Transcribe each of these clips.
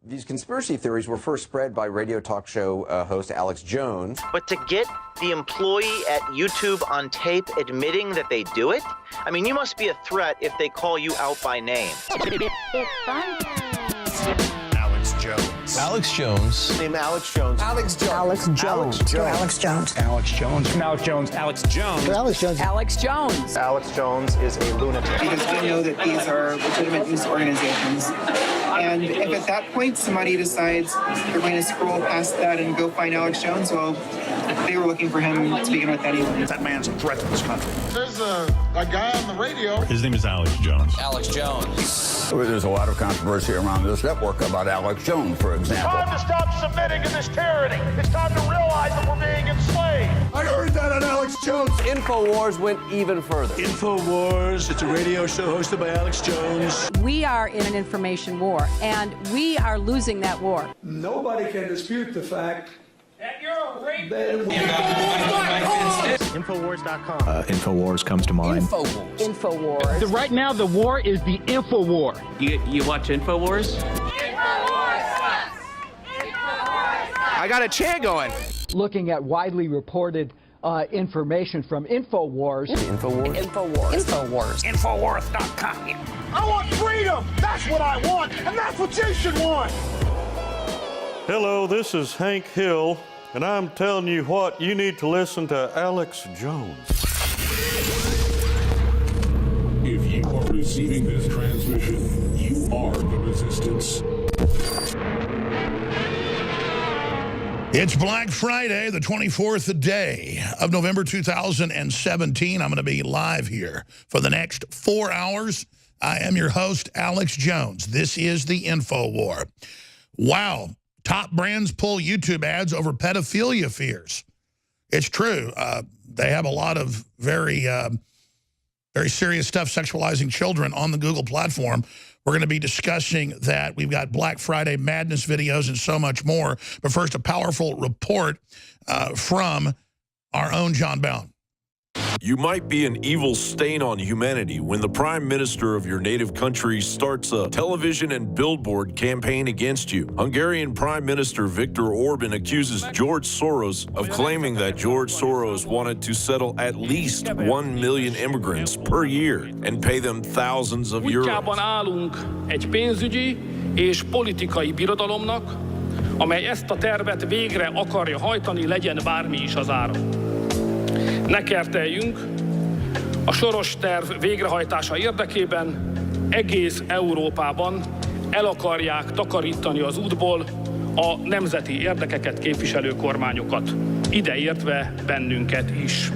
These conspiracy theories were first spread by radio talk show host Alex Jones. But to get the employee at YouTube on tape admitting that they do it? I mean, you must be a threat if they call you out by name. It's fun. Alex Jones. Alex Jones. Name Alex Jones. Alex Jones. Alex Jones. Alex Jones. Alex Jones. Alex Jones. Alex Jones. Alex Jones. Alex Jones. Alex Jones is a lunatic. Because we know that these are legitimate news organizations. And if at that point somebody decides they're going to scroll past that and go find Alex Jones, well, they were looking for him to begin with anyway. That man's a threat to this country. There's a guy on the radio. His name is Alex Jones. Alex Jones. There's a lot of controversy around this network about Alex Jones, for example. It's time to stop submitting to this tyranny. It's time to realize that we're being enslaved. I heard that on Alex Jones. InfoWars went even further. InfoWars, it's a radio show hosted by Alex Jones. We are in an information war, and we are losing that war. Nobody can dispute the fact that you're a rapist. Infowars.com. InfoWars comes to mind. InfoWars. Right now, the war is the info war. You watch InfoWars? I got a chant going. Looking at widely reported information from InfoWars. InfoWars. InfoWars. InfoWars. Infowars.com. I want freedom. That's what I want, and that's what you should want. Hello, this is Hank Hill, and I'm telling you what, you need to listen to Alex Jones. If you are receiving this transmission, you are the resistance. It's Black Friday, the 24th day of November 2017. I'm going to be live here for the next 4 hours. I am your host, Alex Jones. This is the InfoWar. Wow. Top brands pull YouTube ads over pedophilia fears. It's true. They have a lot of very serious stuff sexualizing children on the Google platform. We're going to be discussing that. We've got Black Friday madness videos and so much more. But first, a powerful report from our own John Bowne. You might be an evil stain on humanity when the prime minister of your native country starts a television and billboard campaign against you. Hungarian Prime Minister Viktor Orban accuses George Soros of claiming that George Soros wanted to settle at least 1 million immigrants per year and pay them thousands of euros. Útjában állunk egy pénzügyi és politikai birodalomnak, amely ezt a tervet végre akarja hajtani, legyen bármi is az ára. Ne kerteljünk, a Soros terv végrehajtása érdekében egész Európában el akarják takarítani az útból a nemzeti érdekeket képviselő kormányokat, ideértve bennünket is.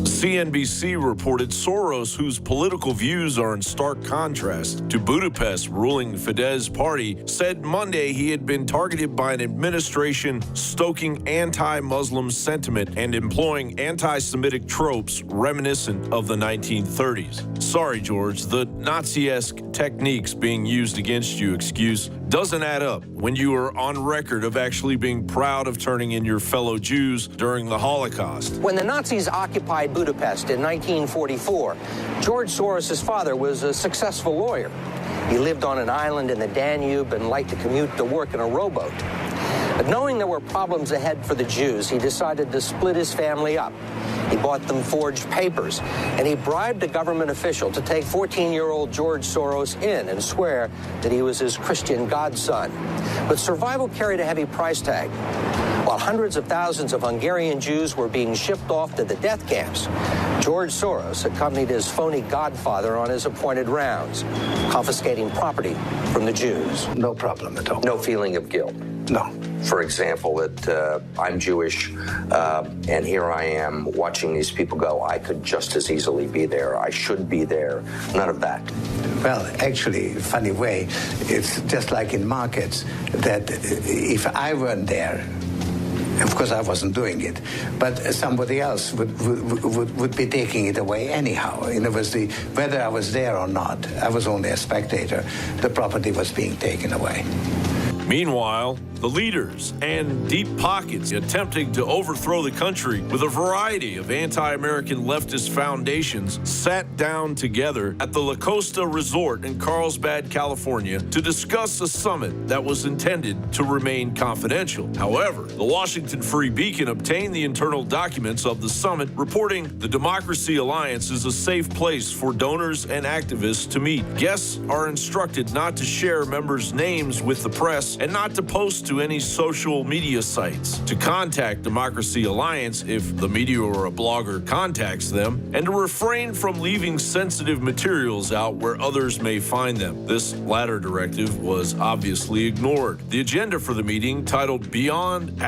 CNBC reported Soros, whose political views are in stark contrast to Budapest's ruling Fidesz party, said Monday he had been targeted by an administration stoking anti-Muslim sentiment and employing anti-Semitic tropes reminiscent of the 1930s. Sorry, George, the Nazi-esque techniques being used against you excuse doesn't add up when you are on record of actually being proud of turning in your fellow Jews during the Holocaust. When the Nazis occupied Budapest in 1944, George Soros' father was a successful lawyer. He lived on an island in the Danube and liked to commute to work in a rowboat. But knowing there were problems ahead for the Jews, he decided to split his family up. He bought them forged papers, and he bribed a government official to take 14-year-old George Soros in and swear that he was his Christian godson. But survival carried a heavy price tag. While hundreds of thousands of Hungarian Jews were being shipped off to the death camps, George Soros accompanied his phony godfather on his appointed rounds, confiscating property from the Jews. No problem at all. No feeling of guilt. No. For example, that I'm Jewish, and here I am watching these people go. I could just as easily be there. I should be there. None of that. Well, actually, funny way, it's just like in markets, that if I weren't there, of course I wasn't doing it, but somebody else would be taking it away anyhow. In other words, whether I was there or not, I was only a spectator. The property was being taken away. Meanwhile, the leaders and deep pockets attempting to overthrow the country with a variety of anti-American leftist foundations sat down together at the La Costa Resort in Carlsbad, California, to discuss a summit that was intended to remain confidential. However, the Washington Free Beacon obtained the internal documents of the summit, reporting the Democracy Alliance is a safe place for donors and activists to meet. Guests are instructed not to share members' names with the press and not to post to any social media sites, to contact Democracy Alliance if the media or a blogger contacts them, and to refrain from leaving sensitive materials out where others may find them. This latter directive was obviously ignored. The agenda for the meeting, titled Beyond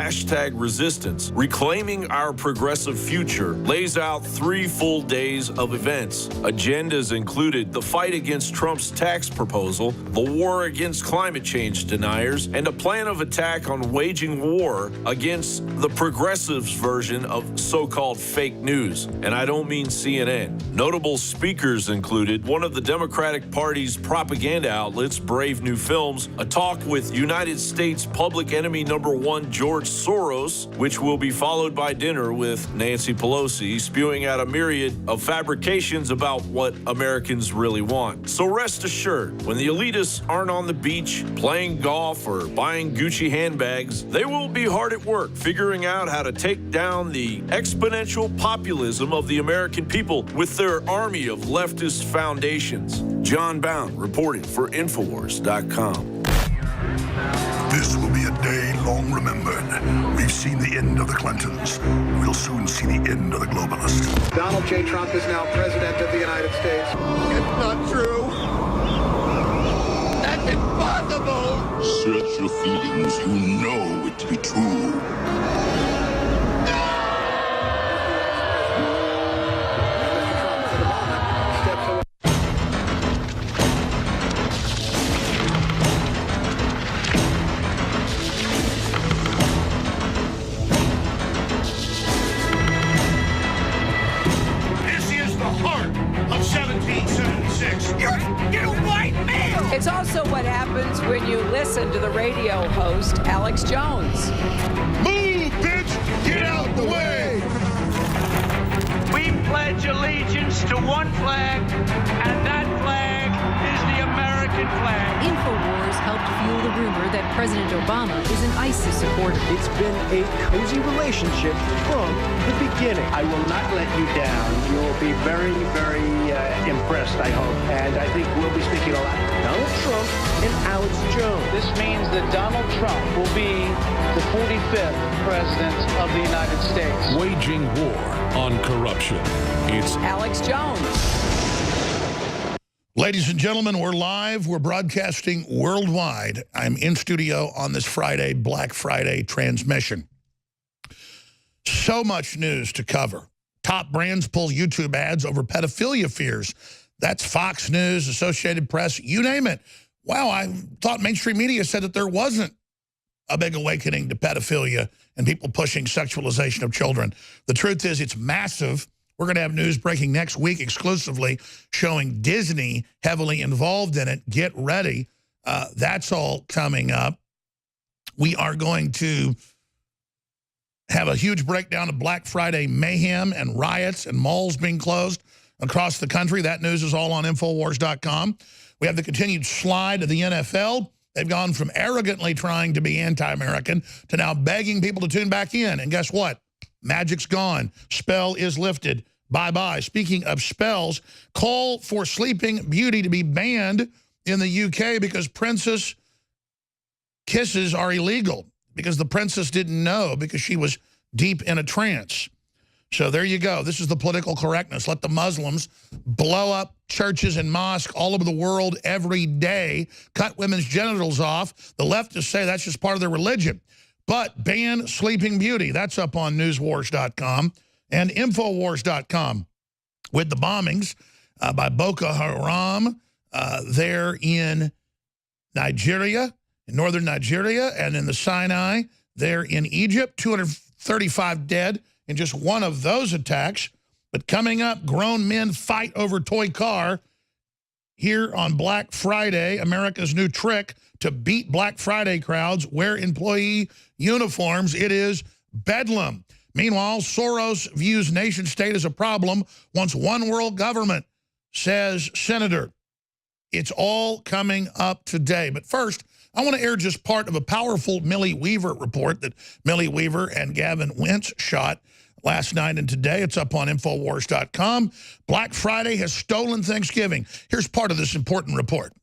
#Resistance, Reclaiming Our Progressive Future, lays out 3 full days of events. Agendas included the fight against Trump's tax proposal, the war against climate change deniers, and a plan of attack on waging war against the progressives' version of so-called fake news. And I don't mean CNN. Notable speakers included one of the Democratic Party's propaganda outlets, Brave New Films, a talk with United States public enemy #1 George Soros, which will be followed by dinner with Nancy Pelosi, spewing out a myriad of fabrications about what Americans really want. So rest assured, when the elitists aren't on the beach playing golf or buying Gucci handbags, they will be hard at work figuring out how to take down the exponential populism of the American people with their army of leftist foundations. John Bound reporting for Infowars.com. This will be a day long remembered. We've seen the end of the Clintons. We'll soon see the end of the globalists. Donald J. Trump is now president of the United States. It's not true. That's impossible. Search your feelings. You know it to be true. It's also what happens when you listen to the radio host, Alex Jones. Move, bitch! Get out the way! We pledge allegiance to one flag, and that flag is the American flag. InfoWars helped fuel the rumor that President Obama is an ISIS supporter. It's been a cozy relationship from the beginning. I will not let you down. You will be very, very impressed, I hope. And I think we'll be speaking a lot. Donald Trump and Alex Jones. This means that Donald Trump will be the 45th president of the United States. Waging war on corruption. It's Alex Jones. Ladies and gentlemen, we're live. We're broadcasting worldwide. I'm in studio on this Friday, Black Friday transmission. So much news to cover. Top brands pull YouTube ads over pedophilia fears. That's Fox News, Associated Press, you name it. Wow, I thought mainstream media said that there wasn't a big awakening to pedophilia and people pushing sexualization of children. The truth is it's massive. We're going to have news breaking next week exclusively showing Disney heavily involved in it. Get ready. That's all coming up. We are going to have a huge breakdown of Black Friday mayhem and riots and malls being closed across the country. That news is all on Infowars.com. We have the continued slide of the NFL. They've gone from arrogantly trying to be anti-American to now begging people to tune back in. And guess what? Magic's gone. Spell is lifted. Bye-bye. Speaking of spells, call for Sleeping Beauty to be banned in the UK because princess kisses are illegal, because the princess didn't know because she was deep in a trance. So there you go. This is the political correctness. Let the Muslims blow up churches and mosques all over the world every day, cut women's genitals off. The leftists say that's just part of their religion. But ban Sleeping Beauty. That's up on newswars.com and Infowars.com with the bombings by Boko Haram there in Nigeria, in northern Nigeria, and in the Sinai there in Egypt. 235 dead in just one of those attacks. But coming up, grown men fight over toy car. Here on Black Friday, America's new trick to beat Black Friday crowds wear employee uniforms. It is bedlam. Meanwhile, Soros views nation state as a problem, wants one world government, says Senator. It's all coming up today. But first, I want to air just part of a powerful Millie Weaver report that Millie Weaver and Gavin Wentz shot last night and today. It's up on Infowars.com. Black Friday has stolen Thanksgiving. Here's part of this important report.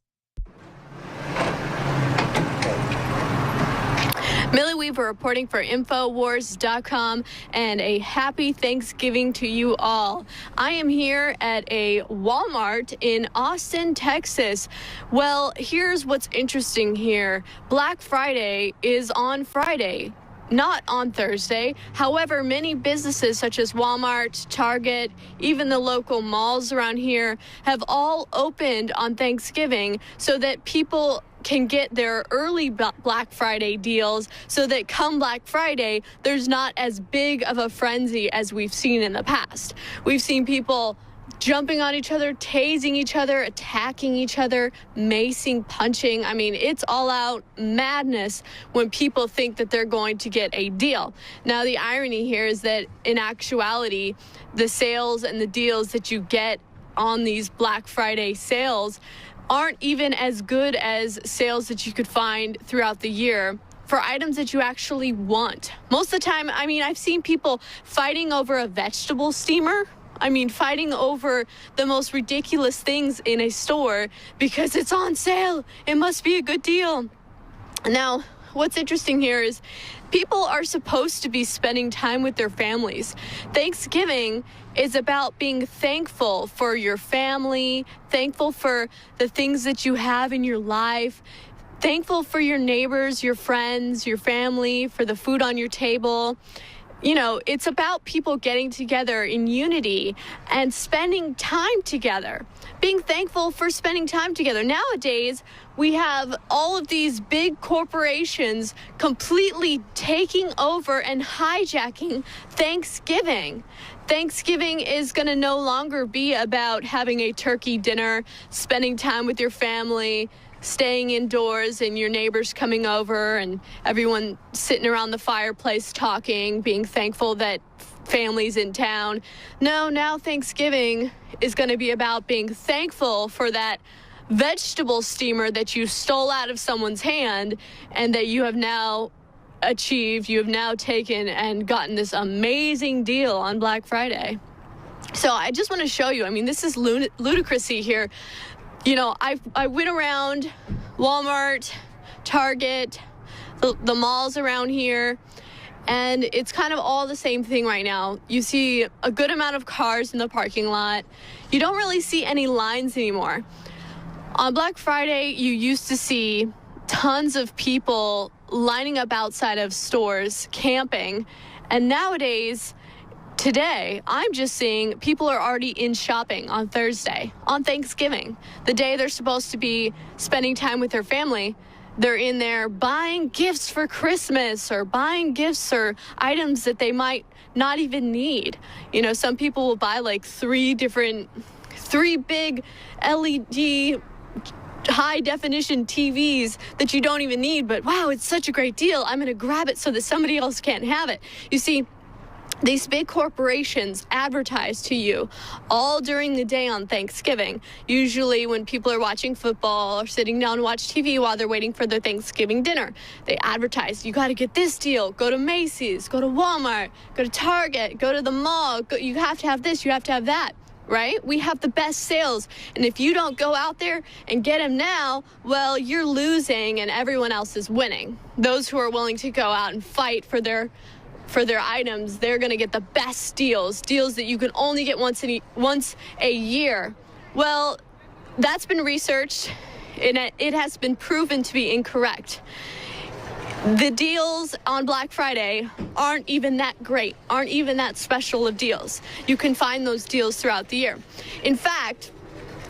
Millie Weaver reporting for Infowars.com, and a happy Thanksgiving to you all. I am here at a Walmart in Austin, Texas. Well, here's what's interesting here. Black Friday is on Friday, not on Thursday. However, many businesses such as Walmart, Target, even the local malls around here have all opened on Thanksgiving so that people can get their early Black Friday deals so that come Black Friday, there's not as big of a frenzy as we've seen in the past. We've seen people jumping on each other, tasing each other, attacking each other, macing, punching. I mean, it's all out madness when people think that they're going to get a deal. Now, the irony here is that in actuality, the sales and the deals that you get on these Black Friday sales aren't even as good as sales that you could find throughout the year for items that you actually want. Most of the time, I mean, I've seen people fighting over a vegetable steamer. I mean, fighting over the most ridiculous things in a store because it's on sale. It must be a good deal. Now, what's interesting here is people are supposed to be spending time with their families. Thanksgiving is about being thankful for your family, thankful for the things that you have in your life, thankful for your neighbors, your friends, your family, for the food on your table. You know, it's about people getting together in unity and spending time together, being thankful for spending time together. Nowadays, we have all of these big corporations completely taking over and hijacking Thanksgiving. Thanksgiving is going to no longer be about having a turkey dinner, spending time with your family, staying indoors and your neighbors coming over and everyone sitting around the fireplace talking, being thankful that family's in town. No, now Thanksgiving is going to be about being thankful for that vegetable steamer that you stole out of someone's hand and that you have now achieved, you have now taken and gotten this amazing deal on Black Friday. So I just want to show you, I mean, this is ludicrousy here. You know, I went around Walmart, Target, the malls around here, and it's kind of all the same thing right now. You see a good amount of cars in the parking lot. You don't really see any lines anymore. On Black Friday, you used to see tons of people lining up outside of stores, camping, and nowadays, today, I'm just seeing people are already in shopping on Thursday, on Thanksgiving, the day they're supposed to be spending time with their family. They're in there buying gifts for Christmas or buying gifts or items that they might not even need. You know, some people will buy like three big LED high definition TVs that you don't even need, but wow, it's such a great deal. I'm going to grab it so that somebody else can't have it. You see, these big corporations advertise to you all during the day on Thanksgiving. Usually when people are watching football or sitting down to watch TV while they're waiting for their Thanksgiving dinner, they advertise, you got to get this deal. Go to Macy's, go to Walmart, go to Target, go to the mall. You have to have this, you have to have that. Right? We have the best sales. And if you don't go out there and get them now, well, you're losing and everyone else is winning. Those who are willing to go out and fight for their items, they're going to get the best deals that you can only get once a year. Well, that's been researched, and it has been proven to be incorrect. The deals on Black Friday aren't even that great, aren't even that special of deals. You can find those deals throughout the year. In fact,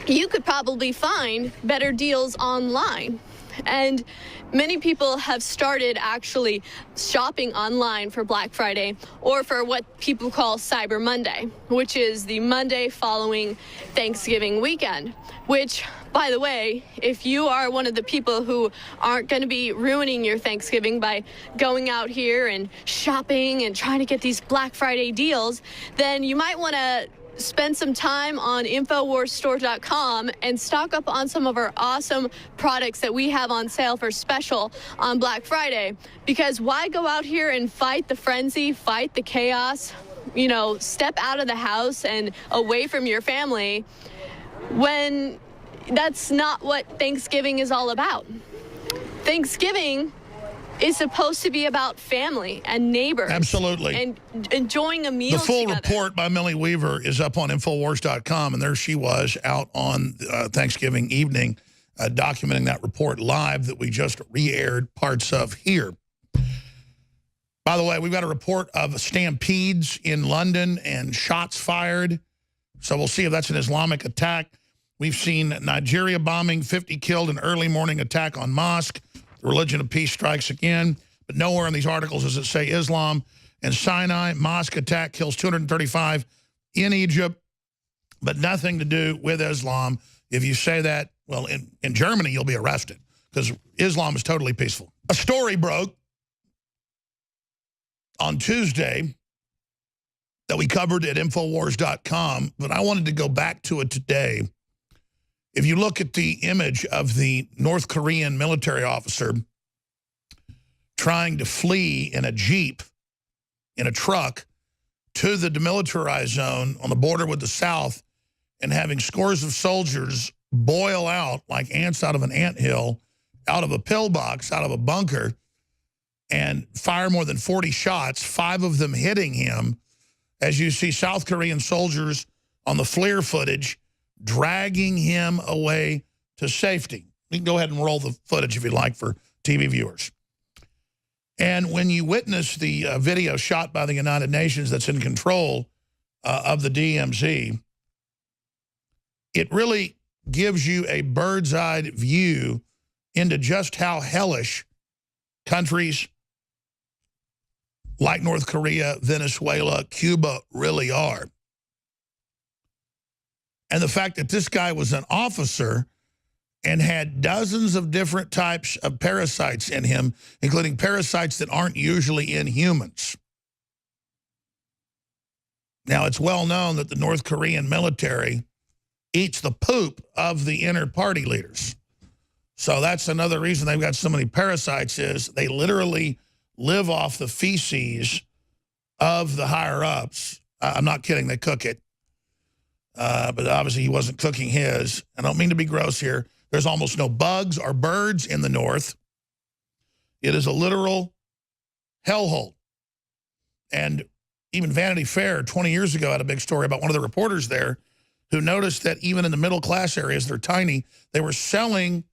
you could probably find better deals online. And many people have started actually shopping online for Black Friday, or for what people call Cyber Monday, which is the Monday following Thanksgiving weekend, which, by the way, if you are one of the people who aren't going to be ruining your Thanksgiving by going out here and shopping and trying to get these Black Friday deals, then you might want to spend some time on InfoWarsStore.com and stock up on some of our awesome products that we have on sale for special on Black Friday. Because why go out here and fight the frenzy, fight the chaos, you know, step out of the house and away from your family when that's not what Thanksgiving is all about? Thanksgiving is supposed to be about family and neighbors. Absolutely. And enjoying a meal The full together. report by Millie Weaver is up on Infowars.com, and there she was out on Thanksgiving evening documenting that report live that we just re-aired parts of here. By the way, we've got a report of stampedes in London and shots fired, so we'll see if that's an Islamic attack. We've seen Nigeria bombing, 50 killed, an early morning attack on mosque. The religion of peace strikes again, but nowhere in these articles does it say Islam. And Sinai, mosque attack kills 235 in Egypt, but nothing to do with Islam. If you say that, well, in Germany, you'll be arrested because Islam is totally peaceful. A story broke on Tuesday that we covered at Infowars.com, but I wanted to go back to it today. If you look at the image of the North Korean military officer trying to flee in a Jeep, in a truck, to the demilitarized zone on the border with the South and having scores of soldiers boil out like ants out of an anthill, out of a pillbox, out of a bunker, and fire more than 40 shots, 5 of them hitting him, as you see South Korean soldiers on the FLIR footage dragging him away to safety. You can go ahead and roll the footage if you'd like for TV viewers. And when you witness the video shot by the United Nations that's in control of the DMZ, it really gives you a bird's-eye view into just how hellish countries like North Korea, Venezuela, Cuba really are. And the fact that this guy was an officer and had dozens of different types of parasites in him, including parasites that aren't usually in humans. Now, it's well known that the North Korean military eats the poop of the inner party leaders. So that's another reason they've got so many parasites, is they literally live off the feces of the higher-ups. I'm not kidding, they cook it. But obviously he wasn't cooking his. I don't mean to be gross here. There's almost no bugs or birds in the north. It is a literal hellhole. And even Vanity Fair 20 years ago had a big story about one of the reporters there who noticed that even in the middle class areas, they're tiny, they were selling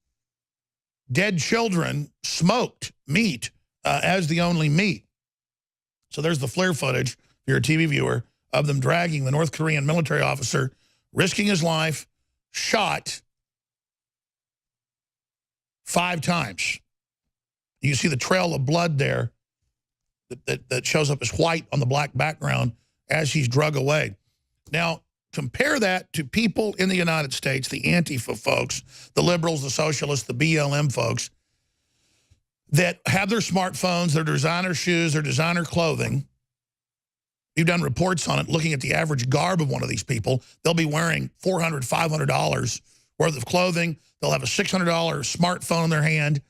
dead children, smoked meat, as the only meat. So there's the FLIR footage, if you're a TV viewer, of them dragging the North Korean military officer, risking his life, shot 5 times. You see the trail of blood there that shows up as white on the black background as he's drug away. Now, compare that to people in the United States, the Antifa folks, the liberals, the socialists, the BLM folks, that have their smartphones, their designer shoes, their designer clothing. We've done reports on it, looking at the average garb of one of these people. They'll be wearing $400, $500 worth of clothing. They'll have a $600 smartphone in their hand.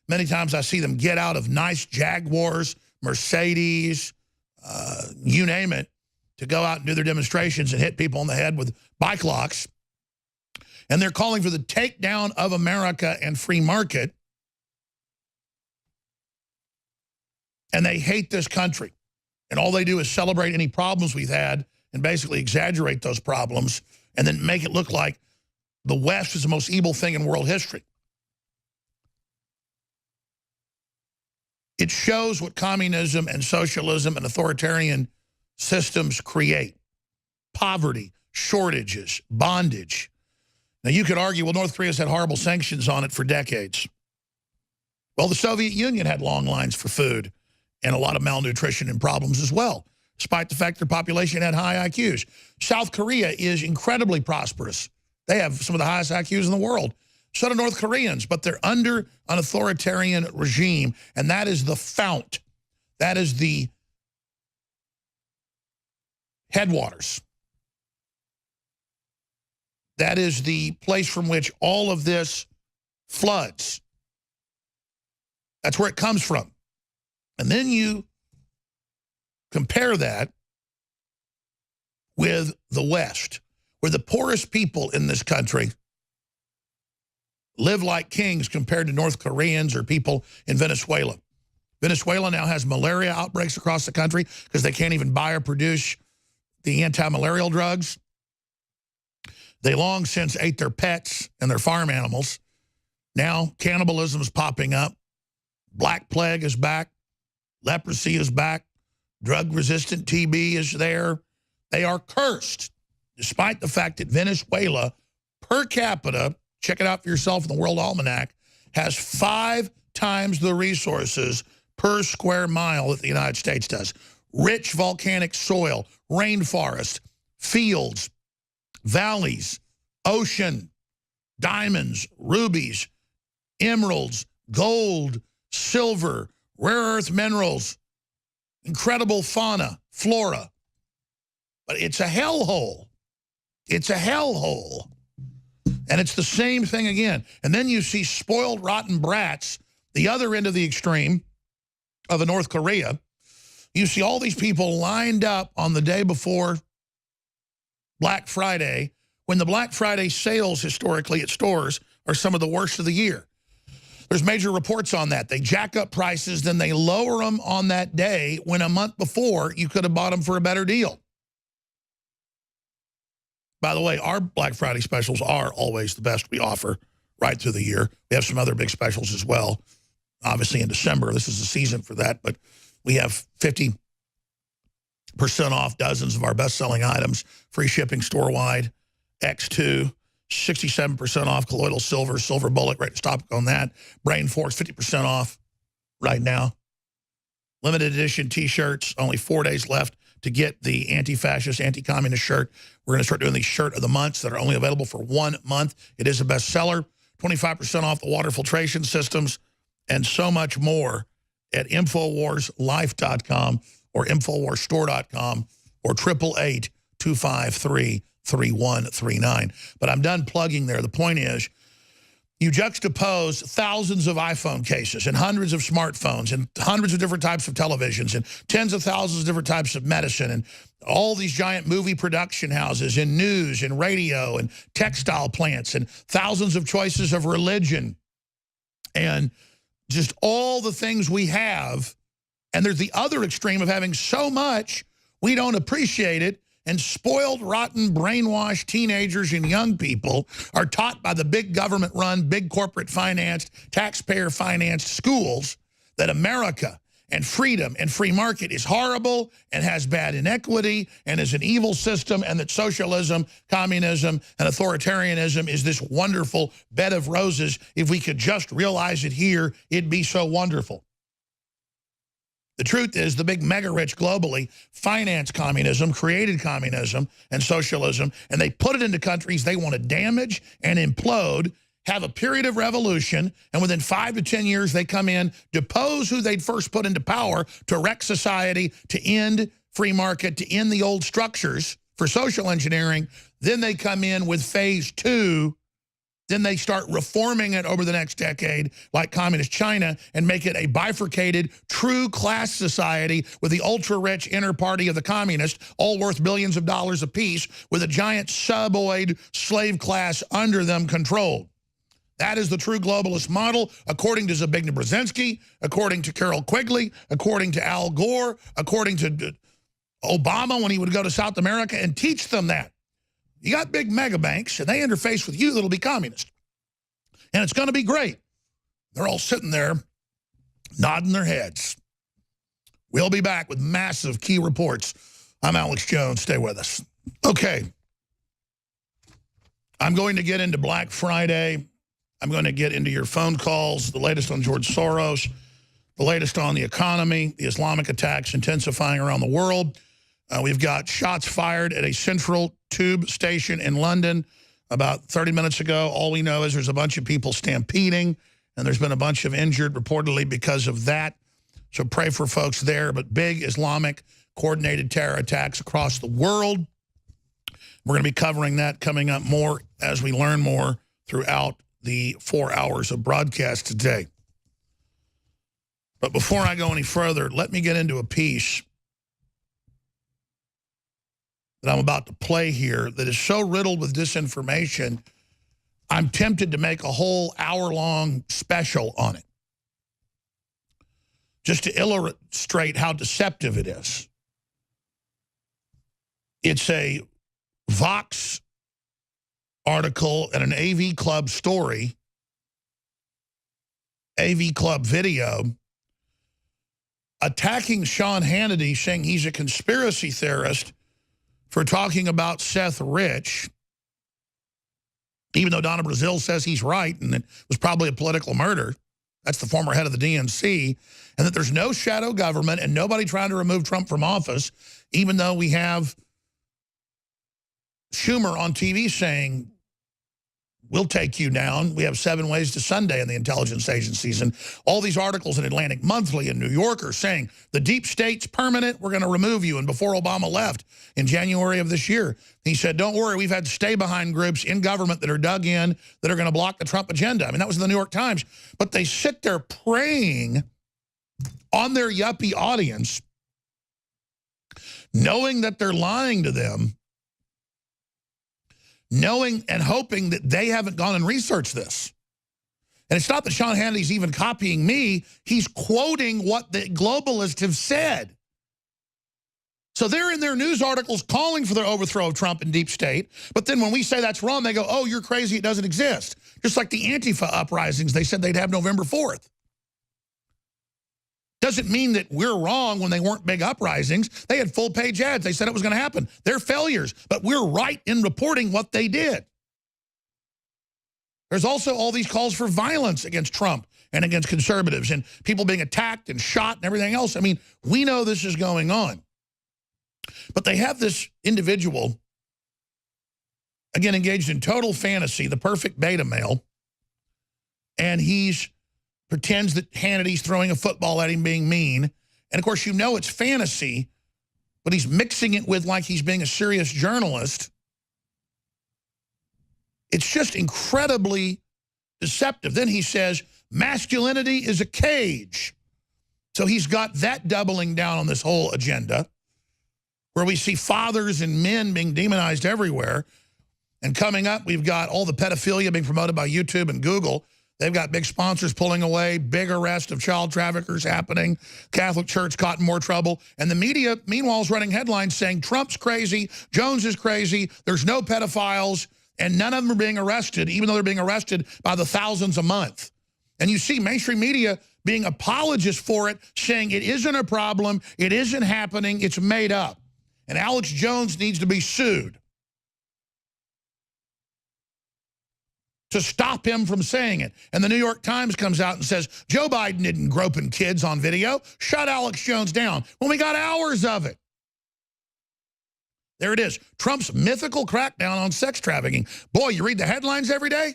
Many times I see them get out of nice Jaguars, Mercedes, you name it, to go out and do their demonstrations and hit people on the head with bike locks. And they're calling for the takedown of America and free market. And they hate this country. And all they do is celebrate any problems we've had and basically exaggerate those problems and then make it look like the West is the most evil thing in world history. It shows what communism and socialism and authoritarian systems create. Poverty, shortages, bondage. Now, you could argue, well, North Korea's had horrible sanctions on it for decades. Well, the Soviet Union had long lines for food and a lot of malnutrition and problems as well, despite the fact their population had high IQs. South Korea is incredibly prosperous. They have some of the highest IQs in the world. So do North Koreans, but they're under an authoritarian regime, and that is the fount. That is the headwaters. That is the place from which all of this floods. That's where it comes from. And then you compare that with the West, where the poorest people in this country live like kings compared to North Koreans or people in Venezuela. Venezuela now has malaria outbreaks across the country because they can't even buy or produce the anti-malarial drugs. They long since ate their pets and their farm animals. Now cannibalism is popping up. Black plague is back. Leprosy is back. Drug-resistant TB is there. They are cursed, despite the fact that Venezuela, per capita, check it out for yourself in the World Almanac, has 5 times the resources per square mile that the United States does. Rich volcanic soil, rainforest, fields, valleys, ocean, diamonds, rubies, emeralds, gold, silver, rare earth minerals, incredible fauna, flora. But it's a hellhole. It's a hellhole. And it's the same thing again. And then you see spoiled, rotten brats, the other end of the extreme of a North Korea. You see all these people lined up on the day before Black Friday, when the Black Friday sales historically at stores are some of the worst of the year. There's major reports on that. They jack up prices, then they lower them on that day when a month before you could have bought them for a better deal. By the way, our Black Friday specials are always the best we offer right through the year. We have some other big specials as well. Obviously in December, this is the season for that, but we have 50% off dozens of our best-selling items, free shipping store-wide, X2, 67% off colloidal silver, silver bullet, right to stop on that. Brain Force, 50% off right now. Limited edition T-shirts, only 4 days left to get the anti-fascist, anti-communist shirt. We're going to start doing these shirt of the months that are only available for 1 month. It is a bestseller. 25% off the water filtration systems and so much more at InfoWarsLife.com or InfoWarsStore.com or 888-253-3139. But I'm done plugging there. The point is, you juxtapose thousands of iPhone cases and hundreds of smartphones and hundreds of different types of televisions and tens of thousands of different types of medicine and all these giant movie production houses and news and radio and textile plants and thousands of choices of religion and just all the things we have. And there's the other extreme of having so much we don't appreciate it. And spoiled, rotten, brainwashed teenagers and young people are taught by the big government-run, big corporate-financed, taxpayer-financed schools that America and freedom and free market is horrible and has bad inequity and is an evil system, and that socialism, communism, and authoritarianism is this wonderful bed of roses. If we could just realize it here, it'd be so wonderful. The truth is the big mega-rich globally financed communism, created communism and socialism, and they put it into countries they want to damage and implode, have a period of revolution, and within 5 to 10 years they come in, depose who they'd first put into power to wreck society, to end free market, to end the old structures for social engineering. Then they come in with phase 2. Then they start reforming it over the next decade like communist China and make it a bifurcated, true class society with the ultra-rich inner party of the communists, all worth billions of dollars apiece, with a giant suboid slave class under them controlled. That is the true globalist model, according to Zbigniew Brzezinski, according to Carol Quigley, according to Al Gore, according to Obama when he would go to South America and teach them that. You got big mega banks, and they interface with you that'll be communist. And it's going to be great. They're all sitting there nodding their heads. We'll be back with massive key reports. I'm Alex Jones. Stay with us. Okay. I'm going to get into Black Friday I'm going to get into your phone calls, the latest on George Soros, the latest on the economy, the Islamic attacks intensifying around the world. We've got shots fired at a central tube station in London about 30 minutes ago. All we know is there's a bunch of people stampeding, and there's been a bunch of injured reportedly because of that. So pray for folks there. But big Islamic coordinated terror attacks across the world. We're going to be covering that coming up more as we learn more throughout the 4 hours of broadcast today. But before I go any further, let me get into a piece that I'm about to play here that is so riddled with disinformation, I'm tempted to make a whole hour-long special on it, just to illustrate how deceptive it is. It's a Vox article and an AV Club story, AV Club video, attacking Sean Hannity, saying he's a conspiracy theorist for talking about Seth Rich, even though Donna Brazile says he's right and it was probably a political murder. That's the former head of the DNC. And that there's no shadow government and nobody trying to remove Trump from office, even though we have Schumer on TV saying, we'll take you down. We have 7 ways to Sunday in the intelligence agencies. And all these articles in Atlantic Monthly and New Yorker saying the deep state's permanent, we're going to remove you. And before Obama left in January of this year, he said, don't worry, we've had stay-behind groups in government that are dug in that are going to block the Trump agenda. I mean, that was in the New York Times. But they sit there preying on their yuppie audience, knowing that they're lying to them, knowing and hoping that they haven't gone and researched this. And it's not that Sean Hannity's even copying me. He's quoting what the globalists have said. So they're in their news articles calling for the overthrow of Trump and deep state. But then when we say that's wrong, they go, oh, you're crazy, it doesn't exist. Just like the Antifa uprisings they said they'd have November 4th. Doesn't mean that we're wrong when they weren't big uprisings. They had full-page ads. They said it was going to happen. They're failures, but we're right in reporting what they did. There's also all these calls for violence against Trump and against conservatives and people being attacked and shot and everything else. I mean, we know this is going on. But they have this individual, again, engaged in total fantasy, the perfect beta male, and he's pretends that Hannity's throwing a football at him being mean. And, of course, you know it's fantasy, but he's mixing it with like he's being a serious journalist. It's just incredibly deceptive. Then he says, masculinity is a cage. So he's got that doubling down on this whole agenda, where we see fathers and men being demonized everywhere. And coming up, we've got all the pedophilia being promoted by YouTube and Google. They've got big sponsors pulling away, big arrest of child traffickers happening, Catholic Church caught in more trouble. And the media, meanwhile, is running headlines saying Trump's crazy, Jones is crazy, there's no pedophiles, and none of them are being arrested, even though they're being arrested by the thousands a month. And you see mainstream media being apologists for it, saying it isn't a problem, it isn't happening, it's made up. And Alex Jones needs to be sued to stop him from saying it. And the New York Times comes out and says, Joe Biden didn't groping kids on video. Shut Alex Jones down. When we got hours of it. There it is. Trump's mythical crackdown on sex trafficking. Boy, you read the headlines every day?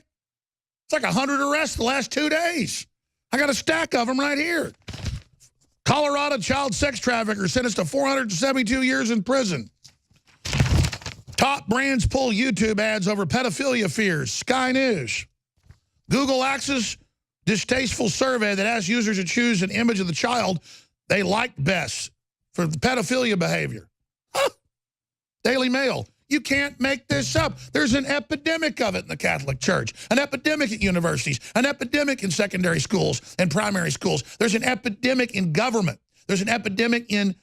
It's like 100 arrests the last 2 days. I got a stack of them right here. Colorado child sex trafficker sentenced to 472 years in prison. Top brands pull YouTube ads over pedophilia fears. Sky News. Google Access distasteful survey that asks users to choose an image of the child they liked best for the pedophilia behavior. Huh. Daily Mail. You can't make this up. There's an epidemic of it in the Catholic Church, an epidemic at universities, an epidemic in secondary schools and primary schools. There's an epidemic in government. There's an epidemic in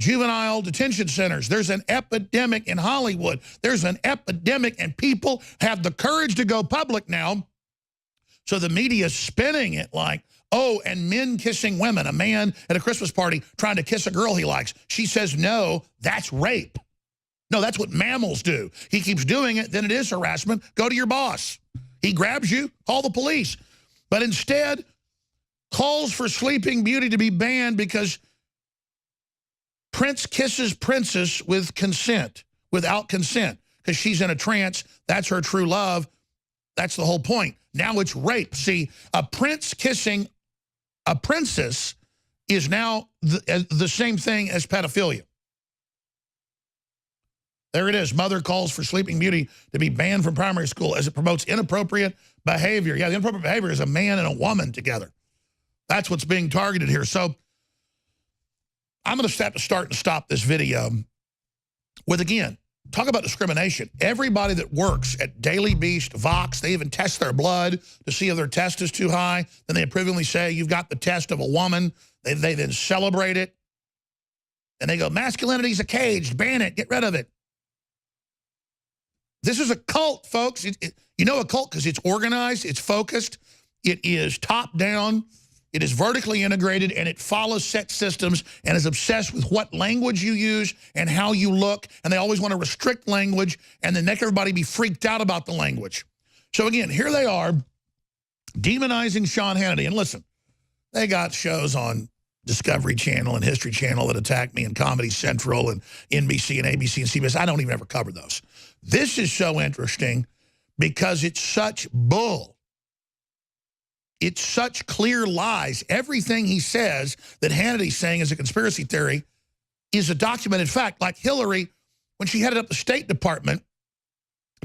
juvenile detention centers. There's an epidemic in Hollywood. There's an epidemic, and people have the courage to go public now. So the media is spinning it like, oh, and men kissing women. A man at a Christmas party trying to kiss a girl he likes. She says no, that's rape. No, that's what mammals do. He keeps doing it, then it is harassment. Go to your boss. He grabs you, call the police. But instead, calls for Sleeping Beauty to be banned because Prince kisses Princess with consent, without consent, because she's in a trance. That's her true love. That's the whole point. Now it's rape. See, a prince kissing a princess is now the same thing as pedophilia. There it is. Mother calls for Sleeping Beauty to be banned from primary school as it promotes inappropriate behavior. Yeah, the inappropriate behavior is a man and a woman together. That's what's being targeted here. So I'm going to have to start and stop this video with, again, talk about discrimination. Everybody that works at Daily Beast, Vox, they even test their blood to see if their test is too high. Then they approvingly say, you've got the test of a woman. They then celebrate it. And they go, masculinity's a cage. Ban it. Get rid of it. This is a cult, folks. You know a cult because it's organized, it's focused, it is top-down, it is vertically integrated, and it follows set systems and is obsessed with what language you use and how you look, and they always want to restrict language and then make everybody be freaked out about the language. So again, here they are demonizing Sean Hannity. And listen, they got shows on Discovery Channel and History Channel that attack me, and Comedy Central and NBC and ABC and CBS. I don't even ever cover those. This is so interesting because it's such bull. It's such clear lies. Everything he says that Hannity's saying is a conspiracy theory is a documented fact. Like Hillary, when she headed up the State Department,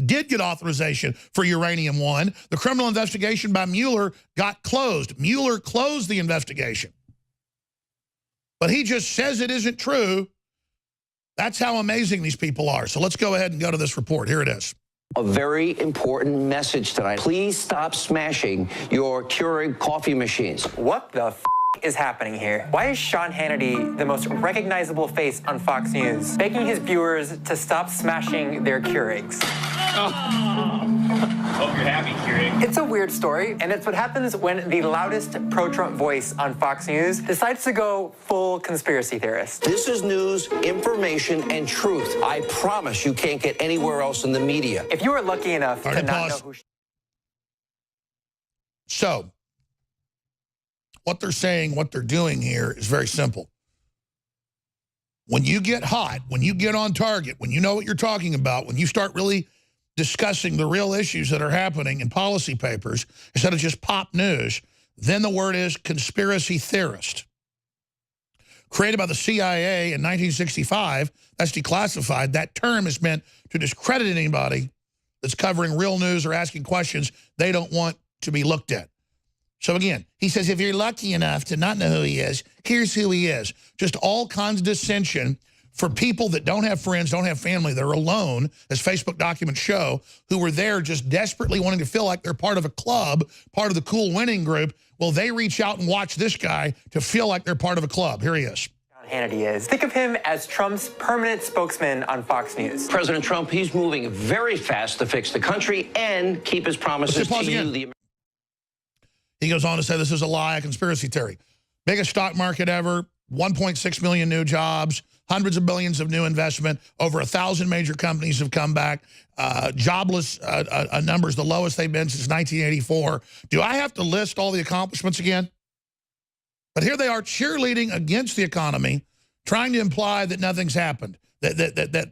did get authorization for Uranium One. The criminal investigation by Mueller got closed. Mueller closed the investigation. But he just says it isn't true. That's how amazing these people are. So let's go ahead and go to this report. Here it is. A very important message tonight. Please stop smashing your Keurig coffee machines. What the is happening here? Why is Sean Hannity, the most recognizable face on Fox News, begging his viewers to stop smashing their Keurigs? Hope you're happy, Keurig. It's a weird story, and it's what happens when the loudest pro-Trump voice on Fox News decides to go full conspiracy theorist. This is news, information, and truth. I promise you can't get anywhere else in the media. If you were lucky enough to not know who... So, what they're saying, what they're doing here is very simple. When you get hot, when you get on target, when you know what you're talking about, when you start really discussing the real issues that are happening in policy papers, instead of just pop news, then the word is conspiracy theorist. Created by the CIA in 1965, that's declassified. That term is meant to discredit anybody that's covering real news or asking questions they don't want to be looked at. So again, he says, if you're lucky enough to not know who he is, here's who he is. Just all kinds of dissension for people that don't have friends, don't have family, they're alone, as Facebook documents show, who were there just desperately wanting to feel like they're part of a club, part of the cool winning group. Well, they reach out and watch this guy to feel like they're part of a club. Here he is. Hannity is. Think of him as Trump's permanent spokesman on Fox News. President Trump, he's moving very fast to fix the country and keep his promises to you. He goes on to say this is a lie, a conspiracy theory. Biggest stock market ever, 1.6 million new jobs, hundreds of billions of new investment, over 1,000 major companies have come back, jobless numbers, the lowest they've been since 1984. Do I have to list all the accomplishments again? But here they are cheerleading against the economy, trying to imply that nothing's happened, that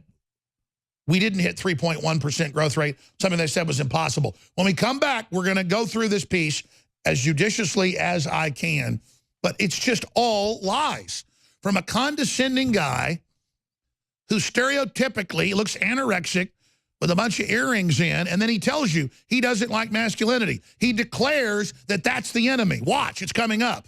we didn't hit 3.1% growth rate, something they said was impossible. When we come back, we're going to go through this piece as judiciously as I can, but it's just all lies from a condescending guy who stereotypically looks anorexic with a bunch of earrings in, and then he tells you he doesn't like masculinity. He declares that that's the enemy. Watch, it's coming up.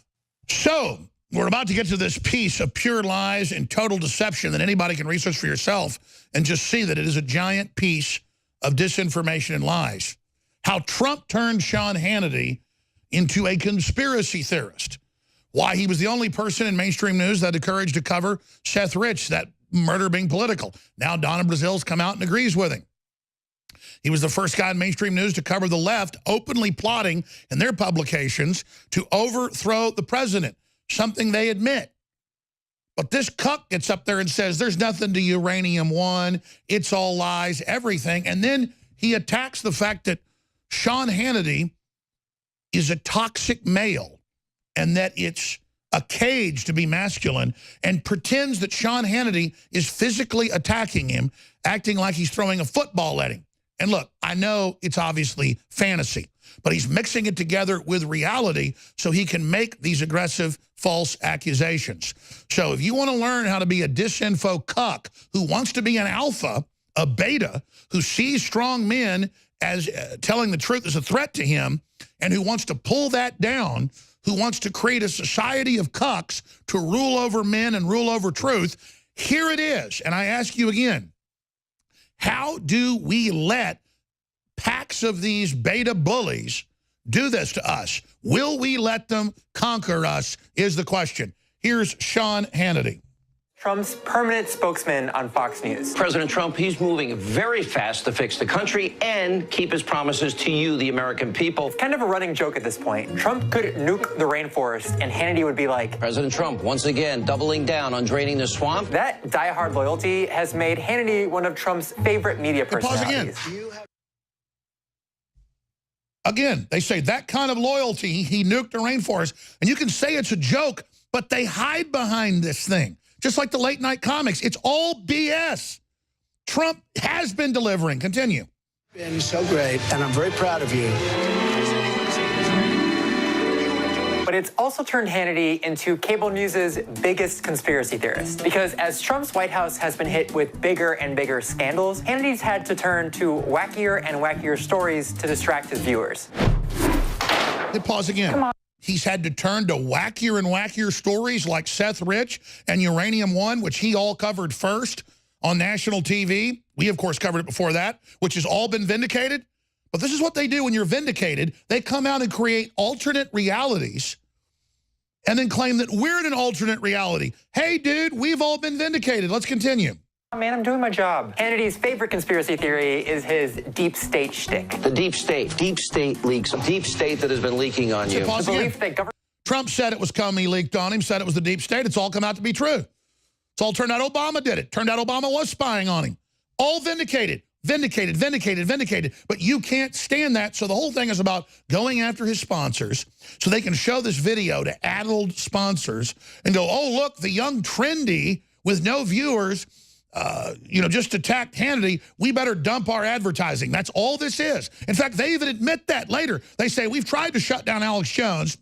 So we're about to get to this piece of pure lies and total deception that anybody can research for yourself and just see that it is a giant piece of disinformation and lies. How Trump turned Sean Hannity into a conspiracy theorist. Why he was the only person in mainstream news that had the courage to cover Seth Rich, that murder being political. Now Donna Brazil's come out and agrees with him. He was the first guy in mainstream news to cover the left openly plotting in their publications to overthrow the president, something they admit. But this cuck gets up there and says, there's nothing to Uranium One, it's all lies, everything. And then he attacks the fact that Sean Hannity is a toxic male and that it's a cage to be masculine, and pretends that Sean Hannity is physically attacking him, acting like he's throwing a football at him. And look, I know it's obviously fantasy, but he's mixing it together with reality so he can make these aggressive, false accusations. So if you want to learn how to be a disinfo cuck who wants to be an alpha, a beta, who sees strong men as telling the truth is a threat to him, and who wants to pull that down, who wants to create a society of cucks to rule over men and rule over truth, here it is. And I ask you again, how do we let packs of these beta bullies do this to us? Will we let them conquer us is the question. Here's Sean Hannity. Trump's permanent spokesman on Fox News. President Trump, he's moving very fast to fix the country and keep his promises to you, the American people. It's kind of a running joke at this point. Trump could nuke the rainforest and Hannity would be like, President Trump, once again, doubling down on draining the swamp. That diehard loyalty has made Hannity one of Trump's favorite media personalities. Pause again. Again, they say that kind of loyalty, he nuked the rainforest. And you can say it's a joke, but they hide behind this thing. Just like the late night comics. It's all BS. Trump has been delivering. Continue. Been so great, and I'm very proud of you. But it's also turned Hannity into cable news's biggest conspiracy theorist. Because as Trump's White House has been hit with bigger and bigger scandals, Hannity's had to turn to wackier and wackier stories to distract his viewers. Hey, pause again. Come on. He's had to turn to wackier and wackier stories like Seth Rich and Uranium One, which he all covered first on national TV. We, of course, covered it before that, which has all been vindicated. But this is what they do when you're vindicated. They come out and create alternate realities and then claim that we're in an alternate reality. Hey, dude, we've all been vindicated. Let's continue. Man, I'm doing my job. Hannity's favorite conspiracy theory is his deep state shtick. The deep state leaks, a deep state that has been leaking on you. The belief that Trump said it was coming, leaked on him, said it was the deep state. It's all come out to be true. It's all turned out Obama did it. Turned out Obama was spying on him. All vindicated, vindicated, vindicated, vindicated. But you can't stand that. So the whole thing is about going after his sponsors so they can show this video to addled sponsors and go, oh, look, the young trendy with no viewers just attacked Hannity, we better dump our advertising. That's all this is. In fact, they even admit that later. They say, we've tried to shut down Alex Jones,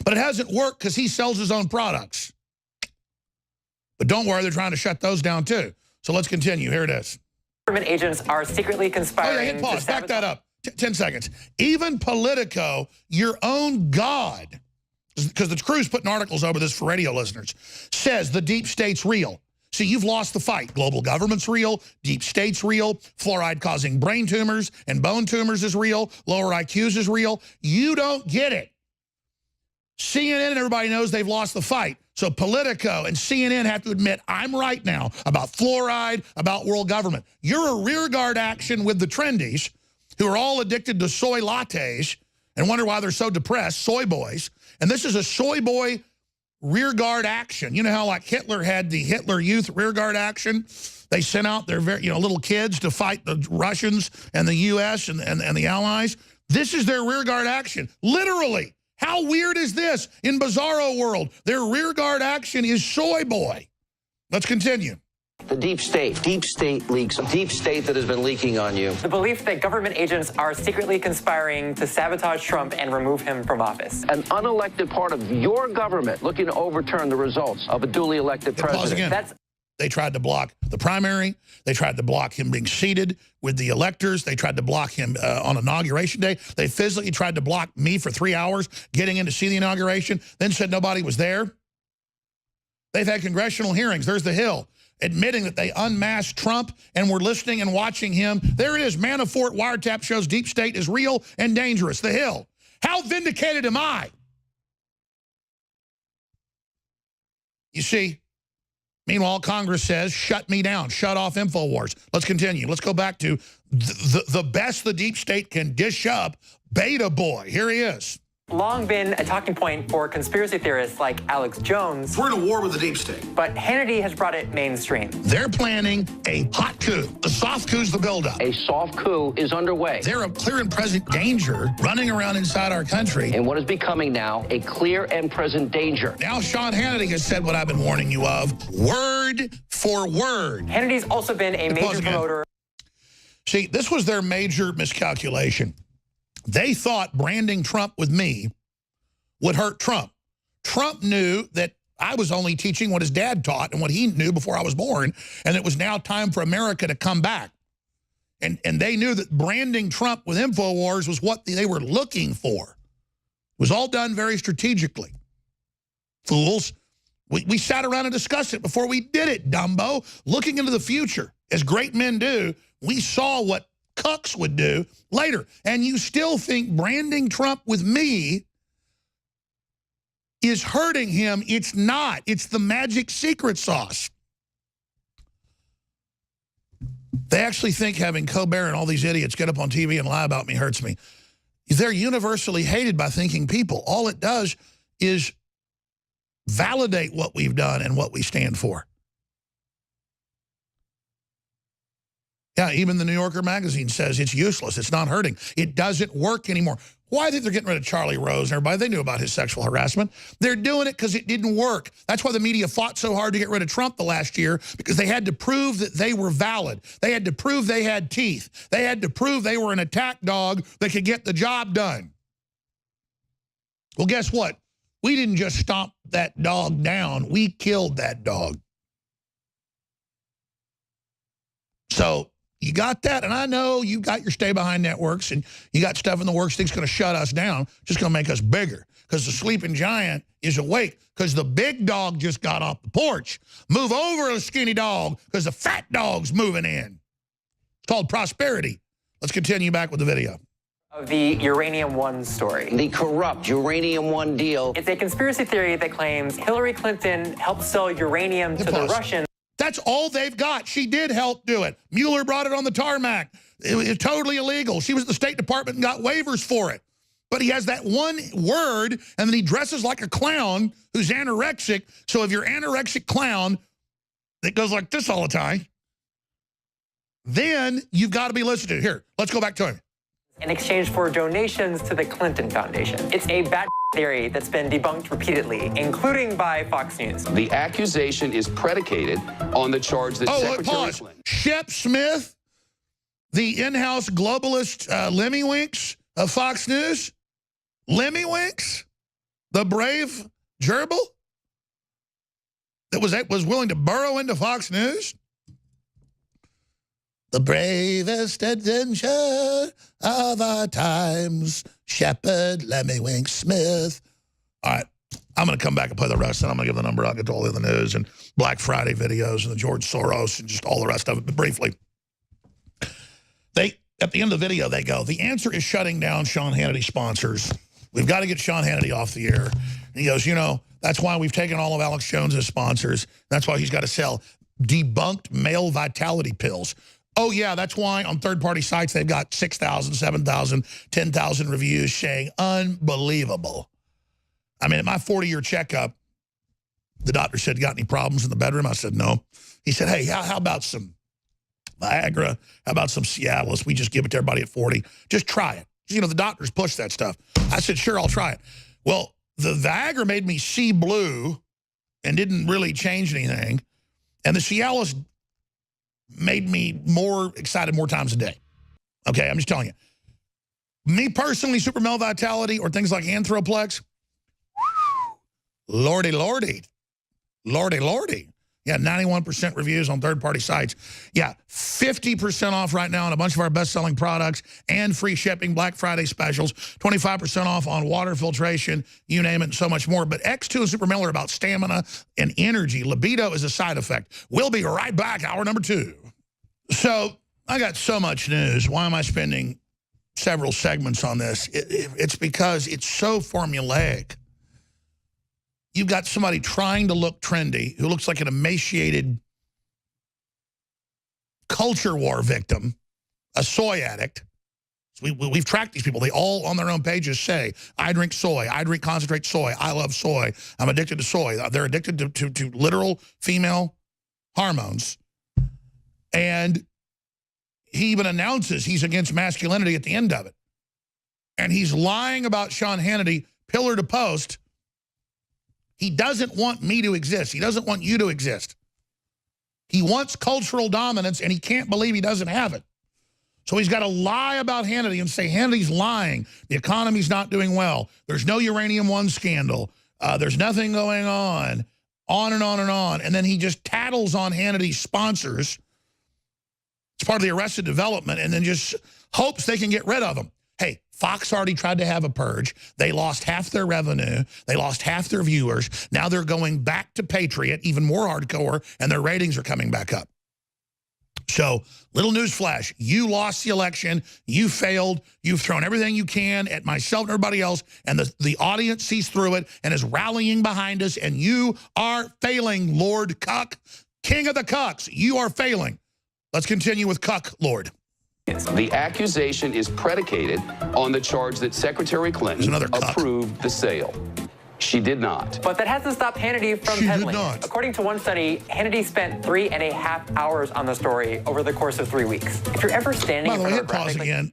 but it hasn't worked because he sells his own products. But don't worry, they're trying to shut those down too. So let's continue. Here it is. Government agents are secretly conspiring. Oh, yeah, hit pause. Back that up. 10 seconds. Even Politico, your own God, because the crew's putting articles over this for radio listeners, says the deep state's real. See, you've lost the fight. Global government's real. Deep state's real. Fluoride causing brain tumors and bone tumors is real. Lower IQs is real. You don't get it. CNN and everybody knows they've lost the fight. So Politico and CNN have to admit, I'm right now about fluoride, about world government. You're a rearguard action with the trendies who are all addicted to soy lattes and wonder why they're so depressed, soy boys. And this is a soy boy rearguard action. You know how like Hitler had the Hitler Youth rearguard action? They sent out their little kids to fight the Russians and the U.S. and the Allies. This is their rearguard action, literally. How weird is this? In Bizarro World, their rearguard action is soy boy. Let's continue. The deep state leaks, a deep state that has been leaking on you. The belief that government agents are secretly conspiring to sabotage Trump and remove him from office. An unelected part of your government looking to overturn the results of a duly elected president. They tried to block the primary. They tried to block him being seated with the electors. They tried to block him on Inauguration Day. They physically tried to block me for 3 hours getting in to see the inauguration, then said nobody was there. They've had congressional hearings. There's the Hill admitting that they unmasked Trump and were listening and watching him. There it is. Manafort wiretap shows deep state is real and dangerous. The Hill. How vindicated am I? You see, meanwhile, Congress says, shut me down, shut off InfoWars. Let's continue. Let's go back to the best the deep state can dish up, Beta Boy. Here he is. long been a talking point for conspiracy theorists like Alex Jones. We're in a war with the deep state. But Hannity has brought it mainstream. They're planning a hot coup. The soft coup's the buildup. A soft coup is underway. They're a clear and present danger running around inside our country. And what is becoming now a clear and present danger. Now Sean Hannity has said what I've been warning you of, word for word. Hannity's also been a major promoter. See, this was their major miscalculation. They thought branding Trump with me would hurt Trump. Trump knew that I was only teaching what his dad taught and what he knew before I was born, and it was now time for America to come back. And they knew that branding Trump with InfoWars was what they were looking for. It was all done very strategically. Fools. We sat around and discussed it before we did it, Dumbo. Looking into the future, as great men do, we saw what cucks would do later. And you still think branding Trump with me is hurting him. It's not. It's the magic secret sauce. They actually think having Colbert and all these idiots get up on TV and lie about me hurts me. They're universally hated by thinking people. All it does is validate what we've done and what we stand for. Yeah, even the New Yorker magazine says it's useless. It's not hurting. It doesn't work anymore. Why think they're getting rid of Charlie Rose and everybody? They knew about his sexual harassment. They're doing it because it didn't work. That's why the media fought so hard to get rid of Trump the last year, because they had to prove that they were valid. They had to prove they had teeth. They had to prove they were an attack dog that could get the job done. Well, guess what? We didn't just stomp that dog down. We killed that dog. So you got that, and I know you got your stay-behind networks, and you got stuff in the works that's going to shut us down, just going to make us bigger, because the sleeping giant is awake, because the big dog just got off the porch. Move over, a skinny dog, because the fat dog's moving in. It's called prosperity. Let's continue back with the video. Of the Uranium One story. The corrupt Uranium One deal. It's a conspiracy theory that claims Hillary Clinton helped sell uranium to the Russians. That's all they've got. She did help do it. Mueller brought it on the tarmac. It was totally illegal. She was at the State Department and got waivers for it. But he has that one word, and then he dresses like a clown who's anorexic. So if you're an anorexic clown that goes like this all the time, then you've got to be listened to. Here, let's go back to him. In exchange for donations to the Clinton Foundation. It's a bad theory that's been debunked repeatedly, including by Fox News. The accusation is predicated on the charge that Secretary Clinton. Shep Smith, the in-house globalist Lemmy-Winks of Fox News. Lemmy-Winks, the brave gerbil that was willing to burrow into Fox News. The bravest adventure of our times, Shepard Lemmy-Winks Smith. All right, I'm going to come back and play the rest, and I'm going to give the number. I'll get to all the other news and Black Friday videos and the George Soros and just all the rest of it. But briefly, at the end of the video, they go, the answer is shutting down Sean Hannity sponsors. We've got to get Sean Hannity off the air. And he goes, you know, that's why we've taken all of Alex Jones's sponsors. That's why he's got to sell debunked male vitality pills. Oh, yeah, that's why on third-party sites they've got 6,000, 7,000, 10,000 reviews saying unbelievable. I mean, at my 40-year checkup, the doctor said, got any problems in the bedroom? I said, no. He said, hey, how about some Viagra? How about some Cialis? We just give it to everybody at 40. Just try it. You know, the doctors push that stuff. I said, sure, I'll try it. Well, the Viagra made me see blue and didn't really change anything. And the Cialis made me more excited more times a day. Okay, I'm just telling you. Me personally, super male vitality or things like Anthroplex, lordy, lordy. Lordy, lordy. Yeah, 91% reviews on third-party sites. Yeah, 50% off right now on a bunch of our best-selling products and free shipping, Black Friday specials, 25% off on water filtration, you name it, and so much more. But X2 and Super Male are about stamina and energy. Libido is a side effect. We'll be right back, hour number 2. So I got so much news. Why am I spending several segments on this? It's because it's so formulaic. You've got somebody trying to look trendy who looks like an emaciated culture war victim, a soy addict, We've tracked these people. They all on their own pages say, I drink soy, I drink concentrate soy, I love soy, I'm addicted to soy. They're addicted to literal female hormones. And he even announces he's against masculinity at the end of it. And he's lying about Sean Hannity, pillar to post. He doesn't want me to exist. He doesn't want you to exist. He wants cultural dominance, and he can't believe he doesn't have it. So he's got to lie about Hannity and say Hannity's lying. The economy's not doing well. There's no Uranium One scandal. There's nothing going on and on and on. And then he just tattles on Hannity's sponsors. It's part of the Arrested Development, and then just hopes they can get rid of them. Hey, Fox already tried to have a purge. They lost half their revenue. They lost half their viewers. Now they're going back to Patriot, even more hardcore, and their ratings are coming back up. So, little news flash. You lost the election. You failed. You've thrown everything you can at myself and everybody else, and the audience sees through it and is rallying behind us, and you are failing, Lord Cuck. King of the Cucks, you are failing. Let's continue with Cuck Lord. The accusation is predicated on the charge that Secretary Clinton approved the sale. She did not. But that hasn't stopped Hannity from peddling. According to one study, Hannity spent 3.5 hours on the story over the course of 3 weeks. If you're ever standing in front of a graphic again.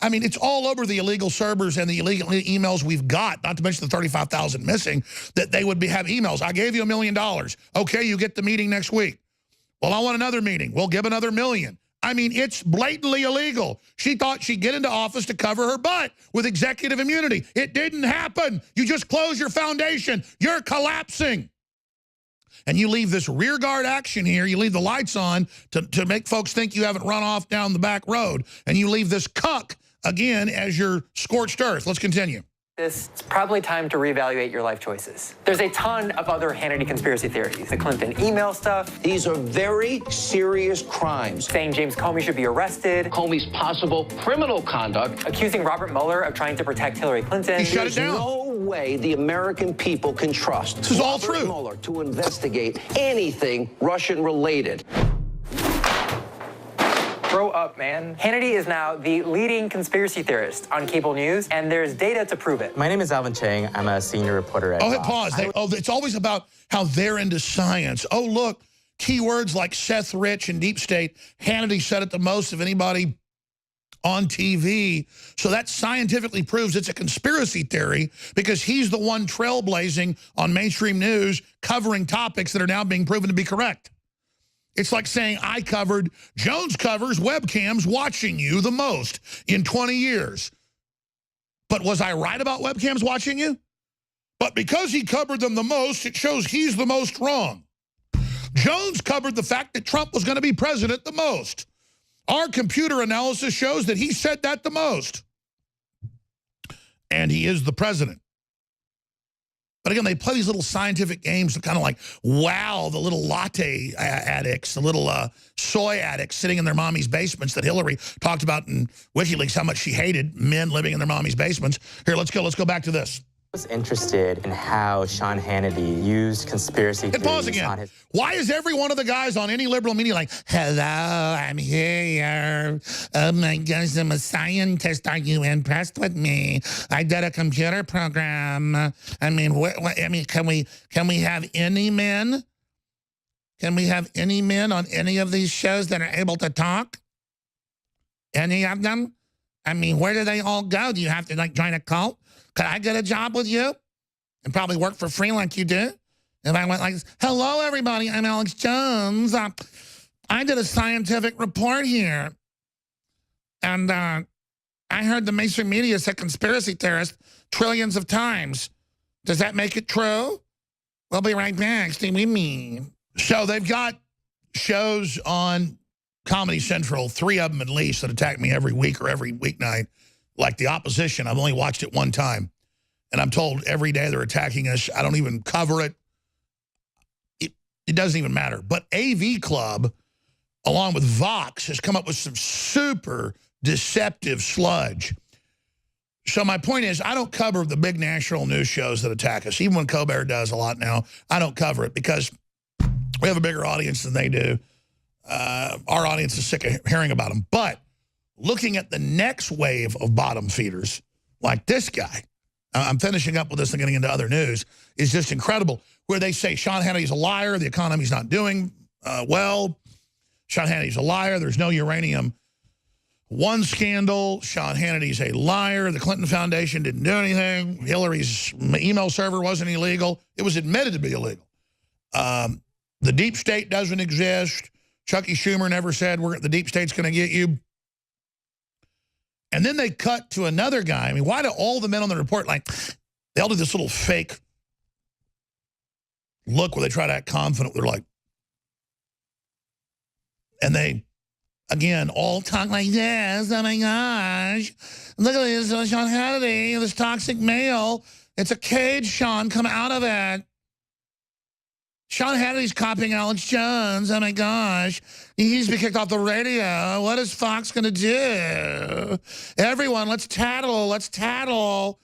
I mean, it's all over the illegal servers and the illegal emails we've got, not to mention the 35,000 missing, that they would have emails. I gave you $1 million. Okay, you get the meeting next week. Well, I want another meeting. We'll give another $1 million. I mean, it's blatantly illegal. She thought she'd get into office to cover her butt with executive immunity. It didn't happen. You just close your foundation. You're collapsing. And you leave this rearguard action here. You leave the lights on to make folks think you haven't run off down the back road. And you leave this cuck, again, as your scorched earth. Let's continue. It's probably time to reevaluate your life choices. There's a ton of other Hannity conspiracy theories. The Clinton email stuff. These are very serious crimes. Saying James Comey should be arrested. Comey's possible criminal conduct. Accusing Robert Mueller of trying to protect Hillary Clinton. He shut it down. No way the American people can trust this is all true. Mueller to investigate anything Russian-related. Grow up, man. Hannity is now the leading conspiracy theorist on cable news, and there's data to prove it. My name is Alvin Chang. I'm a senior reporter at Pause. It's always about how they're into science. Oh, look, keywords like Seth Rich and Deep State. Hannity said it the most of anybody on TV. So that scientifically proves it's a conspiracy theory because he's the one trailblazing on mainstream news covering topics that are now being proven to be correct. It's like saying Jones covers webcams watching you the most in 20 years. But was I right about webcams watching you? But because he covered them the most, it shows he's the most wrong. Jones covered the fact that Trump was going to be president the most. Our computer analysis shows that he said that the most. And he is the president. But again, they play these little scientific games to kind of like wow the little latte addicts, the little soy addicts sitting in their mommy's basements that Hillary talked about in WikiLeaks, how much she hated men living in their mommy's basements. Here, let's go back to this. I was interested in how Sean Hannity used conspiracy theories. Pause again. Why is every one of the guys on any liberal media like, hello, I'm here. Oh my gosh, I'm a scientist. Are you impressed with me? I did a computer program. I mean, can we have any men? Can we have any men on any of these shows that are able to talk? Any of them? I mean, where do they all go? Do you have to like join a cult? Could I get a job with you and probably work for free like you do? If I went like this, hello, everybody, I'm Alex Jones. I did a scientific report here. And I heard the mainstream media said conspiracy theorist trillions of times. Does that make it true? We'll be right back. Stay with me. So they've got shows on Comedy Central, 3 of them at least, that attack me every week or every weeknight. Like The Opposition, I've only watched it one time. And I'm told every day they're attacking us. I don't even cover it. It doesn't even matter. But AV Club, along with Vox, has come up with some super deceptive sludge. So my point is, I don't cover the big national news shows that attack us. Even when Colbert does a lot now, I don't cover it because we have a bigger audience than they do. Our audience is sick of hearing about them. But looking at the next wave of bottom feeders, like this guy, I'm finishing up with this and getting into other news, is just incredible, where they say Sean Hannity's a liar, the economy's not doing well, Sean Hannity's a liar, there's no uranium one scandal, Sean Hannity's a liar, the Clinton Foundation didn't do anything, Hillary's email server wasn't illegal, it was admitted to be illegal. The deep state doesn't exist, Chucky Schumer never said the deep state's going to get you. And then they cut to another guy. I mean, why do all the men on the report, like, they all do this little fake look where they try to act confident. They're like, and they, again, all talk like this. Oh, my gosh. Look at this, Sean Hannity, this toxic male. It's a cage, Sean. Come out of it. Sean Hannity's copying Alex Jones. Oh, my gosh. He needs to be kicked off the radio. What is Fox going to do? Everyone, let's tattle. Let's tattle.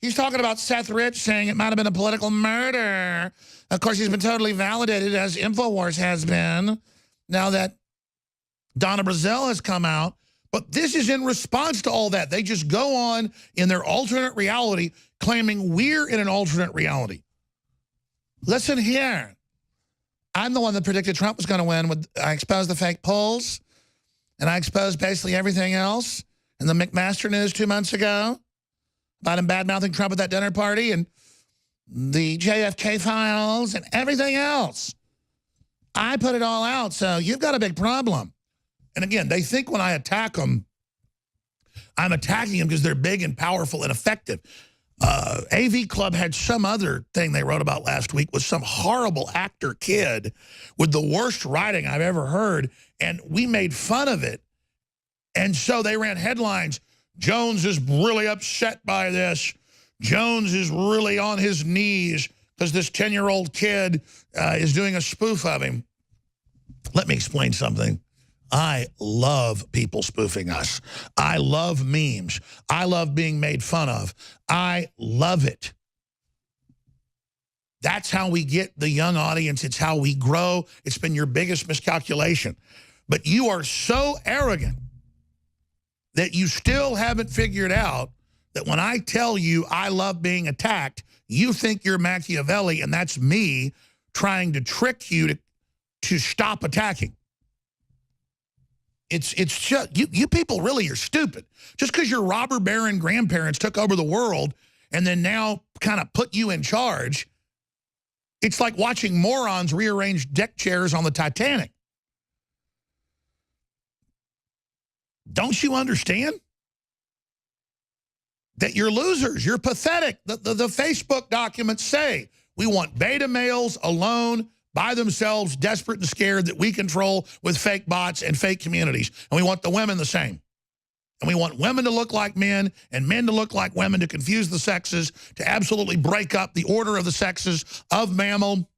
He's talking about Seth Rich saying it might have been a political murder. Of course, he's been totally validated, as InfoWars has been, now that Donna Brazile has come out. But this is in response to all that. They just go on in their alternate reality, claiming we're in an alternate reality. Listen here. I'm the one that predicted Trump was going to win. I exposed the fake polls, and I exposed basically everything else in the McMaster news 2 months ago about him bad-mouthing Trump at that dinner party, and the JFK files and everything else. I put it all out, so you've got a big problem. And again, they think when I attack them, I'm attacking them because they're big and powerful and effective. AV Club had some other thing they wrote about last week with some horrible actor kid with the worst writing I've ever heard, and we made fun of it. And so they ran headlines, Jones is really upset by this. Jones is really on his knees because this 10-year-old kid is doing a spoof of him. Let me explain something. I love people spoofing us. I love memes. I love being made fun of. I love it. That's how we get the young audience. It's how we grow. It's been your biggest miscalculation. But you are so arrogant that you still haven't figured out that when I tell you I love being attacked, you think you're Machiavelli, and that's me trying to trick you to stop attacking. It's just, you people really are stupid. Just because your robber baron grandparents took over the world and then now kind of put you in charge, it's like watching morons rearrange deck chairs on the Titanic. Don't you understand that you're losers? You're pathetic. The Facebook documents say we want beta males alone, by themselves, desperate and scared that we control with fake bots and fake communities. And we want the women the same. And we want women to look like men and men to look like women, to confuse the sexes, to absolutely break up the order of the sexes of mammal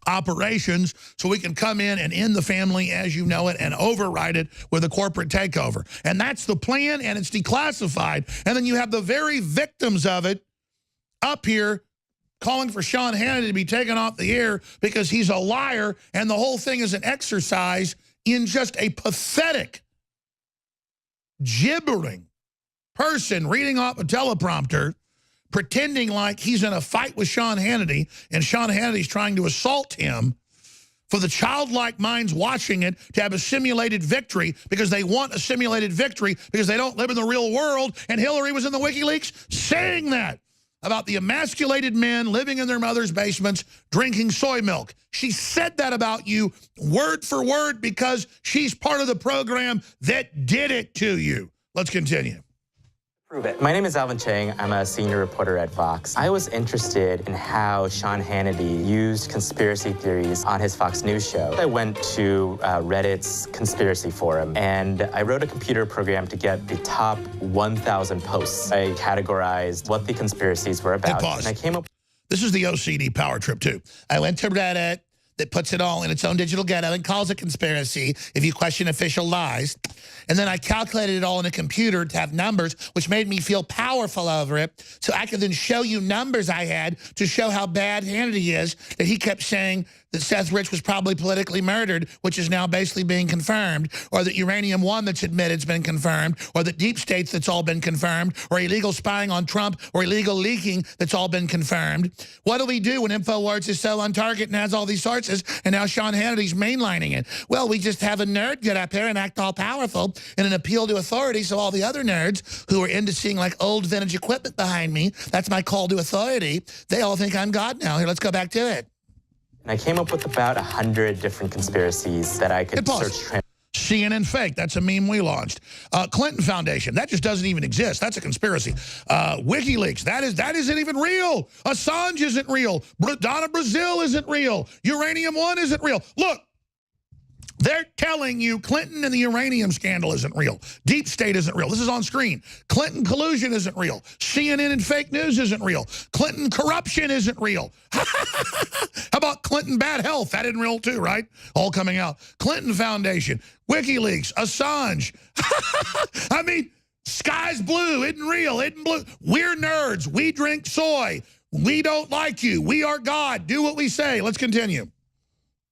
operations so we can come in and end the family as you know it and override it with a corporate takeover. And that's the plan, and it's declassified. And then you have the very victims of it up here calling for Sean Hannity to be taken off the air because he's a liar, and the whole thing is an exercise in just a pathetic, gibbering person reading off a teleprompter, pretending like he's in a fight with Sean Hannity, and Sean Hannity's trying to assault him, for the childlike minds watching it to have a simulated victory because they want a simulated victory because they don't live in the real world. And Hillary was in the WikiLeaks saying that about the emasculated men living in their mother's basements drinking soy milk. She said that about you word for word because she's part of the program that did it to you. Let's continue. Prove it. My name is Alvin Chang. I'm a senior reporter at Vox. I was interested in how Sean Hannity used conspiracy theories on his Fox News show. I went to Reddit's conspiracy forum, and I wrote a computer program to get the top 1,000 posts. I categorized what the conspiracies were about. Hey, pause. And I came up. This is the OCD power trip, too. I went to Reddit. that puts it all in its own digital ghetto and calls it conspiracy if you question official lies. And then I calculated it all in a computer to have numbers, which made me feel powerful over it. So I could then show you numbers I had to show how bad Hannity is, that he kept saying that Seth Rich was probably politically murdered, which is now basically being confirmed, or that Uranium One that's admitted's been confirmed, or that deep states that's all been confirmed, or illegal spying on Trump, or illegal leaking that's all been confirmed. What do we do when InfoWars is so on target and has all these sources, and now Sean Hannity's mainlining it? Well, we just have a nerd get up here and act all powerful in an appeal to authority, so all the other nerds who are into seeing like old vintage equipment behind me, that's my call to authority, they all think I'm God now. Here, let's go back to it. And I came up with about 100 different conspiracies that I could search. CNN fake. That's a meme we launched. Clinton Foundation. That just doesn't even exist. That's a conspiracy. WikiLeaks. That isn't even real. Assange isn't real. Donna Brazil isn't real. Uranium One isn't real. Look. They're telling you Clinton and the uranium scandal isn't real. Deep state isn't real. This is on screen. Clinton collusion isn't real. CNN and fake news isn't real. Clinton corruption isn't real. How about Clinton bad health? That isn't real too, right? All coming out. Clinton Foundation, WikiLeaks, Assange. I mean, sky's blue, isn't real, isn't blue. We're nerds. We drink soy. We don't like you. We are God. Do what we say. Let's continue.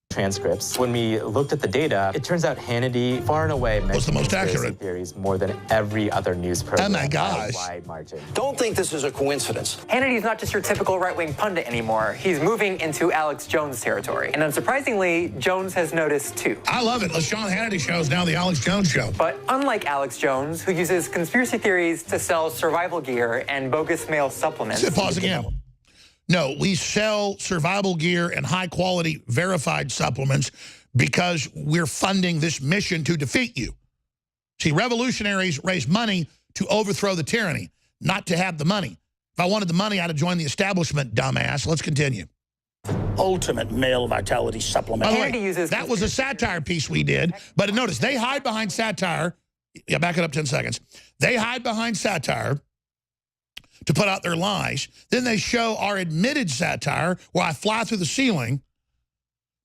Transcripts. When we looked at the data, it turns out Hannity far and away was the most accurate theories more than every other news program. Oh my gosh. By a wide margin. Don't think this is a coincidence. Hannity's not just your typical right-wing pundit anymore. He's moving into Alex Jones territory. And unsurprisingly, Jones has noticed too. I love it. The Sean Hannity show is now the Alex Jones show. But unlike Alex Jones, who uses conspiracy theories to sell survival gear and bogus male supplements. Pause again. No, we sell survival gear and high-quality verified supplements because we're funding this mission to defeat you. See, revolutionaries raise money to overthrow the tyranny, not to have the money. If I wanted the money, I'd have joined the establishment, dumbass. Let's continue. Ultimate male vitality supplement. By the way, that was a satire piece we did. But notice, they hide behind satire. Yeah, back it up 10 seconds. They hide behind satire to put out their lies. Then they show our admitted satire, where I fly through the ceiling,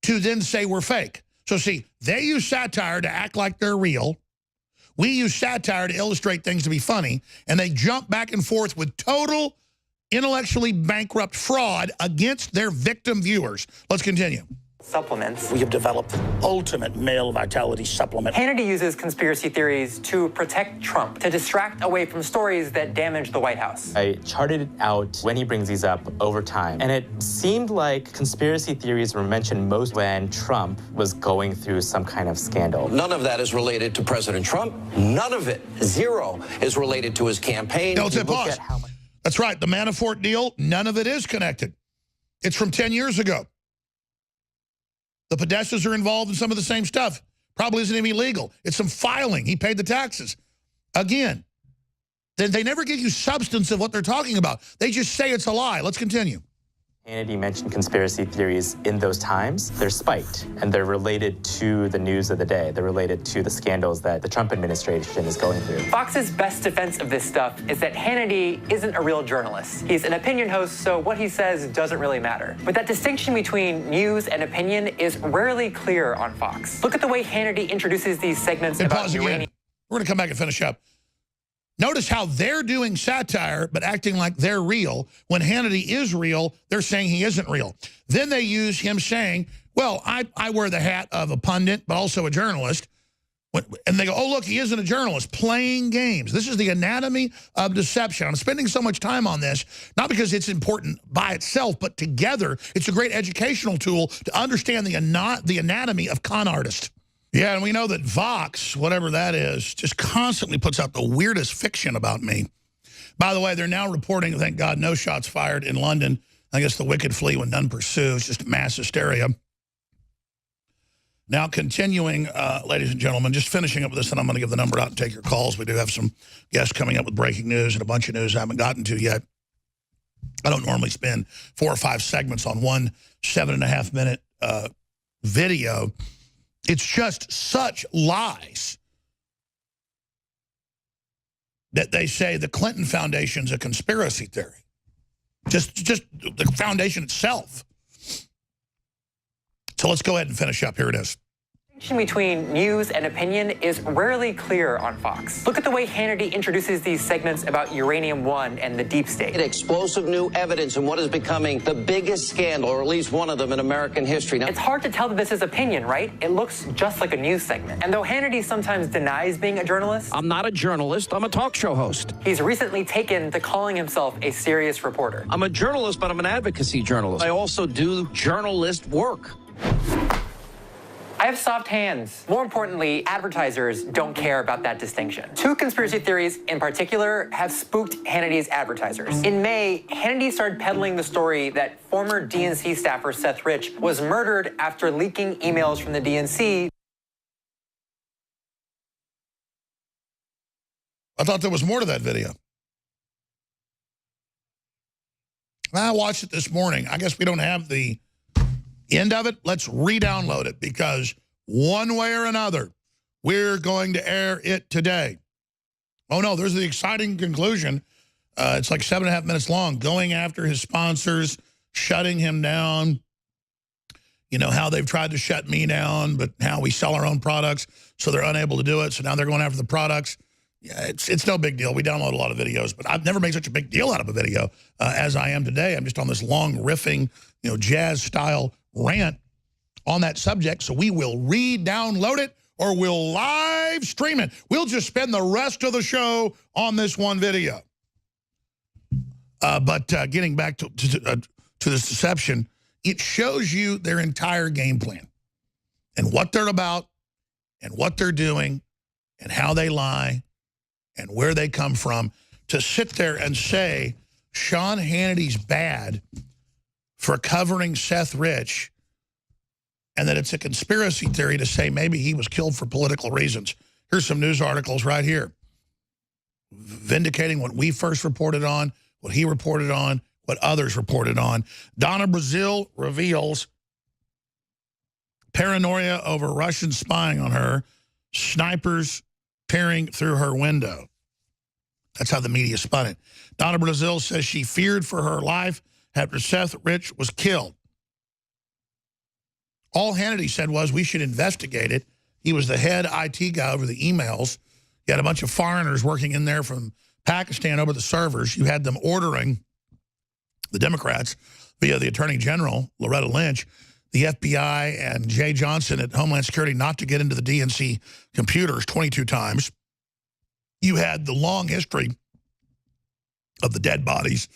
to then say we're fake. So see, they use satire to act like they're real. We use satire to illustrate things to be funny, and they jump back and forth with total intellectually bankrupt fraud against their victim viewers. Let's continue. Supplements. We have developed ultimate male vitality supplement. Hannity uses conspiracy theories to protect Trump, to distract away from stories that damage the White House. I charted out when he brings these up over time, and it seemed like conspiracy theories were mentioned most when Trump was going through some kind of scandal. None of that is related to President Trump. None of it, zero, is related to his campaign. No, pause. That's right. The Manafort deal, none of it is connected. It's from 10 years ago. The Podestas are involved in some of the same stuff. Probably isn't even illegal. It's some filing. He paid the taxes. Again, they never give you substance of what they're talking about. They just say it's a lie. Let's continue. Hannity mentioned conspiracy theories in those times. They're spiked, and they're related to the news of the day. They're related to the scandals that the Trump administration is going through. Fox's best defense of this stuff is that Hannity isn't a real journalist. He's an opinion host, so what he says doesn't really matter. But that distinction between news and opinion is rarely clear on Fox. Look at the way Hannity introduces these segments about uranium. We're going to come back and finish up. Notice how they're doing satire, but acting like they're real. When Hannity is real, they're saying he isn't real. Then they use him saying, well, I wear the hat of a pundit, but also a journalist. And they go, oh, look, he isn't a journalist, playing games. This is the anatomy of deception. I'm spending so much time on this, not because it's important by itself, but together, it's a great educational tool to understand the anatomy of con artists. Yeah, and we know that Vox, whatever that is, just constantly puts out the weirdest fiction about me. By the way, they're now reporting, thank God, no shots fired in London. I guess the wicked flee when none pursue. It's just mass hysteria. Now continuing, ladies and gentlemen, just finishing up with this, and I'm going to give the number out and take your calls. We do have some guests coming up with breaking news and a bunch of news I haven't gotten to yet. I don't normally spend 4 or 5 segments on one 7.5-minute video. It's just such lies that they say the Clinton Foundation's a conspiracy theory. Just the foundation itself. So let's go ahead and finish up. Here it is. The distinction between news and opinion is rarely clear on Fox. Look at the way Hannity introduces these segments about Uranium One and the deep state. Explosive new evidence in what is becoming the biggest scandal, or at least one of them in American history. Now, it's hard to tell that this is opinion, right? It looks just like a news segment. And though Hannity sometimes denies being a journalist, I'm not a journalist, I'm a talk show host. He's recently taken to calling himself a serious reporter. I'm a journalist, but I'm an advocacy journalist. I also do journalist work. I have soft hands. More importantly, advertisers don't care about that distinction. Two conspiracy theories in particular have spooked Hannity's advertisers. In May, Hannity started peddling the story that former DNC staffer Seth Rich was murdered after leaking emails from the DNC. I thought there was more to that video. I watched it this morning. I guess we don't have the end of it. Let's re-download it, because one way or another, we're going to air it today. Oh, no, there's the exciting conclusion. It's like 7.5 minutes long, going after his sponsors, shutting him down. You know, how they've tried to shut me down, but how we sell our own products, so they're unable to do it. So now they're going after the products. Yeah, it's no big deal. We download a lot of videos, but I've never made such a big deal out of a video as I am today. I'm just on this long riffing, jazz-style rant on that subject. So we will re-download it, or we'll live stream it. We'll just spend the rest of the show on this one video. But getting back to this deception, it shows you their entire game plan and what they're about and what they're doing and how they lie and where they come from. To sit there and say Sean Hannity's bad for covering Seth Rich, and that it's a conspiracy theory to say maybe he was killed for political reasons. Here's some news articles right here, vindicating what we first reported on, what he reported on, what others reported on. Donna Brazile reveals paranoia over Russian spying on her, snipers peering through her window. That's how the media spun it. Donna Brazile says she feared for her life after Seth Rich was killed. All Hannity said was, we should investigate it. He was the head IT guy over the emails. You had a bunch of foreigners working in there from Pakistan over the servers. You had them ordering the Democrats via the Attorney General, Loretta Lynch, the FBI, and Jay Johnson at Homeland Security not to get into the DNC computers 22 times. You had the long history of the dead bodies,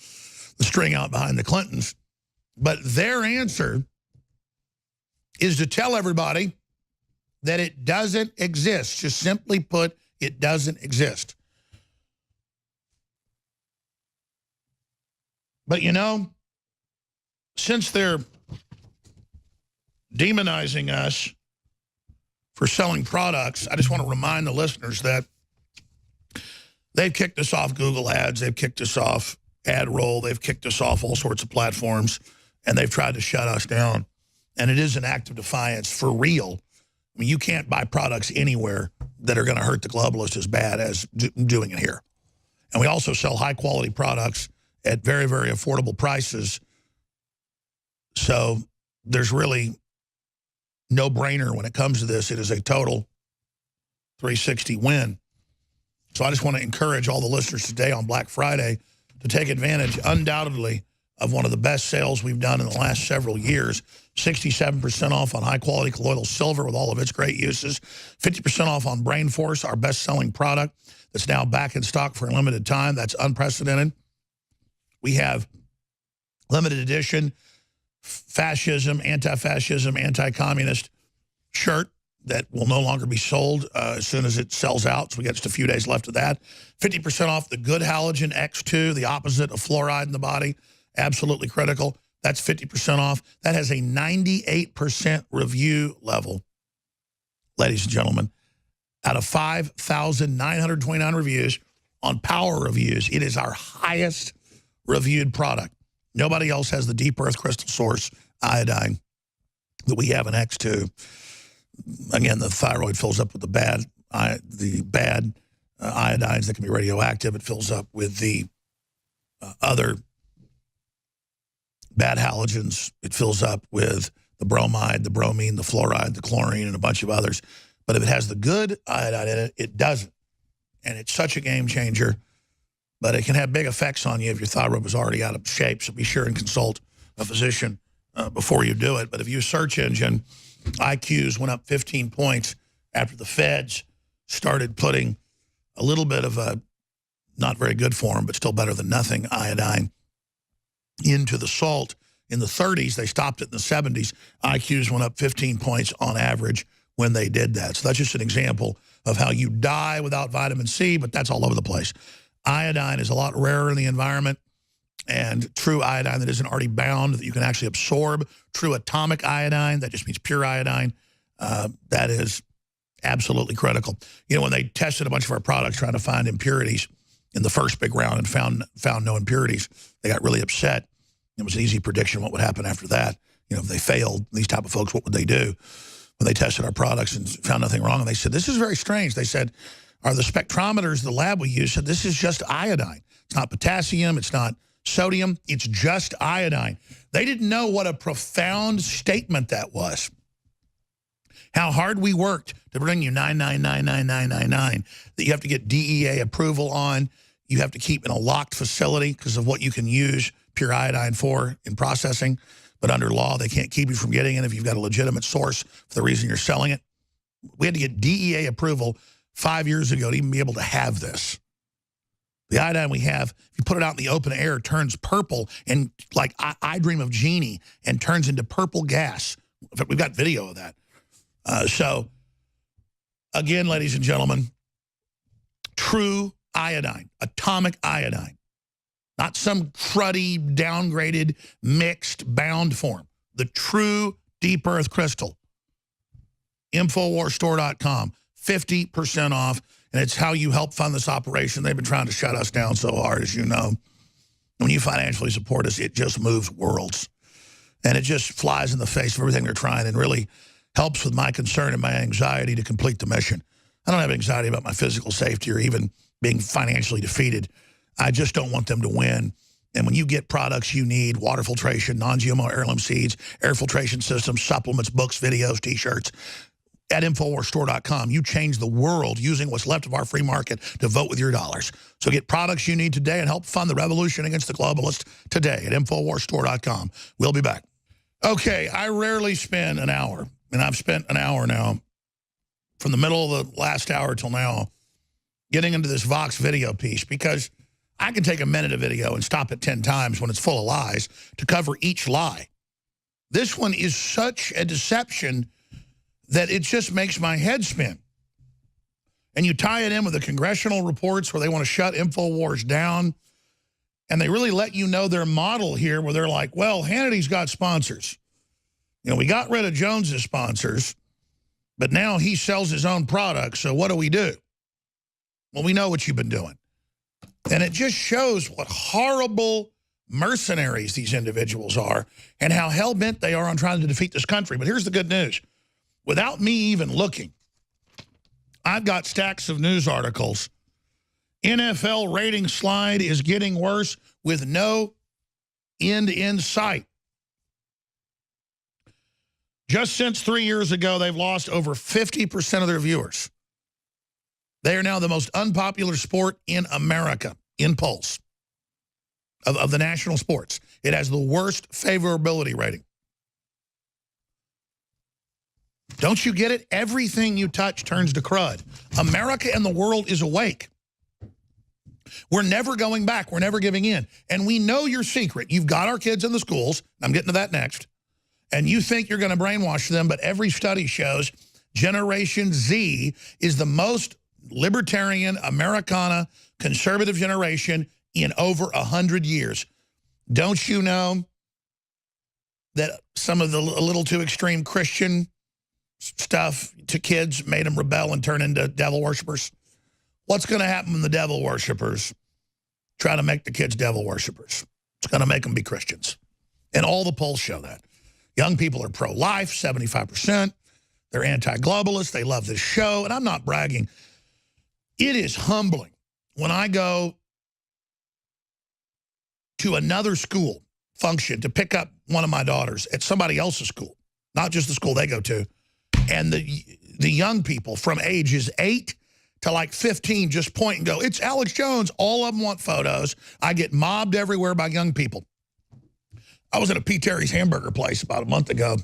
the string out behind the Clintons. But their answer is to tell everybody that it doesn't exist. Just simply put, it doesn't exist. But since they're demonizing us for selling products, I just want to remind the listeners that they've kicked us off Google Ads, they've kicked us off AdRoll, they've kicked us off all sorts of platforms, and they've tried to shut us down. And it is an act of defiance for real. I mean, you can't buy products anywhere that are going to hurt the globalists as bad as doing it here. And we also sell high-quality products at very, very affordable prices. So there's really no brainer when it comes to this. It is a total 360 win. So I just want to encourage all the listeners today on Black Friday to take advantage, undoubtedly, of one of the best sales we've done in the last several years. 67% off on high-quality colloidal silver with all of its great uses. 50% off on Brain Force, our best-selling product that's now back in stock for a limited time. That's unprecedented. We have limited edition fascism, anti-fascism, anti-communist shirt that will no longer be sold as soon as it sells out. So we got just a few days left of that. 50% off the Good Halogen X2, the opposite of fluoride in the body. Absolutely critical. That's 50% off. That has a 98% review level, ladies and gentlemen. Out of 5,929 reviews on Power Reviews, it is our highest reviewed product. Nobody else has the Deep Earth Crystal Source iodine that we have in X2. Again, the thyroid fills up with the bad iodines that can be radioactive. It fills up with the other bad halogens. It fills up with the bromide, the bromine, the fluoride, the chlorine, and a bunch of others. But if it has the good iodine in it, it doesn't. And it's such a game changer. But it can have big effects on you if your thyroid was already out of shape. So be sure and consult a physician before you do it. But if you search engine, IQs went up 15 points after the feds started putting a little bit of a not very good form, but still better than nothing, iodine into the salt. In the 30s, they stopped it in the 70s. IQs went up 15 points on average when they did that. So that's just an example of how you die without vitamin C, but that's all over the place. Iodine is a lot rarer in the environment, and true iodine that isn't already bound, that you can actually absorb, true atomic iodine, that just means pure iodine, that is absolutely critical. You know, when they tested a bunch of our products trying to find impurities in the first big round and found no impurities, they got really upset. It was an easy prediction what would happen after that. You know, if they failed, these type of folks, what would they do? When they tested our products and found nothing wrong, and they said, this is very strange. They said, are the spectrometers the lab we use said, this is just iodine. It's not potassium, it's not sodium, it's just iodine. They didn't know what a profound statement that was. How hard we worked to bring you 9999999 that you have to get DEA approval on. You have to keep in a locked facility because of what you can use pure iodine for in processing. But under law, they can't keep you from getting it if you've got a legitimate source for the reason you're selling it. We had to get DEA approval 5 years ago to even be able to have this. The iodine we have, if you put it out in the open air, turns purple, and like I Dream of Jeannie, and turns into purple gas. In fact, we've got video of that. So, again, ladies and gentlemen, true iodine, atomic iodine, not some cruddy, downgraded, mixed, bound form. The true deep earth crystal. InfoWarsStore.com, 50% off, and it's how you help fund this operation. They've been trying to shut us down so hard, as you know. When you financially support us, it just moves worlds. And it just flies in the face of everything they're trying and really helps with my concern and my anxiety to complete the mission. I don't have anxiety about my physical safety or even being financially defeated. I just don't want them to win. And when you get products you need, water filtration, non-GMO heirloom seeds, air filtration systems, supplements, books, videos, T-shirts, at InfoWarsStore.com, you change the world using what's left of our free market to vote with your dollars. So get products you need today and help fund the revolution against the globalists today at InfoWarsStore.com. We'll be back. Okay, I rarely spend an hour, and I've spent an hour now, from the middle of the last hour till now, getting into this Vox video piece, because I can take a minute of video and stop it 10 times when it's full of lies to cover each lie. This one is such a deception that it just makes my head spin. And you tie it in with the congressional reports where they want to shut InfoWars down, and they really let you know their model here where they're like, well, Hannity's got sponsors. You know, we got rid of Jones's sponsors, but now he sells his own products, so what do we do? Well, we know what you've been doing. And it just shows what horrible mercenaries these individuals are and how hell-bent they are on trying to defeat this country. But here's the good news. Without me even looking, I've got stacks of news articles. NFL rating slide is getting worse with no end in sight. Just since 3 years ago, they've lost over 50% of their viewers. They are now the most unpopular sport in America, in polls, of the national sports. It has the worst favorability rating. Don't you get it? Everything you touch turns to crud. America and the world is awake. We're never going back. We're never giving in. And we know your secret. You've got our kids in the schools. I'm getting to that next. And you think you're going to brainwash them, but every study shows Generation Z is the most libertarian, Americana, conservative generation in over 100 years. Don't you know that some of the a little too extreme Christian stuff to kids made them rebel and turn into devil worshipers? What's going to happen when the devil worshipers try to make the kids devil worshipers? It's going to make them be Christians. And all the polls show that. Young people are pro-life, 75%. They're anti-globalist. They love this show. And I'm not bragging. It is humbling when I go to another school function to pick up one of my daughters at somebody else's school. not just the school they go to. And the young people from ages 8 to like 15 just point and go, it's Alex Jones. All of them want photos. I get mobbed everywhere by young people. I was at a P. Terry's hamburger place about a month ago,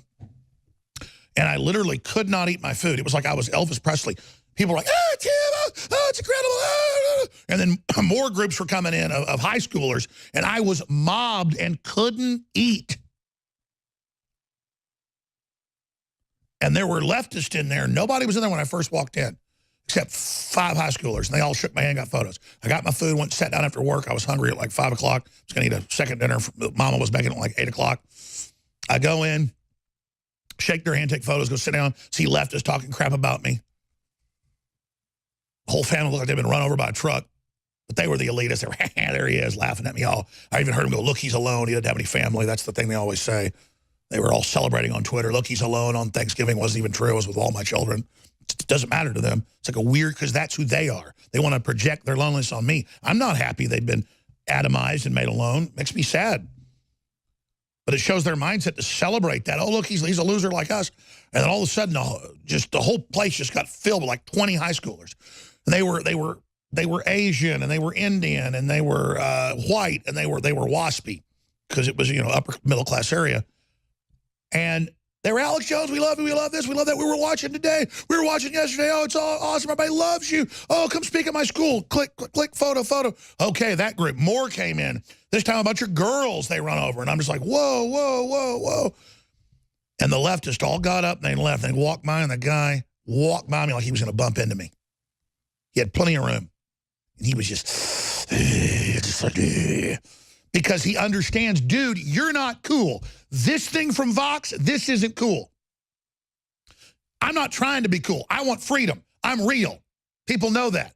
and I literally could not eat my food. It was like I was Elvis Presley. People were like, oh, Tim, oh, it's incredible. And then more groups were coming in of high schoolers, and I was mobbed and couldn't eat. And there were leftists in there. Nobody was in there when I first walked in, except 5 high schoolers. And they all shook my hand, got photos. I got my food, went, sat down after work. I was hungry at like 5 o'clock. I was going to eat a second dinner. Mama was making it at like 8 o'clock. I go in, shake their hand, take photos, go sit down, see leftists talking crap about me. The whole family looked like they'd been run over by a truck. But they were the elitists. They were, there he is, laughing at me all. I even heard him go, look, he's alone. He doesn't have any family. That's the thing they always say. They were all celebrating on Twitter. Look, he's alone on Thanksgiving. Wasn't even true. It was with all my children. It doesn't matter to them. It's like a weird, because that's who they are. They want to project their loneliness on me. I'm not happy they've been atomized and made alone. It makes me sad. But it shows their mindset to celebrate that. Oh, look, he's a loser like us. And then all of a sudden, just the whole place just got filled with like 20 high schoolers. And they were Asian, and they were Indian, and they were white, and they were waspy, because it was, you know, upper middle class area. And they were, Alex Jones, we love you, we love this, we love that. We were watching today, we were watching yesterday. Oh, it's all awesome, everybody loves you. Oh, come speak at my school. Click, click, click, photo, photo. Okay, that group. More came in. This time a bunch of girls they run over. And I'm just like, whoa, whoa, whoa, whoa. And the leftists all got up and they left. And they walked by, and the guy walked by me like he was going to bump into me. He had plenty of room. And he was just like, because he understands, dude, you're not cool. This thing from Vox, this isn't cool. I'm not trying to be cool. I want freedom. I'm real. People know that.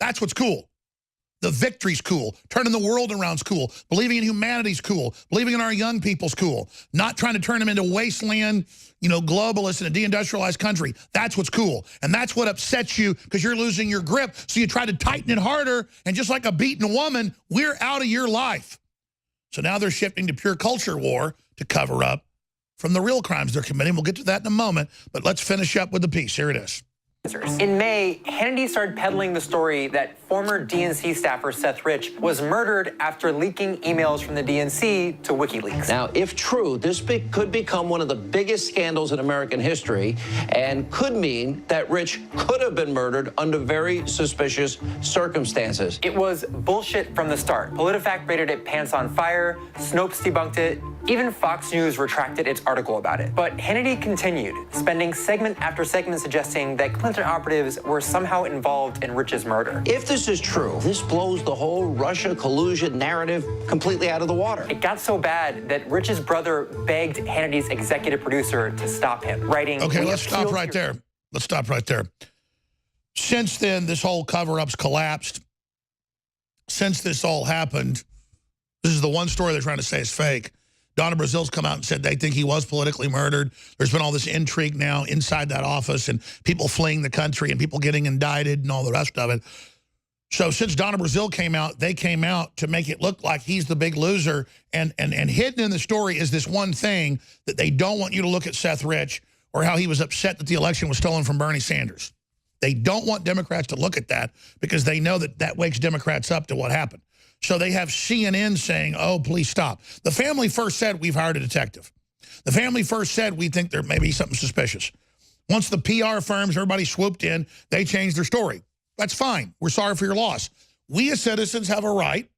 That's what's cool. The victory's cool. Turning the world around's cool. Believing in humanity's cool. Believing in our young people's cool. Not trying to turn them into wasteland, you know, globalists in a deindustrialized country. That's what's cool. And that's what upsets you, because you're losing your grip. So you try to tighten it harder, and just like a beaten woman, we're out of your life. So now they're shifting to pure culture war to cover up from the real crimes they're committing. We'll get to that in a moment, but let's finish up with the piece. Here it is. In May, Hannity started peddling the story that former DNC staffer Seth Rich was murdered after leaking emails from the DNC to WikiLeaks. Now, if true, this could become one of the biggest scandals in American history, and could mean that Rich could have been murdered under very suspicious circumstances. It was bullshit from the start. PolitiFact rated it pants on fire, Snopes debunked it, even Fox News retracted its article about it. But Hannity continued, spending segment after segment suggesting that Clinton operatives were somehow involved in Rich's murder. If this is true, this blows the whole Russia collusion narrative completely out of the water. It got so bad that Rich's brother begged Hannity's executive producer to stop him, writing... Okay, let's stop right there. Let's stop right there. Since then, this whole cover-up's collapsed. Since this all happened, this is the one story they're trying to say is fake. Donna Brazil's come out and said they think he was politically murdered. There's been all this intrigue now inside that office, and people fleeing the country and people getting indicted and all the rest of it. So since Donna Brazil came out, they came out to make it look like he's the big loser. And hidden in the story is this one thing that they don't want you to look at Seth Rich, or how he was upset that the election was stolen from Bernie Sanders. They don't want Democrats to look at that, because they know that that wakes Democrats up to what happened. So they have CNN saying, oh, please stop. The family first said, we've hired a detective. The family first said, we think there may be something suspicious. Once the PR firms, everybody swooped in, they changed their story. That's fine. We're sorry for your loss. We as citizens have a right.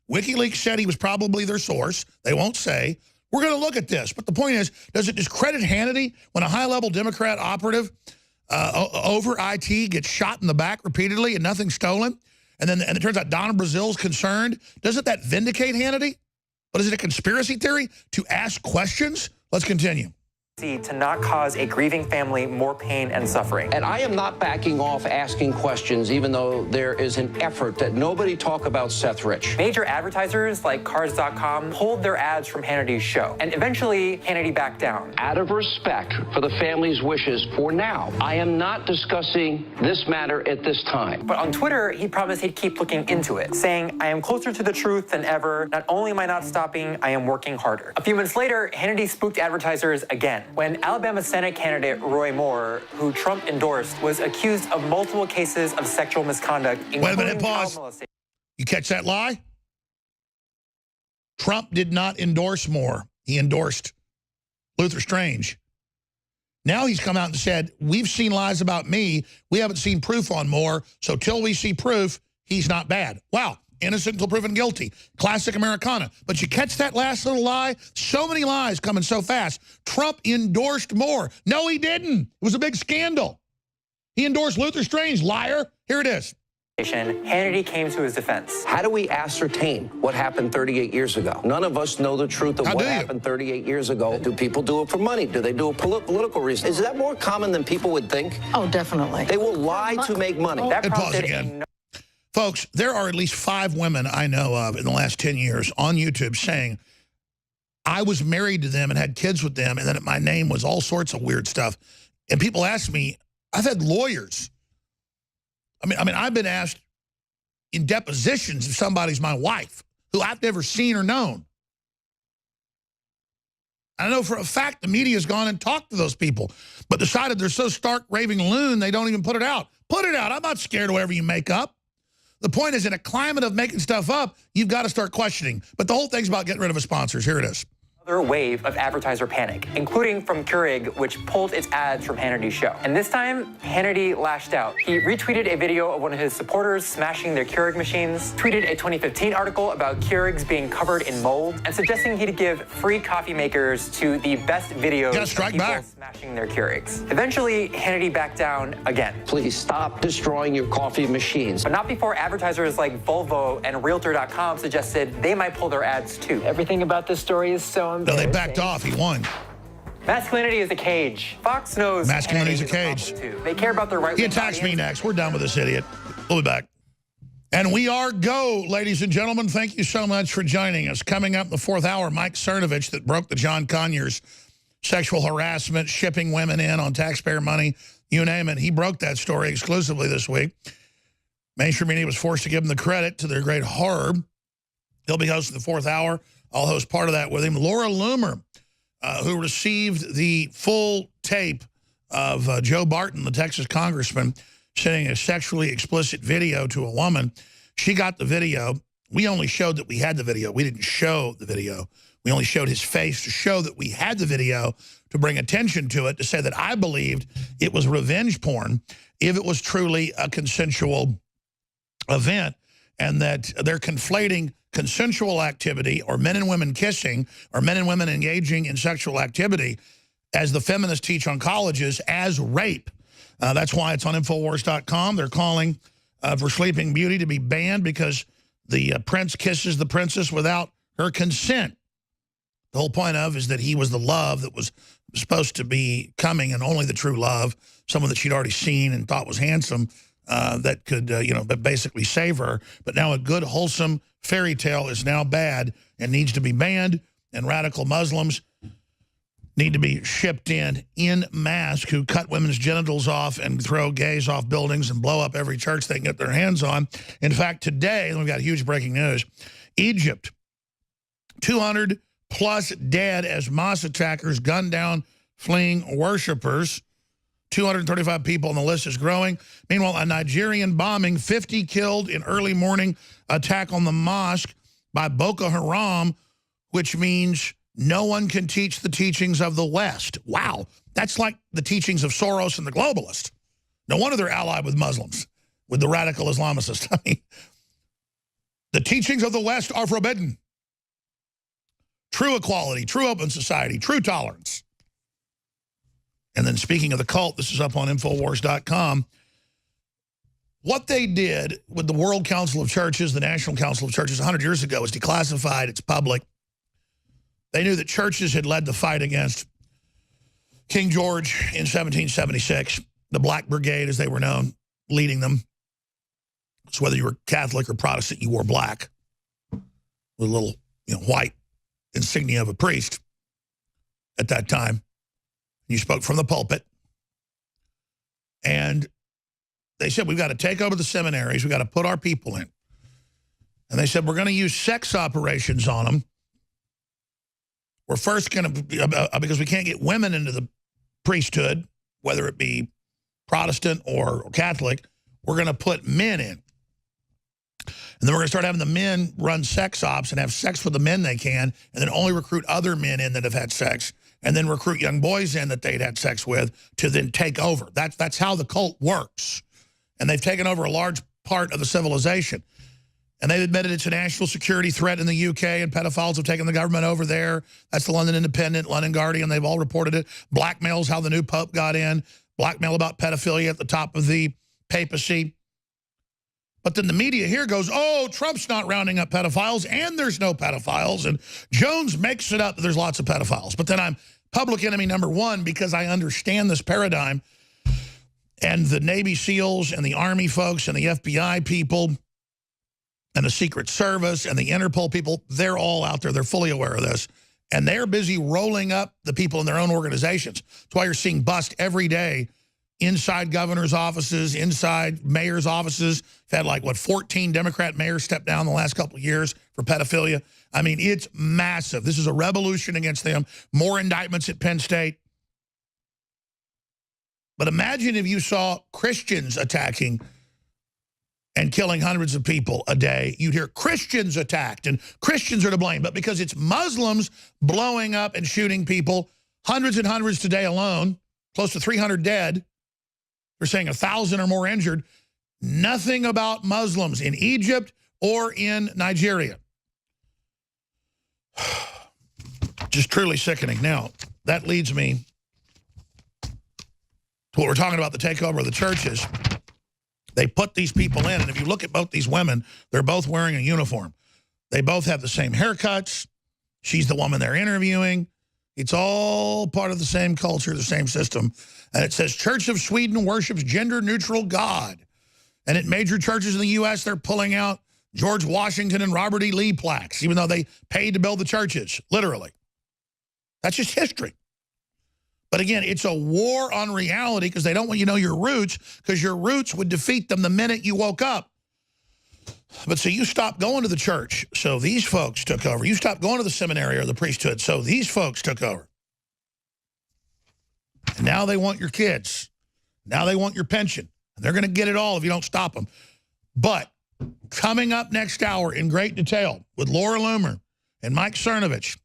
WikiLeaks said he was probably their source. They won't say. We're going to look at this. But the point is, does it discredit Hannity when a high-level Democrat operative over IT gets shot in the back repeatedly and nothing's stolen? And it turns out Donna Brazil's concerned. Doesn't that vindicate Hannity? But is it a conspiracy theory to ask questions? Let's continue. To not cause a grieving family more pain and suffering. And I am not backing off asking questions, even though there is an effort that nobody talk about Seth Rich. Major advertisers like Cars.com pulled their ads from Hannity's show, and eventually Hannity backed down. Out of respect for the family's wishes for now, I am not discussing this matter at this time. But on Twitter, he promised he'd keep looking into it, saying, I am closer to the truth than ever. Not only am I not stopping, I am working harder. A few months later, Hannity spooked advertisers again. when Alabama Senate candidate Roy Moore, who Trump endorsed, was accused of multiple cases of sexual misconduct, including Wait a minute, pause. child molestation. You catch that lie? Trump did not endorse Moore. He endorsed Luther Strange. Now he's come out and said, we've seen lies about me. We haven't seen proof on Moore. So till we see proof, he's not bad. Wow. Innocent until proven guilty. Classic Americana. But you catch that last little lie? So many lies coming so fast. Trump endorsed Moore. No, he didn't. It was a big scandal. He endorsed Luther Strange. Liar. Here it is. Hannity came to his defense. How do we ascertain what happened 38 years ago? None of us know the truth of what happened 38 years ago. Do people do it for money? Do they do it for political reasons? Is that more common than people would think? Oh, definitely. They will lie to make money. That And pause prompted again. Folks, there are at least 5 women I know of in the last 10 years on YouTube saying, I was married to them and had kids with them, and then my name was all sorts of weird stuff. And people ask me, I've had lawyers. I mean, I've been asked in depositions if somebody's my wife, who I've never seen or known. I know for a fact the media's gone and talked to those people, but decided they're so stark raving loon, they don't even put it out. Put it out. I'm not scared of whatever you make up. The point is, in a climate of making stuff up, you've got to start questioning. But the whole thing's about getting rid of his sponsors. Here it is. Another wave of advertiser panic, including from Keurig, which pulled its ads from Hannity's show. And this time, Hannity lashed out. He retweeted a video of one of his supporters smashing their Keurig machines, tweeted a 2015 article about Keurigs being covered in mold, and suggesting he'd give free coffee makers to the best videos of people smashing their Keurigs. Eventually, Hannity backed down again. Please stop destroying your coffee machines. But not before advertisers like Volvo and Realtor.com suggested they might pull their ads too. Everything about this story is so No, they backed off. He won. Masculinity is a cage. Fox knows Masculinity is a cage. They care about their right. He attacks me next. We're done with this idiot. We'll be back. And we are go, ladies and gentlemen. Thank you so much for joining us. Coming up in the 4th hour, Mike Cernovich, that broke the John Conyers sexual harassment, shipping women in on taxpayer money, you name it. He broke that story exclusively this week. Mainstream media was forced to give him the credit to their great horror. He'll be hosting the 4th hour. I'll host part of that with him. Laura Loomer, who received the full tape of Joe Barton, the Texas congressman, sending a sexually explicit video to a woman. She got the video. We only showed that we had the video. We didn't show the video. We only showed his face to show that we had the video, to bring attention to it, to say that I believed it was revenge porn if it was truly a consensual event, and that they're conflating consensual activity, or men and women kissing, or men and women engaging in sexual activity, as the feminists teach on colleges, as rape. That's why it's on Infowars.com. They're calling for Sleeping Beauty to be banned because the prince kisses the princess without her consent. The whole point of is that he was the love that was supposed to be coming, and only the true love, someone that she'd already seen and thought was handsome, that could, basically save her. But now a good, wholesome fairy tale is now bad and needs to be banned, and radical Muslims need to be shipped in mass, who cut women's genitals off and throw gays off buildings and blow up every church they can get their hands on. In fact, today, we've got huge breaking news. Egypt, 200 plus dead as Hamas attackers gun down fleeing worshipers. 235 people, and the list is growing. Meanwhile, a Nigerian bombing, 50 killed in early morning attack on the mosque by Boko Haram, which means no one can teach the teachings of the West. Wow, that's like the teachings of Soros and the globalists. No wonder they're allied with Muslims, with the radical Islamicists. I mean, the teachings of the West are forbidden. True equality, true open society, true tolerance. And then speaking of the cult, this is up on Infowars.com. What they did with the World Council of Churches, the National Council of Churches 100 years ago, was declassified. It's public. They knew that churches had led the fight against King George in 1776, the Black Brigade, as they were known, leading them. So whether you were Catholic or Protestant, you wore black with a little white insignia of a priest at that time. You spoke from the pulpit. And they said, we've got to take over the seminaries. We've got to put our people in. And they said, we're going to use sex operations on them. We're first going to, because we can't get women into the priesthood, whether it be Protestant or Catholic, we're going to put men in. And then we're going to start having the men run sex ops and have sex with the men they can, and then only recruit other men in that have had sex, and then recruit young boys in that they'd had sex with to then take over. That's how the cult works. And they've taken over a large part of the civilization. And they've admitted it's a national security threat in the UK, and pedophiles have taken the government over there. That's the London Independent, London Guardian. They've all reported it. Blackmail's how the new Pope got in. Blackmail about pedophilia at the top of the papacy. But then the media here goes, oh, Trump's not rounding up pedophiles, and there's no pedophiles. And Jones makes it up that there's lots of pedophiles. But then I'm public enemy number one because I understand this paradigm. And the Navy SEALs and the Army folks and the FBI people and the Secret Service and the Interpol people, they're all out there. They're fully aware of this. And they're busy rolling up the people in their own organizations. That's why you're seeing bust every day inside governor's offices, inside mayor's offices. We've had like, 14 Democrat mayors step down the last couple of years for pedophilia. I mean, it's massive. This is a revolution against them. More indictments at Penn State. But imagine if you saw Christians attacking and killing hundreds of people a day. You'd hear Christians attacked and Christians are to blame. But because it's Muslims blowing up and shooting people, hundreds and hundreds today alone, close to 300 dead, they're saying 1,000 or more injured, nothing about Muslims in Egypt or in Nigeria. Just truly sickening. Now, that leads me to what we're talking about, the takeover of the churches. They put these people in, and if you look at both these women, they're both wearing a uniform. They both have the same haircuts. She's the woman they're interviewing. It's all part of the same culture, the same system. And it says Church of Sweden worships gender-neutral God. And at major churches in the U.S., they're pulling out George Washington and Robert E. Lee plaques, even though they paid to build the churches, literally. That's just history. But again, it's a war on reality because they don't want you to know your roots, because your roots would defeat them the minute you woke up. But so you stopped going to the church, so these folks took over. You stopped going to the seminary or the priesthood, so these folks took over. And now they want your kids. Now they want your pension. And they're going to get it all if you don't stop them. But coming up next hour in great detail with Laura Loomer and Mike Cernovich,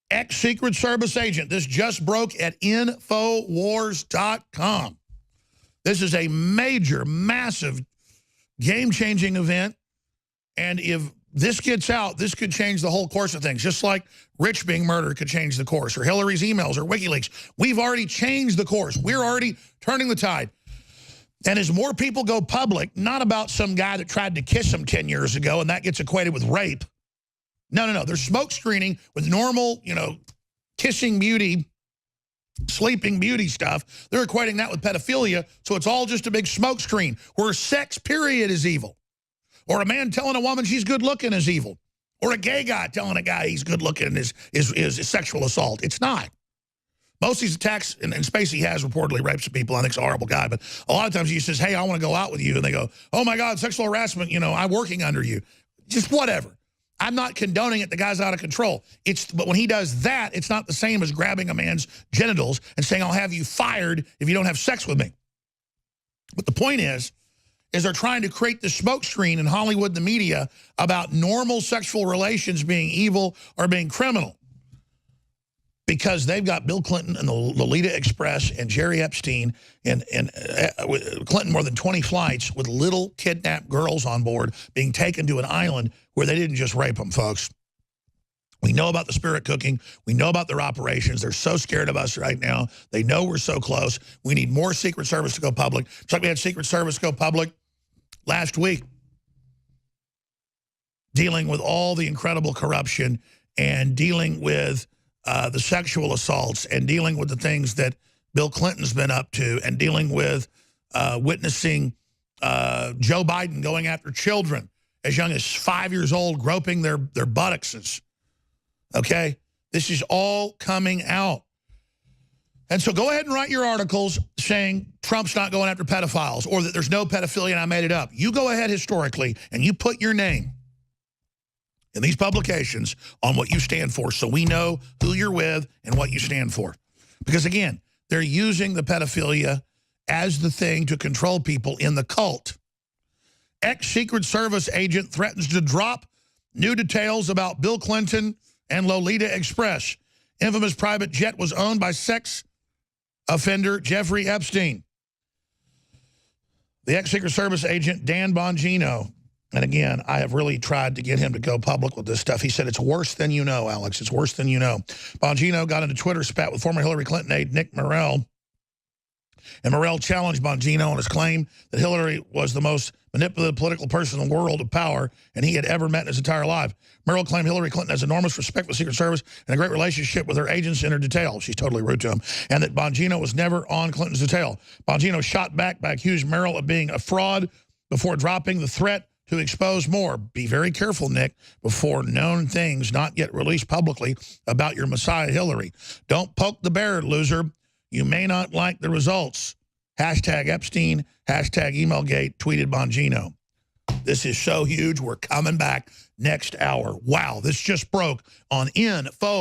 ex-Secret Service agent. This just broke at Infowars.com. This is a major, massive, game-changing event. And if this gets out, this could change the whole course of things. Just like Rich being murdered could change the course, or Hillary's emails, or WikiLeaks. We've already changed the course. We're already turning the tide. And as more people go public, not about some guy that tried to kiss him 10 years ago and that gets equated with rape. No. There's smoke screening with normal, kissing beauty, sleeping beauty stuff. They're equating that with pedophilia, so it's all just a big smoke screen where sex, period, is evil. Or a man telling a woman she's good looking is evil. Or a gay guy telling a guy he's good looking is sexual assault. It's not. Most of these attacks, and Spacey has reportedly raped some people. I think he's a horrible guy. But a lot of times he says, hey, I want to go out with you. And they go, oh, my God, sexual harassment, I'm working under you. Just whatever. I'm not condoning it. The guy's out of control. But when he does that, it's not the same as grabbing a man's genitals and saying, I'll have you fired if you don't have sex with me. But the point is they're trying to create this smoke screen in Hollywood and the media about normal sexual relations being evil or being criminal. Because they've got Bill Clinton and the Lolita Express and Jerry Epstein and Clinton more than 20 flights with little kidnapped girls on board being taken to an island where they didn't just rape them, folks. We know about the spirit cooking. We know about their operations. They're so scared of us right now. They know we're so close. We need more Secret Service to go public. Just like we had Secret Service go public last week, dealing with all the incredible corruption and dealing with the sexual assaults and dealing with the things that Bill Clinton's been up to and dealing with witnessing Joe Biden going after children as young as 5 years old, groping their buttocks. Okay? This is all coming out. And so go ahead and write your articles saying Trump's not going after pedophiles or that there's no pedophilia and I made it up. You go ahead historically and you put your name in these publications on what you stand for, so we know who you're with and what you stand for. Because, again, they're using the pedophilia as the thing to control people in the cult. Ex-Secret Service agent threatens to drop new details about Bill Clinton and Lolita Express. Infamous private jet was owned by sex offender Jeffrey Epstein. The ex-Secret Service agent Dan Bongino, and again, I have really tried to get him to go public with this stuff. He said, it's worse than you know, Alex. It's worse than you know. Bongino got into Twitter spat with former Hillary Clinton aide Nick Morrell. And Morrell challenged Bongino on his claim that Hillary was the most manipulative political person in the world of power and he had ever met in his entire life. Morrell claimed Hillary Clinton has enormous respect for the Secret Service and a great relationship with her agents in her detail. She's totally rude to him. And that Bongino was never on Clinton's detail. Bongino shot back by accusing Morrell of being a fraud before dropping the threat to expose more. Be very careful, Nick, before known things not yet released publicly about your Messiah Hillary. Don't poke the bear, loser. You may not like the results. Hashtag Epstein, hashtag Emailgate, tweeted Bongino. This is so huge. We're coming back next hour. Wow, this just broke on Infowars.com.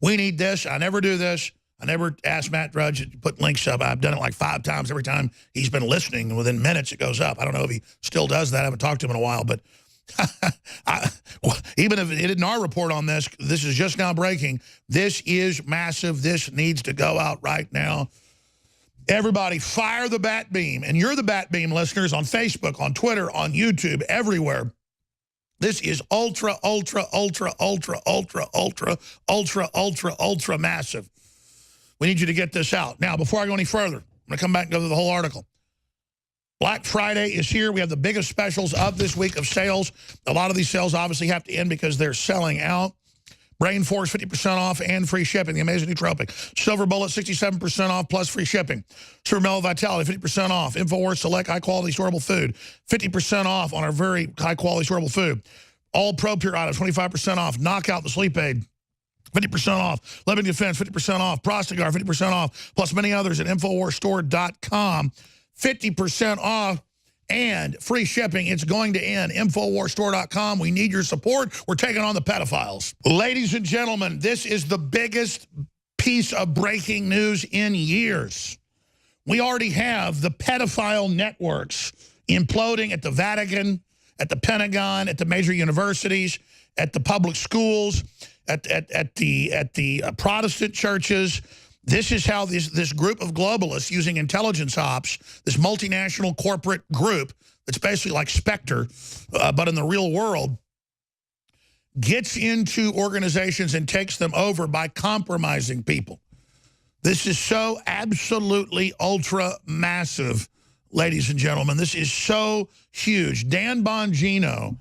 We need this. I never do this. I never asked Matt Drudge to put links up. I've done it like 5 times every time he's been listening. And within minutes, it goes up. I don't know if he still does that. I haven't talked to him in a while. But even if it didn't our report on this, this is just now breaking. This is massive. This needs to go out right now. Everybody fire the Bat Beam. And you're the Bat Beam listeners on Facebook, on Twitter, on YouTube, everywhere. This is ultra, ultra, ultra, ultra, ultra, ultra, ultra, ultra, ultra massive. We need you to get this out. Now, before I go any further, I'm going to come back and go through the whole article. Black Friday is here. We have the biggest specials of this week of sales. A lot of these sales obviously have to end because they're selling out. Brain Force, 50% off and free shipping. The Amazing Nootropic. Silver Bullet, 67% off plus free shipping. Super Mellow Vitality, 50% off. InfoWars Select high-quality storable food, 50% off on our very high-quality storable food. All Pro Pure items, 25% off. Knockout, the sleep aid, 50% off. Lebanon Defense, 50% off. Prostagar, 50% off. Plus many others at InfoWarsStore.com. 50% off and free shipping. It's going to end. InfoWarsStore.com. We need your support. We're taking on the pedophiles. Ladies and gentlemen, this is the biggest piece of breaking news in years. We already have the pedophile networks imploding at the Vatican, at the Pentagon, at the major universities, at the public schools, at the Protestant churches. This is how this group of globalists using intelligence ops, this multinational corporate group that's basically like Spectre, but in the real world, gets into organizations and takes them over by compromising people. This is so absolutely ultra massive, ladies and gentlemen. This is so huge. Dan Bongino,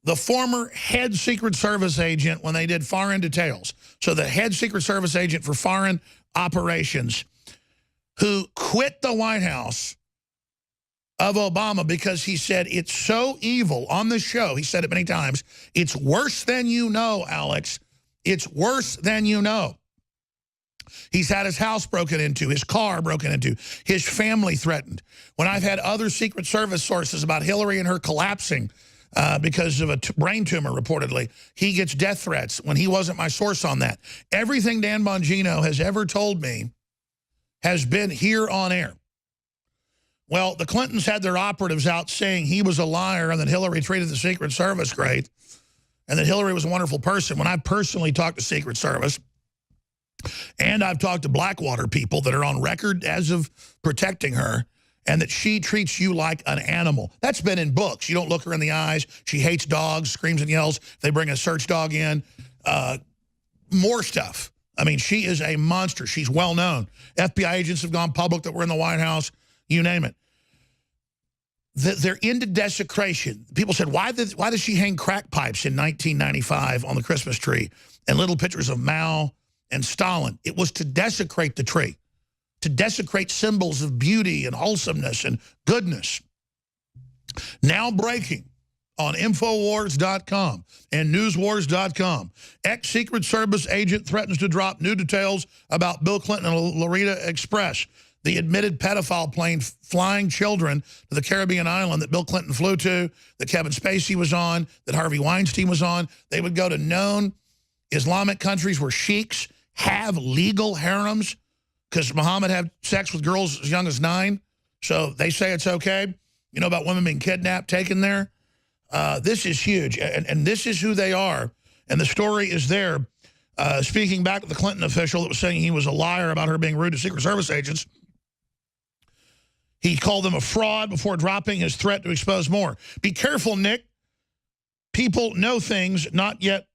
the former head Secret Service agent when they did foreign details. So the head Secret Service agent for foreign operations who quit the White House of Obama because he said it's so evil on the show. He said it many times. It's worse than you know, Alex. It's worse than you know. He's had his house broken into, his car broken into, his family threatened. When I've had other Secret Service sources about Hillary and her collapsing because of a brain tumor, reportedly, he gets death threats when he wasn't my source on that. Everything Dan Bongino has ever told me has been here on air. Well, the Clintons had their operatives out saying he was a liar and that Hillary treated the Secret Service great and that Hillary was a wonderful person. When I personally talked to Secret Service, and I've talked to Blackwater people that are on record as of protecting her, and that she treats you like an animal. That's been in books. You don't look her in the eyes. She hates dogs, screams and yells. They bring a search dog in. More stuff. I mean, she is a monster. She's well known. FBI agents have gone public that were in the White House. You name it. They're into desecration. People said, why did she hang crack pipes in 1995 on the Christmas tree and little pictures of Mao and Stalin? It was to desecrate the tree, to desecrate symbols of beauty and wholesomeness and goodness. Now breaking on Infowars.com and Newswars.com. Ex-Secret Service agent threatens to drop new details about Bill Clinton and Lolita Express. the admitted pedophile plane flying children to the Caribbean island that Bill Clinton flew to, that Kevin Spacey was on, that Harvey Weinstein was on. They would go to known Islamic countries where sheiks have legal harems because Muhammad had sex with girls as young as 9. So they say it's okay. You know about women being kidnapped, taken there? This is huge, and this is who they are. And the story is there. Speaking back to the Clinton official that was saying he was a liar about her being rude to Secret Service agents, he called them a fraud before dropping his threat to expose more. Be careful, Nick. People know things not yet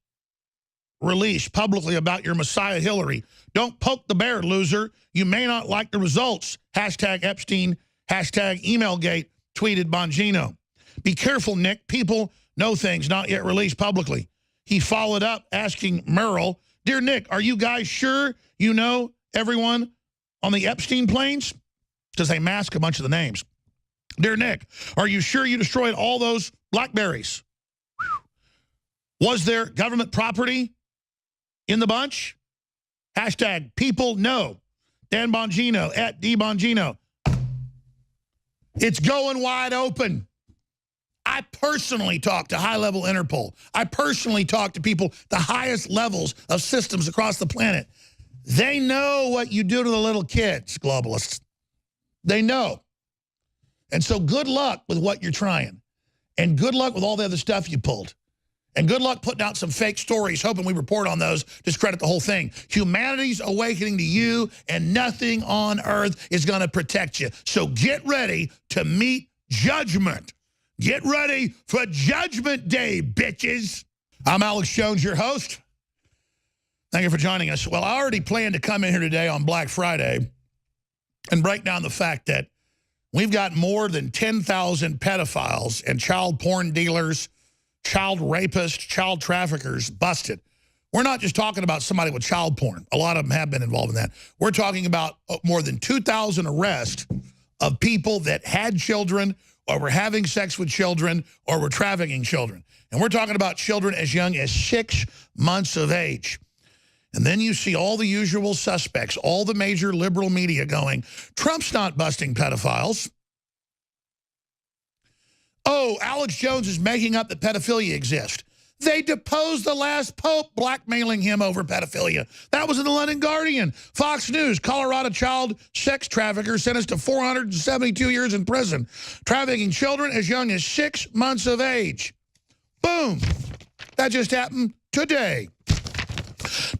released publicly about your Messiah Hillary. Don't poke the bear, loser. You may not like the results. Hashtag Epstein, hashtag Emailgate, tweeted Bongino. Be careful, Nick. People know things not yet released publicly. He followed up asking Merrill, Dear Nick, are you guys sure you know everyone on the Epstein planes? Because they mask a bunch of the names. Dear Nick, are you sure you destroyed all those BlackBerries? Was there government property in the bunch? Hashtag people know. Dan Bongino at DBongino. It's going wide open. I personally talk to high-level Interpol. I personally talk to people at the highest levels of systems across the planet. They know what you do to the little kids, globalists. They know. And so good luck with what you're trying. And good luck with all the other stuff you pulled. And good luck putting out some fake stories, hoping we report on those, discredit the whole thing. Humanity's awakening to you, and nothing on earth is going to protect you. So get ready to meet judgment. Get ready for Judgment Day, bitches. I'm Alex Jones, your host. Thank you for joining us. Well, I already planned to come in here today on Black Friday and break down the fact that we've got more than 10,000 pedophiles and child porn dealers, child rapists, child traffickers busted. We're not just talking about somebody with child porn. A lot of them have been involved in that. We're talking about more than 2,000 arrests of people that had children or were having sex with children or were trafficking children. And we're talking about children as young as 6 months of age. And then you see all the usual suspects, all the major liberal media going, Trump's not busting pedophiles. Oh, Alex Jones is making up that pedophilia exists. They deposed the last pope, blackmailing him over pedophilia. That was in the London Guardian. Fox News, Colorado child sex trafficker sentenced to 472 years in prison, trafficking children as young as 6 months of age. Boom. That just happened today.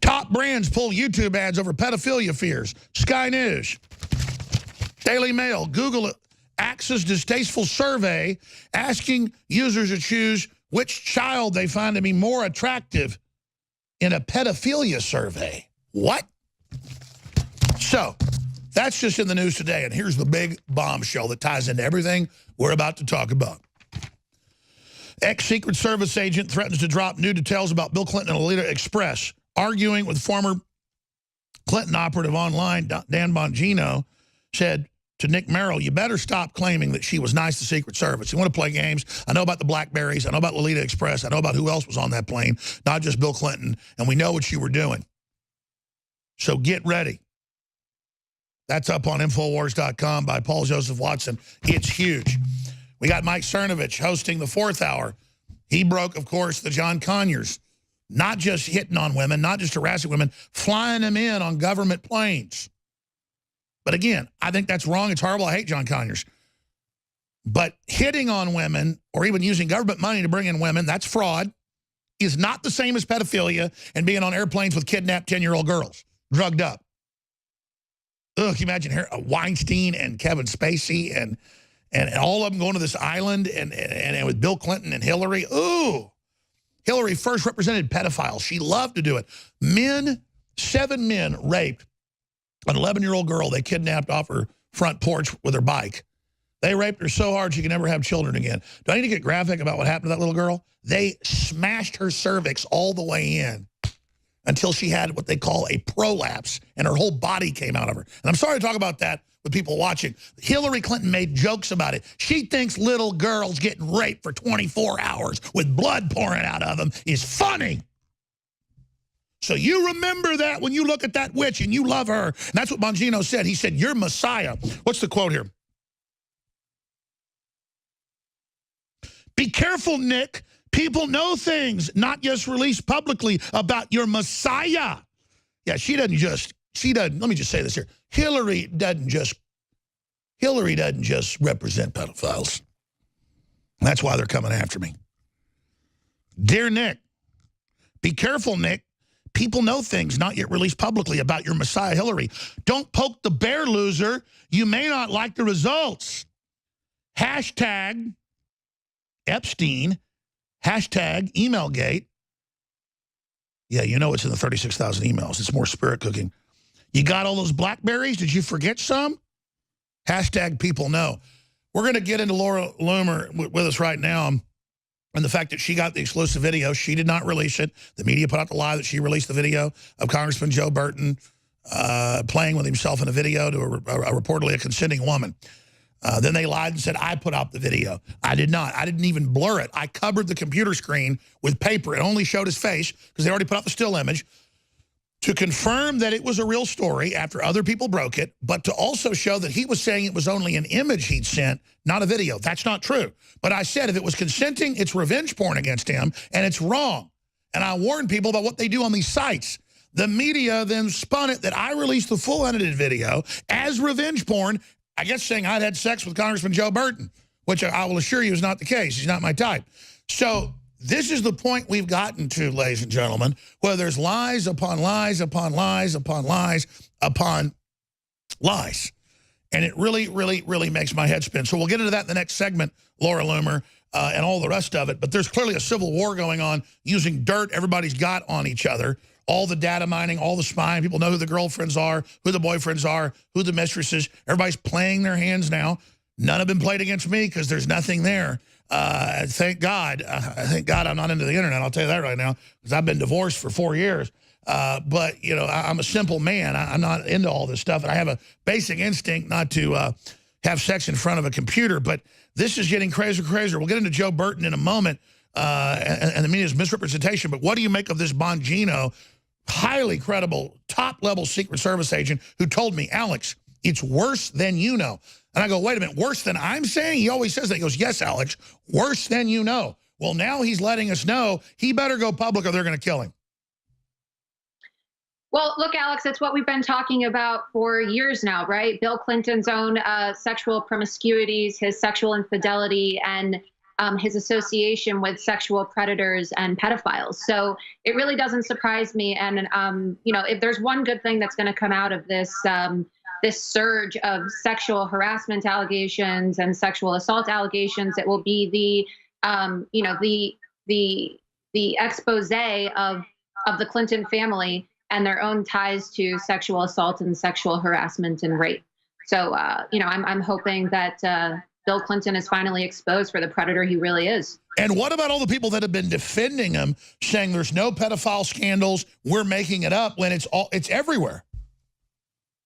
Top brands pull YouTube ads over pedophilia fears. Sky News, Daily Mail, Google Axis distasteful survey asking users to choose which child they find to be more attractive in a pedophilia survey. What? So, that's just in the news today, and here's the big bombshell that ties into everything we're about to talk about. Ex-Secret Service agent threatens to drop new details about Bill Clinton and Lolita Express. Arguing with former Clinton operative online, Dan Bongino, said to Nick Merrill, you better stop claiming that she was nice to Secret Service. You want to play games? I know about the BlackBerries. I know about Lolita Express. I know about who else was on that plane, not just Bill Clinton. And we know what you were doing. So get ready. That's up on Infowars.com by Paul Joseph Watson. It's huge. We got Mike Cernovich hosting the 4th hour. He broke, of course, the John Conyers. Not just hitting on women, not just harassing women, flying them in on government planes. But again, I think that's wrong. It's horrible. I hate John Conyers. But hitting on women or even using government money to bring in women, that's fraud, is not the same as pedophilia and being on airplanes with kidnapped 10-year-old girls, drugged up. Ugh, can you imagine here, Weinstein and Kevin Spacey and all of them going to this island and with Bill Clinton and Hillary. Ooh. Hillary first represented pedophiles. She loved to do it. 7 men raped an 11-year-old girl they kidnapped off her front porch with her bike. They raped her so hard she could never have children again. Do I need to get graphic about what happened to that little girl? They smashed her cervix all the way in until she had what they call a prolapse, and her whole body came out of her. And I'm sorry to talk about that with people watching. Hillary Clinton made jokes about it. She thinks little girls getting raped for 24 hours with blood pouring out of them is funny. So you remember that when you look at that witch and you love her. And that's what Bongino said. He said, you're Messiah. What's the quote here? Be careful, Nick. People know things not just released publicly about your Messiah. Yeah, she doesn't, let me just say this here. Hillary doesn't just represent pedophiles. That's why they're coming after me. Dear Nick, be careful, Nick. People know things not yet released publicly about your Messiah, Hillary. Don't poke the bear, loser. You may not like the results. Hashtag Epstein. Hashtag Emailgate. Yeah, you know it's in the 36,000 emails. It's more spirit cooking. You got all those Blackberries? Did you forget some? Hashtag people know. We're going to get into Laura Loomer with us right now. And the fact that she got the exclusive video, she did not release it. The media put out the lie that she released the video of Congressman Joe Burton playing with himself in a video to a reportedly a consenting woman. Then they lied and said, I put out the video. I did not. I didn't even blur it. I covered the computer screen with paper. It only showed his face because they already put out the still image to confirm that it was a real story after other people broke it, but to also show that he was saying it was only an image he'd sent, not a video. That's not true. But I said if it was consenting, it's revenge porn against him, and it's wrong. And I warned people about what they do on these sites. The media then spun it that I released the full unedited video as revenge porn, I guess saying I'd had sex with Congressman Joe Burton, which I will assure you is not the case. He's not my type. So this is the point we've gotten to, ladies and gentlemen, where there's lies upon lies upon lies upon lies upon lies. And it really, really, really makes my head spin. So we'll get into that in the next segment, Laura Loomer, and all the rest of it. But there's clearly a civil war going on using dirt everybody's got on each other. All the data mining, all the spying. People know who the girlfriends are, who the boyfriends are, who the mistresses. Everybody's playing their hands now. None have been played against me because there's nothing there. Thank God. Thank God I'm not into the internet. I'll tell you that right now because I've been divorced for 4 years. But, you know, I'm a simple man. I'm not into all this stuff. And I have a basic instinct not to have sex in front of a computer. But this is getting crazier and crazier. We'll get into Joe Burton in a moment and the media's misrepresentation. But what do you make of this Bongino, highly credible, top-level Secret Service agent who told me, Alex, it's worse than you know. And I go, wait a minute, worse than I'm saying? He always says that. He goes, yes, Alex, worse than you know. Well, now he's letting us know he better go public or they're going to kill him. Well, look, Alex, it's what we've been talking about for years now, right? Bill Clinton's own sexual promiscuities, his sexual infidelity, and his association with sexual predators and pedophiles. So it really doesn't surprise me. And, you know, if there's one good thing that's going to come out of this, this surge of sexual harassment allegations and sexual assault allegations, it will be the, you know, the expose of the Clinton family and their own ties to sexual assault and sexual harassment and rape. So, you know, I'm hoping that Bill Clinton is finally exposed for the predator he really is. And what about all the people that have been defending him, saying there's no pedophile scandals, we're making it up, when it's everywhere?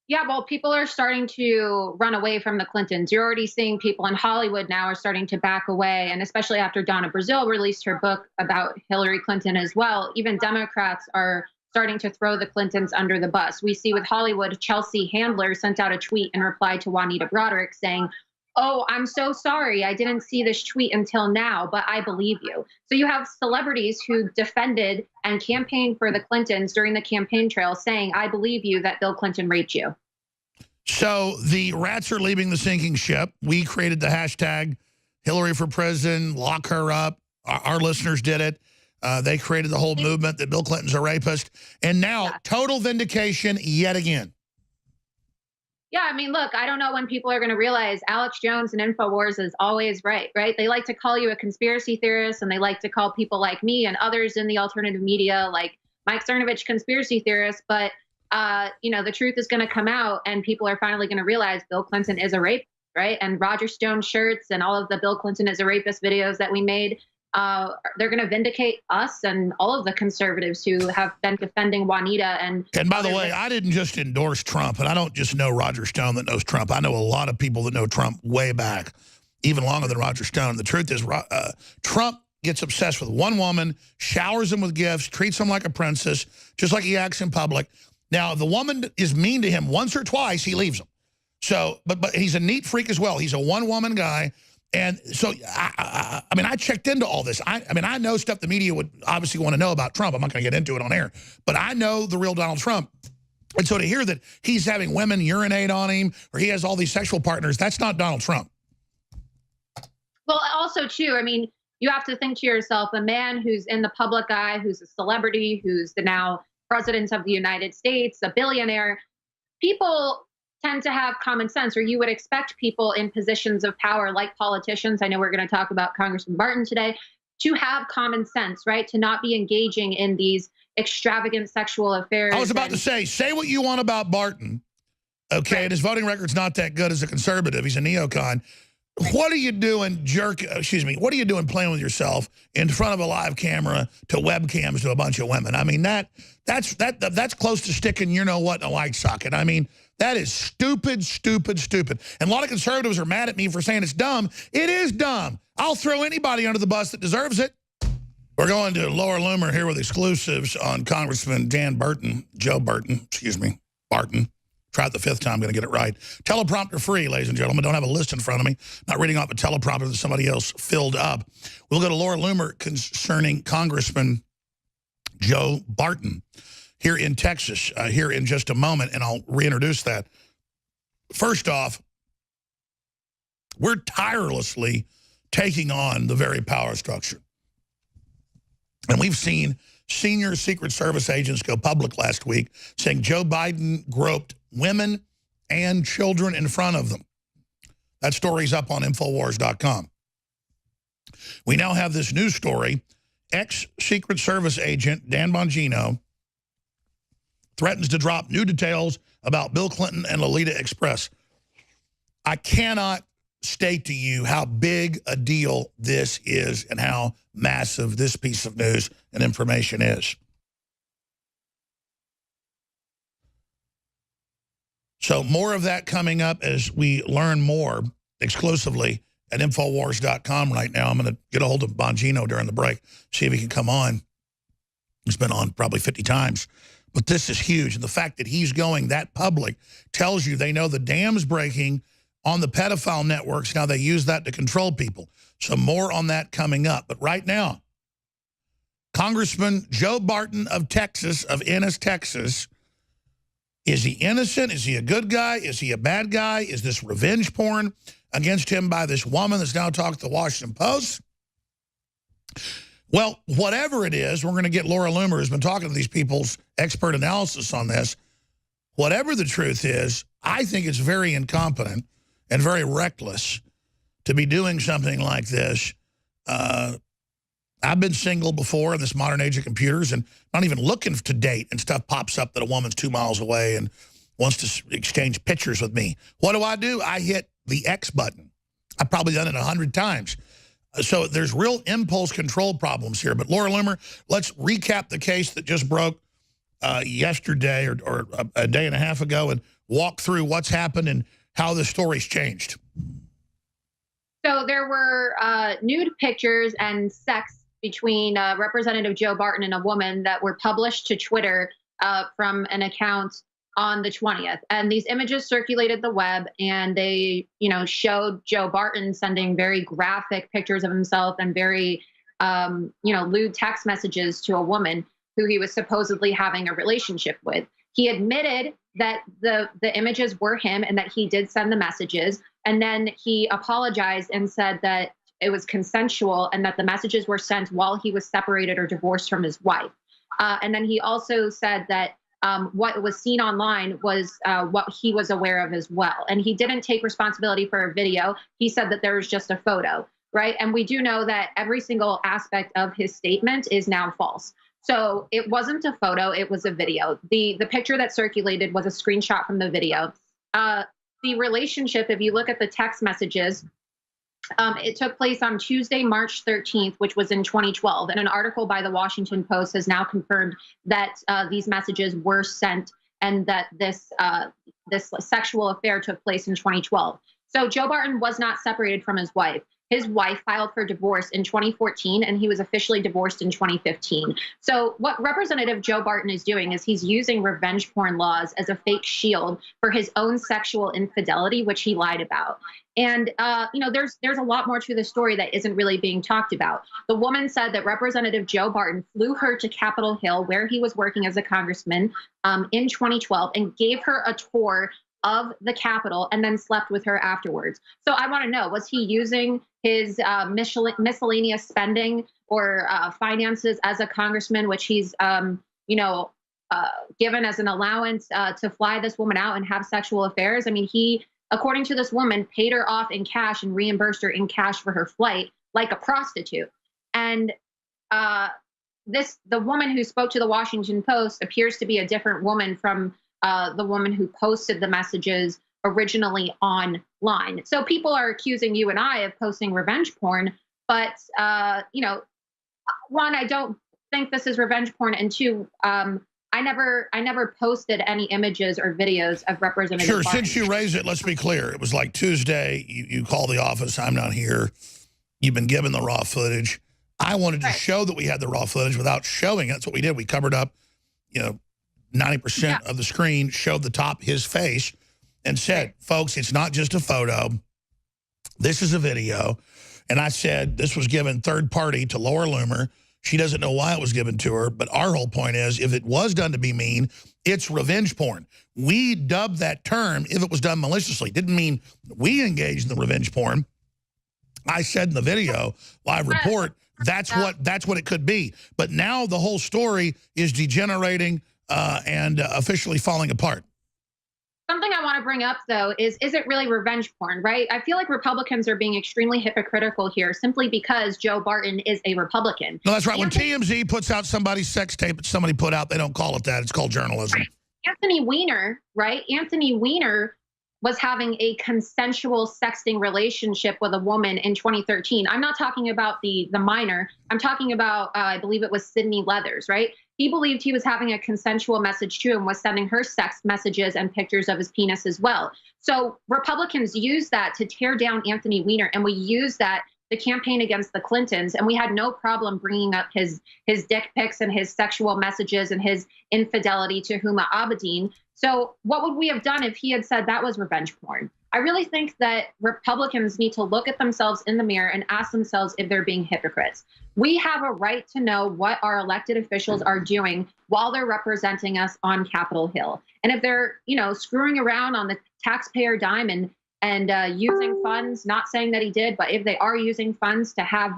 Yeah, well, people are starting to run away from the Clintons. You're already seeing people in Hollywood now are starting to back away, and especially after Donna Brazile released her book about Hillary Clinton as well, even Democrats are starting to throw the Clintons under the bus. We see with Hollywood, Chelsea Handler sent out a tweet in reply to Juanita Broderick saying, oh, I'm so sorry, I didn't see this tweet until now, but I believe you. So you have celebrities who defended and campaigned for the Clintons during the campaign trail saying, I believe you that Bill Clinton raped you. So the rats are leaving the sinking ship. We created the hashtag Hillary for President, lock her up. Our listeners did it. They created the whole movement that Bill Clinton's a rapist. And now total vindication yet again. Yeah, I mean, look, I don't know when people are going to realize Alex Jones and InfoWars is always right? They like to call you a conspiracy theorist, and they like to call people like me and others in the alternative media like Mike Cernovich conspiracy theorists. But, you know, the truth is going to come out, and people are finally going to realize Bill Clinton is a rapist, right? And Roger Stone shirts and all of the Bill Clinton is a rapist videos that we made, they're going to vindicate us and all of the conservatives who have been defending Juanita. And by the way, I didn't just endorse Trump, and I don't just know Roger Stone that knows Trump. I know a lot of people that know Trump way back, even longer than Roger Stone. The truth is Trump gets obsessed with one woman, showers them with gifts, treats them like a princess, just like he acts in public. Now, if the woman is mean to him once or twice, he leaves them. So, but he's a neat freak as well. He's a one-woman guy. And so, I mean, I checked into all this. I mean, I know stuff the media would obviously want to know about Trump. I'm not going to get into it on air. But I know the real Donald Trump. And so to hear that he's having women urinate on him or he has all these sexual partners, that's not Donald Trump. Well, also, too, I mean, you have to think to yourself, a man who's in the public eye, who's a celebrity, who's the now president of the United States, a billionaire, people tend to have common sense, or you would expect people in positions of power like politicians, I know we're going to talk about Congressman Barton today, to have common sense, right? To not be engaging in these extravagant sexual affairs. I was about to say what you want about Barton, okay, right. And his voting record's not that good as a conservative. He's a neocon. What are you doing, what are you doing playing with yourself in front of a live camera to webcams to a bunch of women? I mean, that's close to sticking you-know-what in a light socket. I mean, that is stupid, stupid, stupid. And a lot of conservatives are mad at me for saying it's dumb. It is dumb. I'll throw anybody under the bus that deserves it. We're going to Laura Loomer here with exclusives on Congressman Joe Barton. Try it the fifth time, I'm going to get it right. Teleprompter free, ladies and gentlemen. Don't have a list in front of me. Not reading off a teleprompter that somebody else filled up. We'll go to Laura Loomer concerning Congressman Joe Barton here in Texas here in just a moment, and I'll reintroduce that. First off, we're tirelessly taking on the very power structure. And we've seen senior Secret Service agents go public last week saying Joe Biden groped women and children in front of them. That story's up on Infowars.com. We now have this news story. Ex-Secret Service agent Dan Bongino threatens to drop new details about Bill Clinton and Lolita Express. I cannot state to you how big a deal this is and how massive this piece of news and information is. So more of that coming up as we learn more exclusively at Infowars.com right now. I'm going to get a hold of Bongino during the break, see if he can come on. He's been on probably 50 times. But this is huge. And the fact that he's going that public tells you they know the dam's breaking on the pedophile networks. Now they use that to control people. So more on that coming up. But right now, Congressman Joe Barton of Texas, of Ennis, Texas, is he innocent? Is he a good guy? Is he a bad guy? Is this revenge porn against him by this woman that's now talked to the Washington Post? Well, whatever it is, we're going to get Laura Loomer, who's been talking to these people's expert analysis on this. Whatever the truth is, I think it's very incompetent and very reckless to be doing something like this. I've been single before in this modern age of computers and not even looking to date, and stuff pops up that a woman's 2 miles away and wants to exchange pictures with me. What do? I hit the X button. I've probably done it 100 times. So there's real impulse control problems here. But Laura Loomer, let's recap the case that just broke yesterday or a day and a half ago and walk through what's happened and how the story's changed. So there were nude pictures and sex between Representative Joe Barton and a woman that were published to Twitter from an account on the 20th. And these images circulated the web, and they, showed Joe Barton sending very graphic pictures of himself and very, lewd text messages to a woman who he was supposedly having a relationship with. He admitted that the images were him and that he did send the messages. And then he apologized and said that it was consensual and that the messages were sent while he was separated or divorced from his wife. And then he also said that what was seen online was what he was aware of as well. And he didn't take responsibility for a video. He said that there was just a photo, right? And we do know that every single aspect of his statement is now false. So it wasn't a photo, it was a video. The picture that circulated was a screenshot from the video. The relationship, if you look at the text messages, it took place on Tuesday, March 13th, which was in 2012. And an article by the Washington Post has now confirmed that these messages were sent and that this sexual affair took place in 2012. So Joe Barton was not separated from his wife. his wife filed for divorce in 2014, and he was officially divorced in 2015. So what Representative Joe Barton is doing is he's using revenge porn laws as a fake shield for his own sexual infidelity, which he lied about. And, there's a lot more to the story that isn't really being talked about. The woman said that Representative Joe Barton flew her to Capitol Hill, where he was working as a congressman, in 2012, and gave her a tour of the Capitol and then slept with her afterwards. So I want to know, was he using his miscellaneous spending or finances as a congressman, which he's, given as an allowance to fly this woman out and have sexual affairs? I mean, he, according to this woman, paid her off in cash and reimbursed her in cash for her flight like a prostitute. And the woman who spoke to the Washington Post appears to be a different woman from the woman who posted the messages originally online. So people are accusing you and I of posting revenge porn, but one, I don't think this is revenge porn, and two, I never posted any images or videos of Representative Sure, Barton. since you raised it, let's be clear. It was like Tuesday, you call the office, I'm not here. You've been given the raw footage. I wanted to show that we had the raw footage without showing it. That's what we did. We covered up, 90% of the screen, showed the top, his face, and said, folks, it's not just a photo. This is a video. And I said this was given third party to Laura Loomer. She doesn't know why it was given to her, but our whole point is if it was done to be mean, it's revenge porn. We dubbed that term if it was done maliciously. Didn't mean we engaged in the revenge porn. I said in the video, live report, that's what it could be. But now the whole story is degenerating and officially falling apart. Something I want to bring up, though, is it really revenge porn, right? I feel like Republicans are being extremely hypocritical here simply because Joe Barton is a Republican. No, that's right. When TMZ puts out somebody's sex tape that somebody put out, they don't call it that. It's called journalism. Right. Anthony Weiner, right? Anthony Weiner was having a consensual sexting relationship with a woman in 2013. I'm not talking about the minor. I'm talking about, I believe it was Sydney Leathers, right? He believed he was having a consensual message to and was sending her sex messages and pictures of his penis as well. So Republicans use that to tear down Anthony Weiner, and we use that to campaign against the Clintons, and we had no problem bringing up his dick pics and his sexual messages and his infidelity to Huma Abedin. So what would we have done if he had said that was revenge porn? I really think that Republicans need to look at themselves in the mirror and ask themselves if they're being hypocrites. We have a right to know what our elected officials are doing while they're representing us on Capitol Hill. And if they're, screwing around on the taxpayer dime and using funds, not saying that he did, but if they are using funds to have,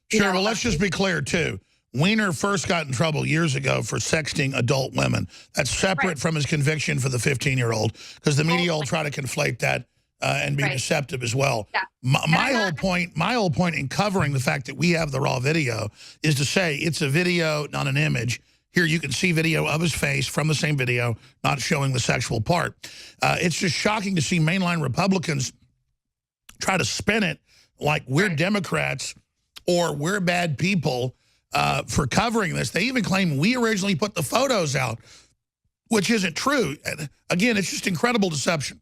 Sure, well, let's just be clear, too. Weiner first got in trouble years ago for sexting adult women. That's separate from his conviction for the 15-year-old, because the media will try to conflate that and be deceptive as well. Yeah. My whole point in covering the fact that we have the raw video is to say it's a video, not an image. Here you can see video of his face from the same video, not showing the sexual part. It's just shocking to see mainline Republicans try to spin it like we're Democrats or we're bad people for covering this. They even claim we originally put the photos out, which isn't true. And again, it's just incredible deception.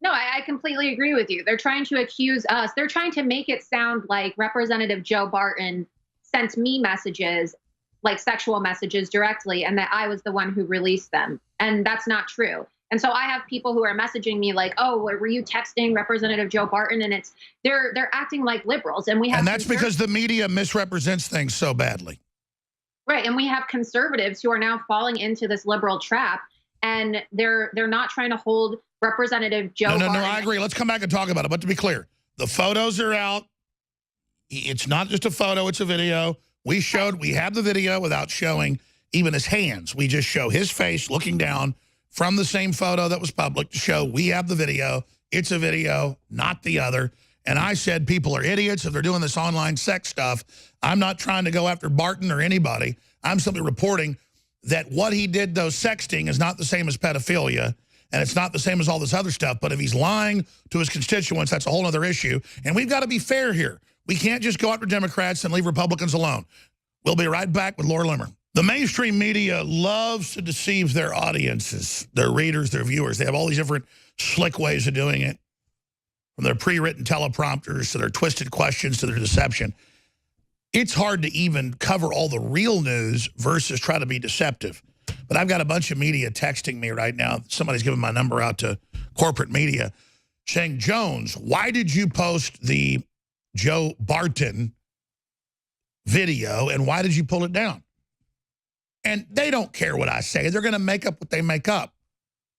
No, I completely agree with you. They're trying to accuse us. They're trying to make it sound like Representative Joe Barton sent me messages, like sexual messages directly, and that I was the one who released them. And that's not true. And so I have people who are messaging me like, "Oh, were you texting Representative Joe Barton?" And they're acting like liberals, and that's because the media misrepresents things so badly. Right, and we have conservatives who are now falling into this liberal trap, and they're not trying to hold Representative Joe Barton. No, I agree. Let's come back and talk about it. But to be clear, the photos are out. It's not just a photo; it's a video. We have the video without showing even his hands. We just show his face looking down from the same photo that was public to show we have the video. It's a video, not the other. And I said people are idiots if they're doing this online sex stuff. I'm not trying to go after Barton or anybody. I'm simply reporting that what he did, though, sexting, is not the same as pedophilia, and it's not the same as all this other stuff. But if he's lying to his constituents, that's a whole other issue. And we've got to be fair here. We can't just go after Democrats and leave Republicans alone. We'll be right back with Laura Loomer. The mainstream media loves to deceive their audiences, their readers, their viewers. They have all these different slick ways of doing it. from their pre-written teleprompters to their twisted questions to their deception. It's hard to even cover all the real news versus try to be deceptive. But I've got a bunch of media texting me right now. Somebody's giving my number out to corporate media saying, Jones, why did you post the Joe Barton video and why did you pull it down? And they don't care what I say. They're going to make up what they make up.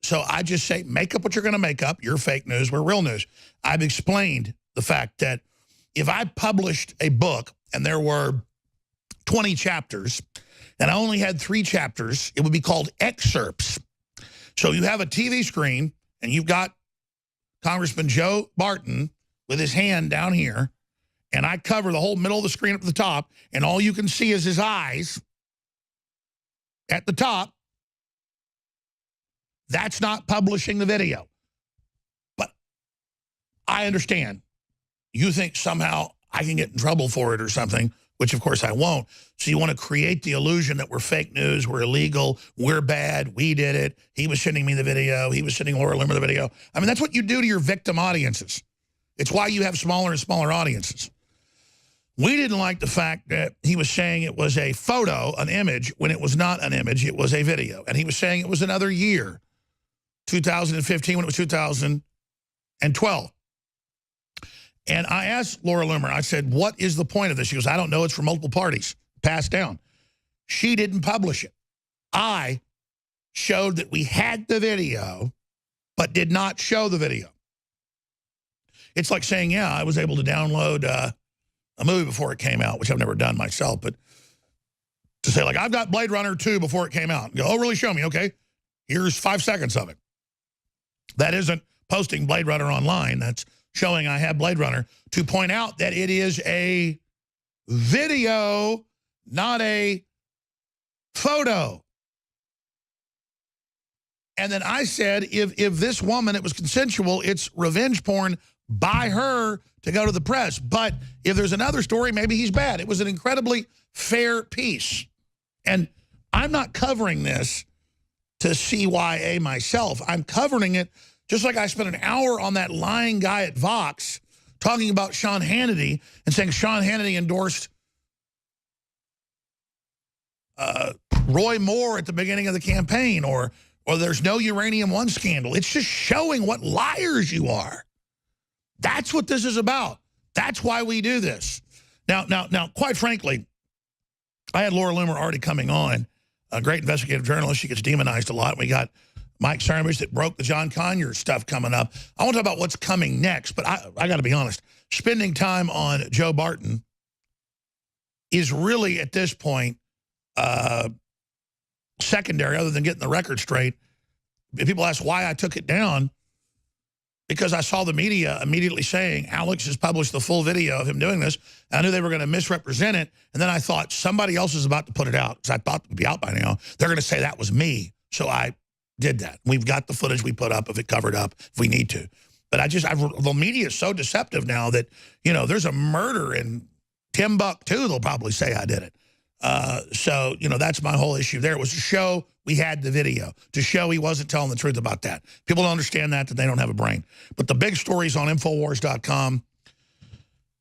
So I just say, make up what you're going to make up. You're fake news, we're real news. I've explained the fact that if I published a book and there were 20 chapters and I only had 3 chapters, it would be called excerpts. So you have a TV screen and you've got Congressman Joe Barton with his hand down here, and I cover the whole middle of the screen up to the top, and all you can see is his eyes at the top. That's not publishing the video. But I understand. You think somehow I can get in trouble for it or something, which of course I won't. So you want to create the illusion that we're fake news, we're illegal, we're bad, we did it. He was sending me the video. He was sending Laura Loomer the video. I mean, that's what you do to your victim audiences. It's why you have smaller and smaller audiences. We didn't like the fact that he was saying it was a photo, an image, when it was not an image, it was a video. And he was saying it was another year, 2015, when it was 2012. And I asked Laura Loomer, I said, what is the point of this? She goes, I don't know. It's from multiple parties, passed down. She didn't publish it. I showed that we had the video, but did not show the video. It's like saying, yeah, I was able to download a movie before it came out, which I've never done myself, but to say, like, I've got Blade Runner 2 before it came out. And go, oh, really? Show me. Okay, here's 5 seconds of it. That isn't posting Blade Runner online. That's showing I have Blade Runner to point out that it is a video, not a photo. And then I said, if this woman, it was consensual, it's revenge porn by her to go to the press. But if there's another story, maybe he's bad. It was an incredibly fair piece. And I'm not covering this to CYA myself. I'm covering it just like I spent an hour on that lying guy at Vox talking about Sean Hannity and saying Sean Hannity endorsed Roy Moore at the beginning of the campaign, or there's no Uranium One scandal. It's just showing what liars you are. That's what this is about. That's why we do this. Now, quite frankly, I had Laura Loomer already coming on, a great investigative journalist. She gets demonized a lot. We got Mike Cernovich that broke the John Conyers stuff coming up. I want to talk about what's coming next, but I got to be honest. Spending time on Joe Barton is really, at this point, secondary, other than getting the record straight. If people ask why I took it down, because I saw the media immediately saying Alex has published the full video of him doing this. I knew they were going to misrepresent it. And then I thought somebody else is about to put it out, because I thought it would be out by now. They're going to say that was me. So I did that. We've got the footage we put up of it covered up if we need to. But the media is so deceptive now that, you know, there's a murder in Timbuktu, they'll probably say I did it. So, you know, that's my whole issue there. It was to show we had the video, to show he wasn't telling the truth about that. People don't understand that they don't have a brain. But the big story's on Infowars.com.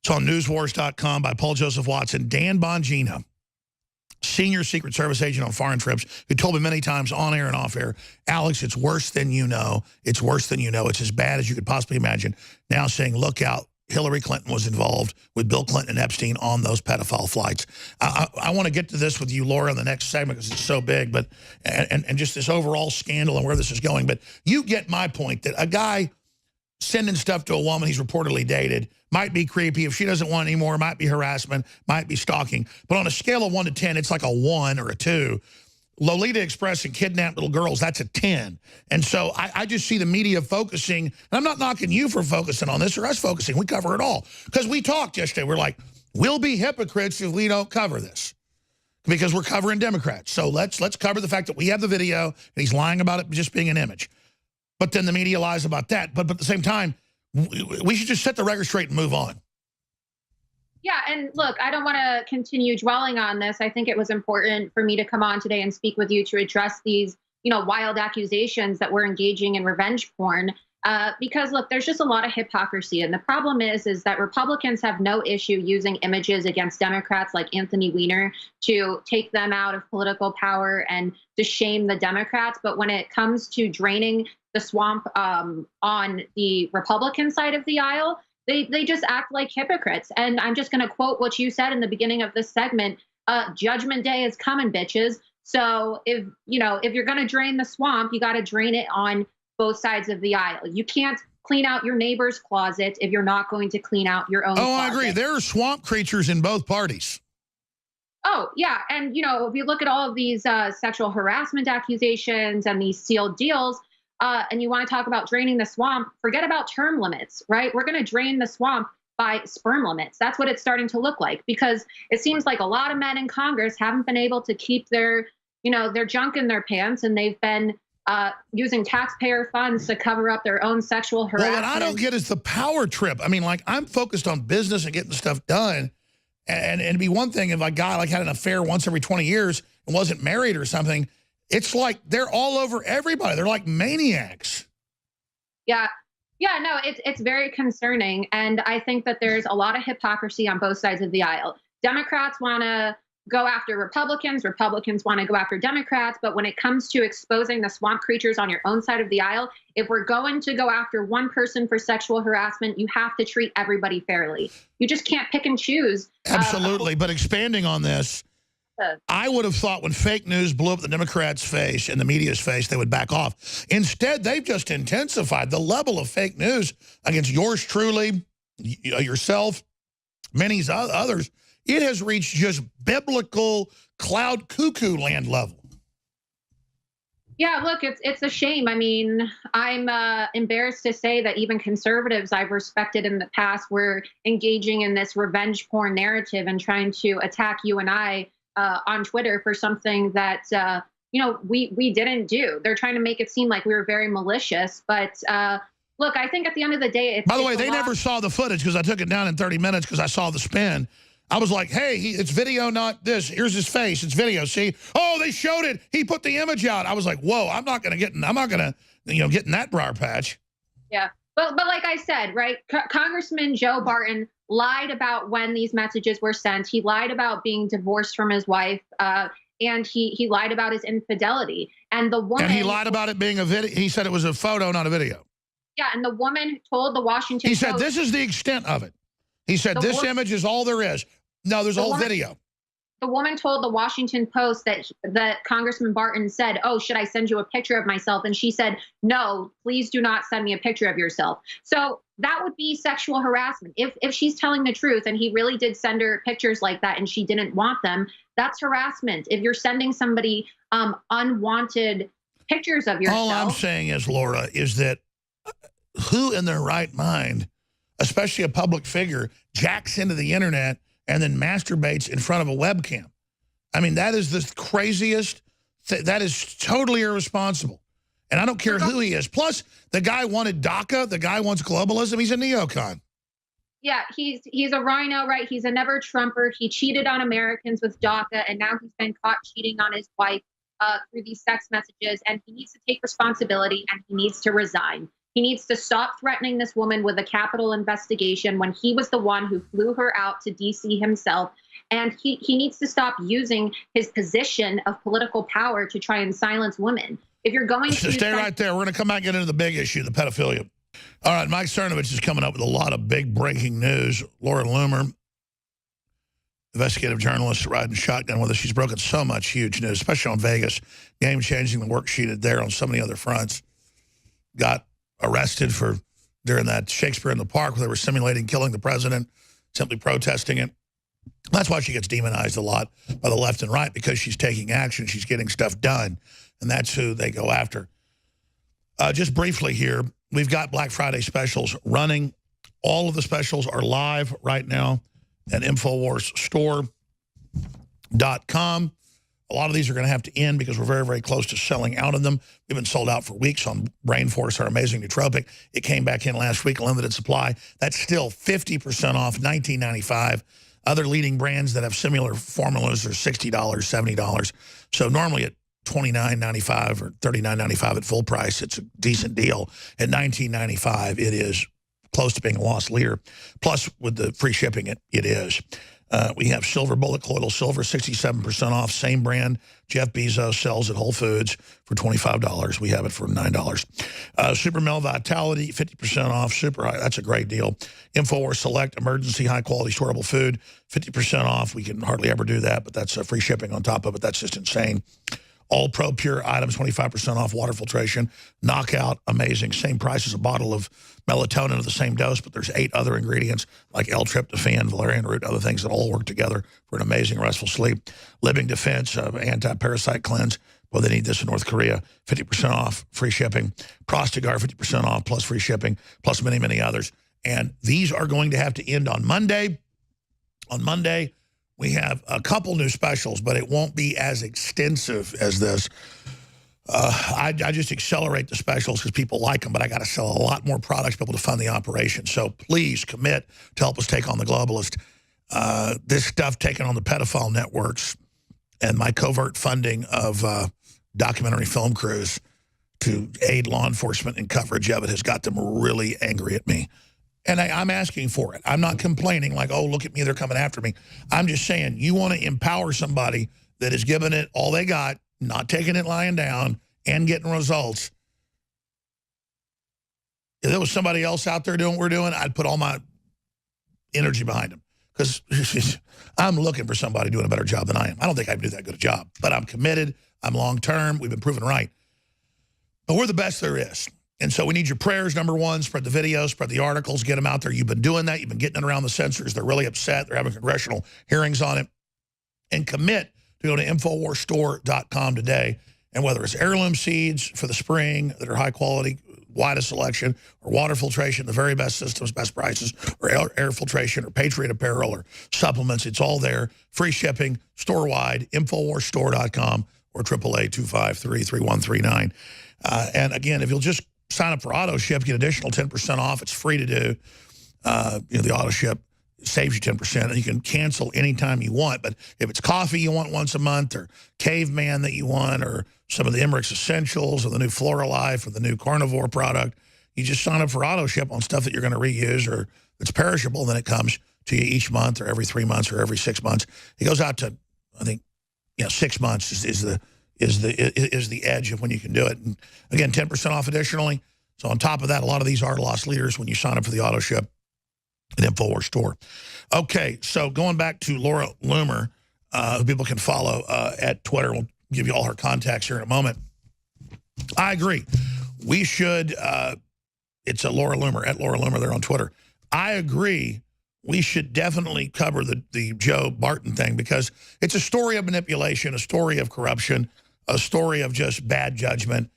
It's on Newswars.com by Paul Joseph Watson. Dan Bongino, senior Secret Service agent on foreign trips, who told me many times on air and off air, Alex, it's worse than you know. It's worse than you know. It's as bad as you could possibly imagine. Now saying, look out. Hillary Clinton was involved with Bill Clinton and Epstein on those pedophile flights. I want to get to this with you, Laura, in the next segment because it's so big, but and just this overall scandal and where this is going. But you get my point that a guy sending stuff to a woman he's reportedly dated might be creepy. If she doesn't want anymore, might be harassment, might be stalking. But on a scale of 1 to 10, it's like a 1 or a 2. Lolita Express and kidnapped little girls, that's a 10. And so I just see the media focusing, and I'm not knocking you for focusing on this or us focusing. We cover it all. Because we talked yesterday. We're like, we'll be hypocrites if we don't cover this. Because we're covering Democrats. So let's cover the fact that we have the video, and he's lying about it just being an image. But then the media lies about that. But at the same time, we should just set the record straight and move on. Yeah, and look, I don't want to continue dwelling on this. I think it was important for me to come on today and speak with you to address these, you know, wild accusations that we're engaging in revenge porn. Because look, there's just a lot of hypocrisy. And the problem is that Republicans have no issue using images against Democrats like Anthony Weiner to take them out of political power and to shame the Democrats. But when it comes to draining the swamp on the Republican side of the aisle, they just act like hypocrites. And I'm just going to quote what you said in the beginning of this segment. Judgment Day is coming, bitches. So if you're going to drain the swamp, you got to drain it on both sides of the aisle. You can't clean out your neighbor's closet if you're not going to clean out your own closet. I agree. There are swamp creatures in both parties. Oh, yeah. And, if you look at all of these sexual harassment accusations and these sealed deals, and you want to talk about draining the swamp, forget about term limits, right? We're going to drain the swamp by sperm limits. That's what it's starting to look like, because it seems like a lot of men in Congress haven't been able to keep their junk in their pants, and they've been using taxpayer funds to cover up their own sexual harassment. Well, what I don't get is the power trip. I mean, like, I'm focused on business and getting stuff done. And it'd be one thing if a guy had an affair once every 20 years and wasn't married or something. It's like they're all over everybody. They're like maniacs. Yeah. Yeah, no, it's very concerning. And I think that there's a lot of hypocrisy on both sides of the aisle. Democrats want to go after Republicans. Republicans want to go after Democrats. But when it comes to exposing the swamp creatures on your own side of the aisle, if we're going to go after one person for sexual harassment, you have to treat everybody fairly. You just can't pick and choose. Absolutely. But expanding on this, I would have thought when fake news blew up the Democrats' face and the media's face, they would back off. Instead, they've just intensified the level of fake news against yours truly, yourself, many others. It has reached just biblical cloud cuckoo land level. Yeah, look, it's a shame. I mean, I'm embarrassed to say that even conservatives I've respected in the past were engaging in this revenge porn narrative and trying to attack you and I on Twitter for something that, we didn't do. They're trying to make it seem like we were very malicious. But look, I think at the end of the day, by the way, they never saw the footage because I took it down in 30 minutes because I saw the spin. I was like, hey, it's video, not this. Here's his face. It's video. See? Oh, they showed it. He put the image out. I was like, whoa, I'm not going to get in that briar patch. Yeah. But like I said, right, Congressman Joe Barton lied about when these messages were sent. He lied about being divorced from his wife, and he lied about his infidelity. And the woman... And he lied about it being a video. He said it was a photo, not a video. Yeah, and the woman told the Washington Post... He said, this is the extent of it. He said, this image is all there is. No, there's a whole video. The woman told the Washington Post that Congressman Barton said, oh, should I send you a picture of myself? And she said, no, please do not send me a picture of yourself. So that would be sexual harassment. If she's telling the truth and he really did send her pictures like that and she didn't want them, that's harassment. If you're sending somebody unwanted pictures of yourself. All I'm saying is, Laura, is that who in their right mind, especially a public figure, jacks into the internet and then masturbates in front of a webcam? I mean, that is the craziest. That is totally irresponsible. And I don't care who he is. Plus, the guy wanted DACA. The guy wants globalism. He's a neocon. Yeah, he's a rhino, right? He's a never Trumper. He cheated on Americans with DACA, and now he's been caught cheating on his wife through these sex messages. And he needs to take responsibility, and he needs to resign. He needs to stop threatening this woman with a capital investigation when he was the one who flew her out to D.C. himself. And he needs to stop using his position of political power to try and silence women. If you're going to... Stay right there. We're going to come back and get into the big issue, the pedophilia. All right, Mike Cernovich is coming up with a lot of big breaking news. Laura Loomer, investigative journalist, riding shotgun with us. She's broken so much huge news, especially on Vegas. Game-changing, the work she did there on so many other fronts. Got arrested for during that Shakespeare in the Park where they were simulating killing the president, simply protesting it. That's why she gets demonized a lot by the left and right, because she's taking action. She's getting stuff done, and that's who they go after. Just briefly here, we've got Black Friday specials running. All of the specials are live right now at InfoWarsStore.com. A lot of these are going to have to end because we're very, very close to selling out of them. We've been sold out for weeks on Brainforce, our amazing nootropic. It came back in last week, limited supply. That's still 50% off, $19.95. Other leading brands that have similar formulas are $60, $70. So normally at $29.95 or $39.95 at full price. It's a decent deal. At $19.95, it is close to being a loss leader. Plus, with the free shipping, it is. We have Silver Bullet Colloidal Silver, 67% off. Same brand Jeff Bezos sells at Whole Foods for $25. We have it for $9. Super Male Vitality, 50% off. Super high. That's a great deal. InfoWars Select Emergency High Quality Storable Food, 50% off. We can hardly ever do that, but that's free shipping on top of it. That's just insane. All Pro Pure items, 25% off. Water filtration, knockout, amazing. Same price as a bottle of melatonin of the same dose, but there's 8 other ingredients like L-tryptophan, valerian root, other things that all work together for an amazing restful sleep. Living Defense, anti-parasite cleanse. Well, they need this in North Korea. 50% off, free shipping. Prostagar, 50% off, plus free shipping, plus many, many others. And these are going to have to end on Monday. On Monday, we have a couple new specials, but it won't be as extensive as this. I just accelerate the specials because people like them, but I got to sell a lot more products to be able to fund the operation. So please commit to help us take on the globalist. This stuff taken on the pedophile networks and my covert funding of documentary film crews to aid law enforcement in coverage of it has got them really angry at me. And I'm asking for it. I'm not complaining like, oh, look at me, they're coming after me. I'm just saying you want to empower somebody that is giving it all they got, not taking it lying down, and getting results. If there was somebody else out there doing what we're doing, I'd put all my energy behind them. Because I'm looking for somebody doing a better job than I am. I don't think I can do that good a job. But I'm committed. I'm long-term. We've been proven right. But we're the best there is. And so we need your prayers, number one. Spread the videos, spread the articles, get them out there. You've been doing that. You've been getting it around the censors. They're really upset. They're having congressional hearings on it. And commit to go to InfoWarsStore.com today. And whether it's heirloom seeds for the spring that are high quality, widest selection, or water filtration, the very best systems, best prices, or air filtration, or Patriot apparel, or supplements, it's all there. Free shipping, store-wide, InfoWarsStore.com, or 888-253-3139. And again, if you'll just sign up for auto ship, get additional 10% off. It's free to do. The auto ship saves you 10%, and you can cancel anytime you want. But if it's coffee you want once a month, or Caveman that you want, or some of the Emmerich's Essentials, or the new Flora Life, or the new Carnivore product, you just sign up for auto ship on stuff that you're going to reuse or it's perishable, and then it comes to you each month or every 3 months or every 6 months. It goes out to, I think, 6 months is the edge of when you can do it. And again, 10% off additionally. So on top of that, a lot of these are loss leaders when you sign up for the auto ship at InfoWars Store. Okay, so going back to Laura Loomer, who people can follow at Twitter. We'll give you all her contacts here in a moment. I agree. We should, it's a Laura Loomer, at Laura Loomer there on Twitter. I agree. We should definitely cover the Joe Barton thing because it's a story of manipulation, a story of corruption, a story of just bad judgment.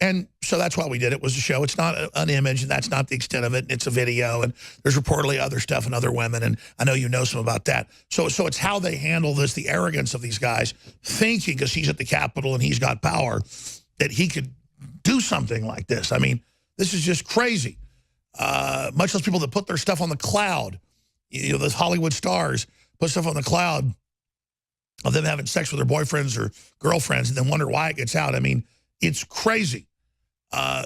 And so that's why we did it, was a show. It's not an image, and that's not the extent of it. It's a video, and there's reportedly other stuff and other women, and I know you know some about that. So it's how they handle this, the arrogance of these guys, thinking because he's at the Capitol and he's got power, that he could do something like this. I mean, this is just crazy. Much less people that put their stuff on the cloud. You know, those Hollywood stars put stuff on the cloud of them having sex with their boyfriends or girlfriends and then wonder why it gets out. I mean, it's crazy.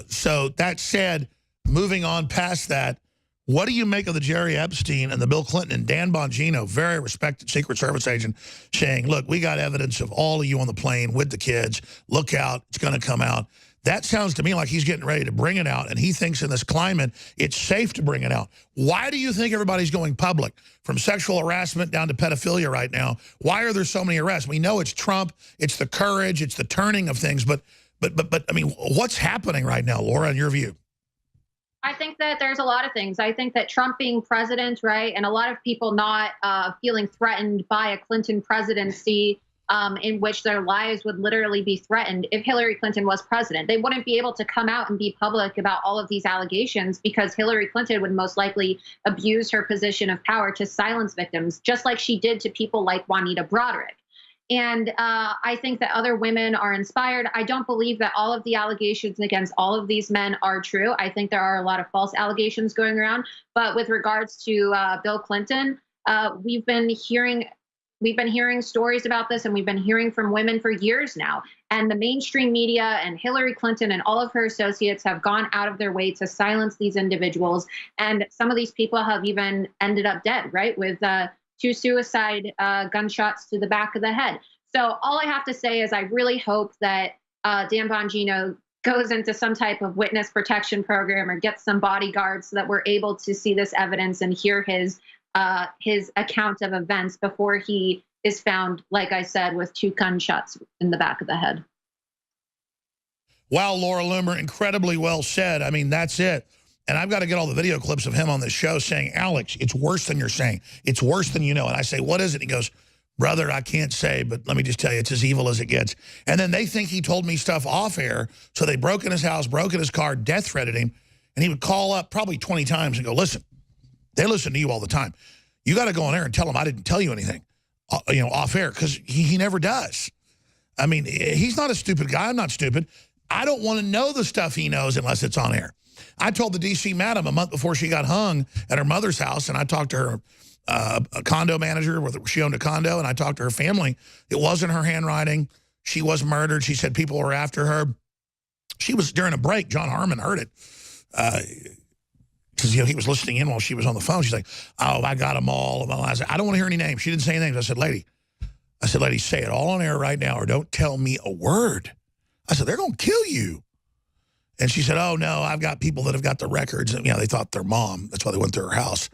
So that said, moving on past that, what do you make of the Jerry Epstein and the Bill Clinton and Dan Bongino, very respected Secret Service agent, saying, look, we got evidence of all of you on the plane with the kids. Look out. It's going to come out. That sounds to me like he's getting ready to bring it out, and he thinks in this climate it's safe to bring it out. Why do you think everybody's going public, from sexual harassment down to pedophilia right now? Why are there so many arrests? We know it's Trump, it's the courage, it's the turning of things, but I mean, what's happening right now, Laura, in your view? I think that there's a lot of things. I think that Trump being president, right, and a lot of people not feeling threatened by a Clinton presidency, in which their lives would literally be threatened if Hillary Clinton was president. They wouldn't be able to come out and be public about all of these allegations because Hillary Clinton would most likely abuse her position of power to silence victims, just like she did to people like Juanita Broderick. And I think that other women are inspired. I don't believe that all of the allegations against all of these men are true. I think there are a lot of false allegations going around. But with regards to Bill Clinton, we've been hearing we've been hearing stories about this, and we've been hearing from women for years now. And the mainstream media and Hillary Clinton and all of her associates have gone out of their way to silence these individuals. And some of these people have even ended up dead, right, with 2 suicide gunshots to the back of the head. So all I have to say is I really hope that Dan Bongino goes into some type of witness protection program or gets some bodyguards so that we're able to see this evidence and hear his account of events before he is found, like I said, with 2 gunshots in the back of the head. Wow, Laura Loomer, incredibly well said. I mean, that's it. And I've got to get all the video clips of him on this show saying, Alex, it's worse than you're saying. It's worse than you know. And I say, what is it? He goes, brother, I can't say, but let me just tell you, it's as evil as it gets. And then they think he told me stuff off air, so they broke in his house, broke in his car, death threatened him, and he would call up probably 20 times and go, listen, they listen to you all the time. You got to go on air and tell them I didn't tell you anything, off air, because he never does. I mean, he's not a stupid guy. I'm not stupid. I don't want to know the stuff he knows unless it's on air. I told the D.C. madam a month before she got hung at her mother's house, and I talked to her a condo manager, where she owned a condo, and I talked to her family. It wasn't her handwriting. She was murdered. She said people were after her. She was, during a break, John Harmon heard it. Because he was listening in while she was on the phone. She's like, oh, I got them all. I said, I don't want to hear any names. She didn't say any names. I said, lady, say it all on air right now, or don't tell me a word. I said, they're going to kill you. And she said, oh, no, I've got people that have got the records. And, they thought their mom. That's why they went to her house.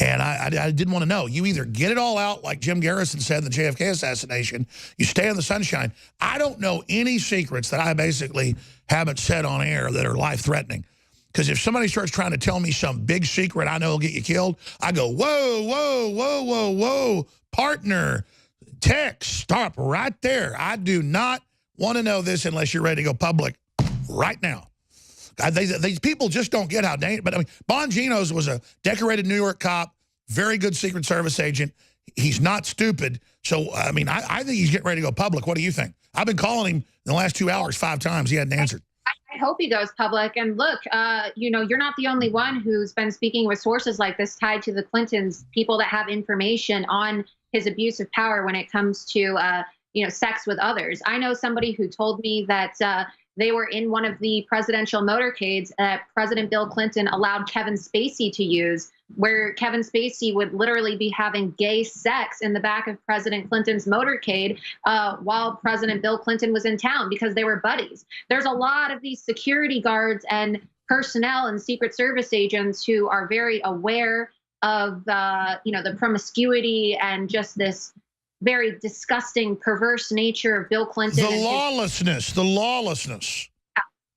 And I didn't want to know. You either get it all out, like Jim Garrison said in the JFK assassination, you stay in the sunshine. I don't know any secrets that I basically haven't said on air that are life-threatening. Because if somebody starts trying to tell me some big secret I know will get you killed, I go, whoa, whoa, whoa, whoa, whoa, partner, text, stop right there. I do not want to know this unless you're ready to go public right now. These people just don't get how dangerous. But I mean, Bongino's was a decorated New York cop, very good Secret Service agent. He's not stupid. So, I mean, I think he's getting ready to go public. What do you think? I've been calling him in the last 2 hours 5 times. He hadn't answered. I hope he goes public. And look, you're not the only one who's been speaking with sources like this tied to the Clintons, people that have information on his abuse of power when it comes to, sex with others. I know somebody who told me that they were in one of the presidential motorcades that President Bill Clinton allowed Kevin Spacey to use, where Kevin Spacey would literally be having gay sex in the back of President Clinton's motorcade while President Bill Clinton was in town, because they were buddies. There's a lot of these security guards and personnel and Secret Service agents who are very aware of the promiscuity and just this very disgusting, perverse nature of Bill Clinton. The lawlessness.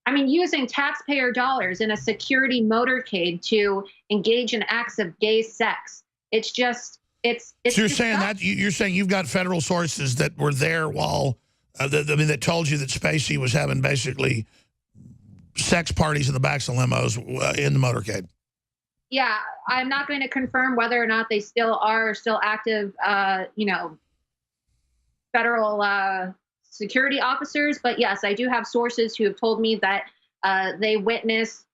I mean, using taxpayer dollars in a security motorcade to engage in acts of gay sex. It's just, it's. So you're saying that you're saying you've got federal sources that were there while, that told you that Spacey was having basically sex parties in the backs of limos in the motorcade. Yeah, I'm not going to confirm whether or not they still are active, federal security officers. But yes, I do have sources who have told me that they witnessed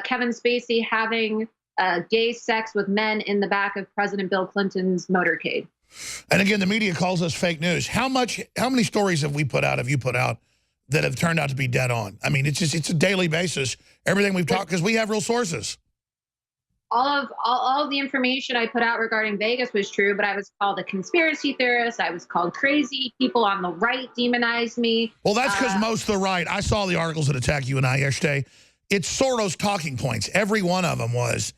Kevin Spacey having gay sex with men in the back of President Bill Clinton's motorcade. And again, the media calls us fake news. How many stories have you put out that have turned out to be dead on? I mean, it's a daily basis. Everything we've talked, because we have real sources. All of the information I put out regarding Vegas was true, but I was called a conspiracy theorist. I was called crazy. People on the right demonized me. Well, that's because most of the right, I saw the articles that attack you and I yesterday. It's Soros talking points. Every one of them was,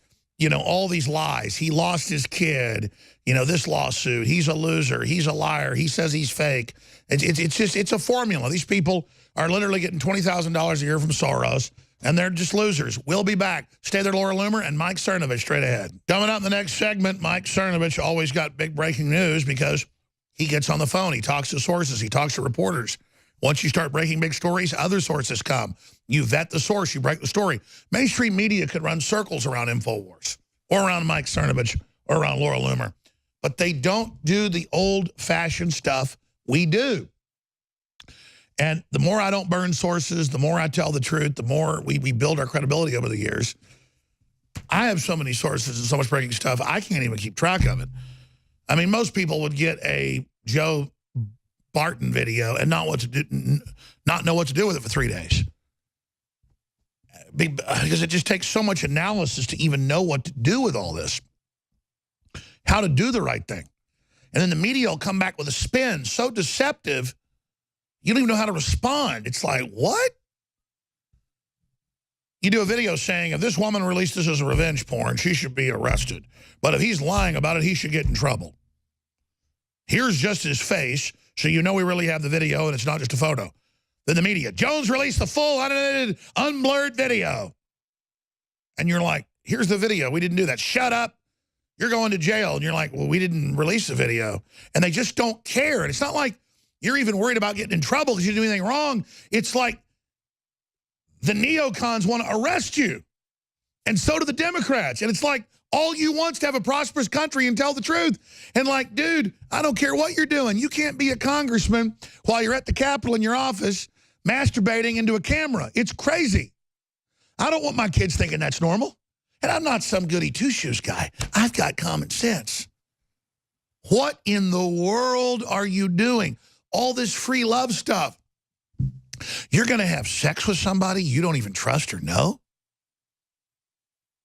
all these lies. He lost his kid, this lawsuit. He's a loser. He's a liar. He says he's fake. It's a formula. These people are literally getting $20,000 a year from Soros. And they're just losers. We'll be back. Stay there, Laura Loomer and Mike Cernovich straight ahead. Coming up in the next segment, Mike Cernovich always got big breaking news because he gets on the phone. He talks to sources. He talks to reporters. Once you start breaking big stories, other sources come. You vet the source. You break the story. Mainstream media could run circles around InfoWars or around Mike Cernovich or around Laura Loomer. But they don't do the old-fashioned stuff we do. And the more I don't burn sources, the more I tell the truth, the more we build our credibility over the years. I have so many sources and so much breaking stuff, I can't even keep track of it. I mean, most people would get a Joe Barton video and not know what to do with it for 3 days. Because it just takes so much analysis to even know what to do with all this. How to do the right thing. And then the media will come back with a spin so deceptive, you don't even know how to respond. It's like, what? You do a video saying, if this woman released this as a revenge porn, she should be arrested. But if he's lying about it, he should get in trouble. Here's just his face, so you know we really have the video and it's not just a photo. Then the media, Jones released the full unedited, unblurred video. And you're like, here's the video. We didn't do that. Shut up. You're going to jail. And you're like, well, we didn't release the video. And they just don't care. And it's not like you're even worried about getting in trouble because you didn't do anything wrong. It's like the neocons want to arrest you. And so do the Democrats. And it's like, all you want is to have a prosperous country and tell the truth. And like, dude, I don't care what you're doing. You can't be a congressman while you're at the Capitol in your office masturbating into a camera. It's crazy. I don't want my kids thinking that's normal. And I'm not some goody two-shoes guy. I've got common sense. What in the world are you doing? All this free love stuff. You're going to have sex with somebody you don't even trust or know?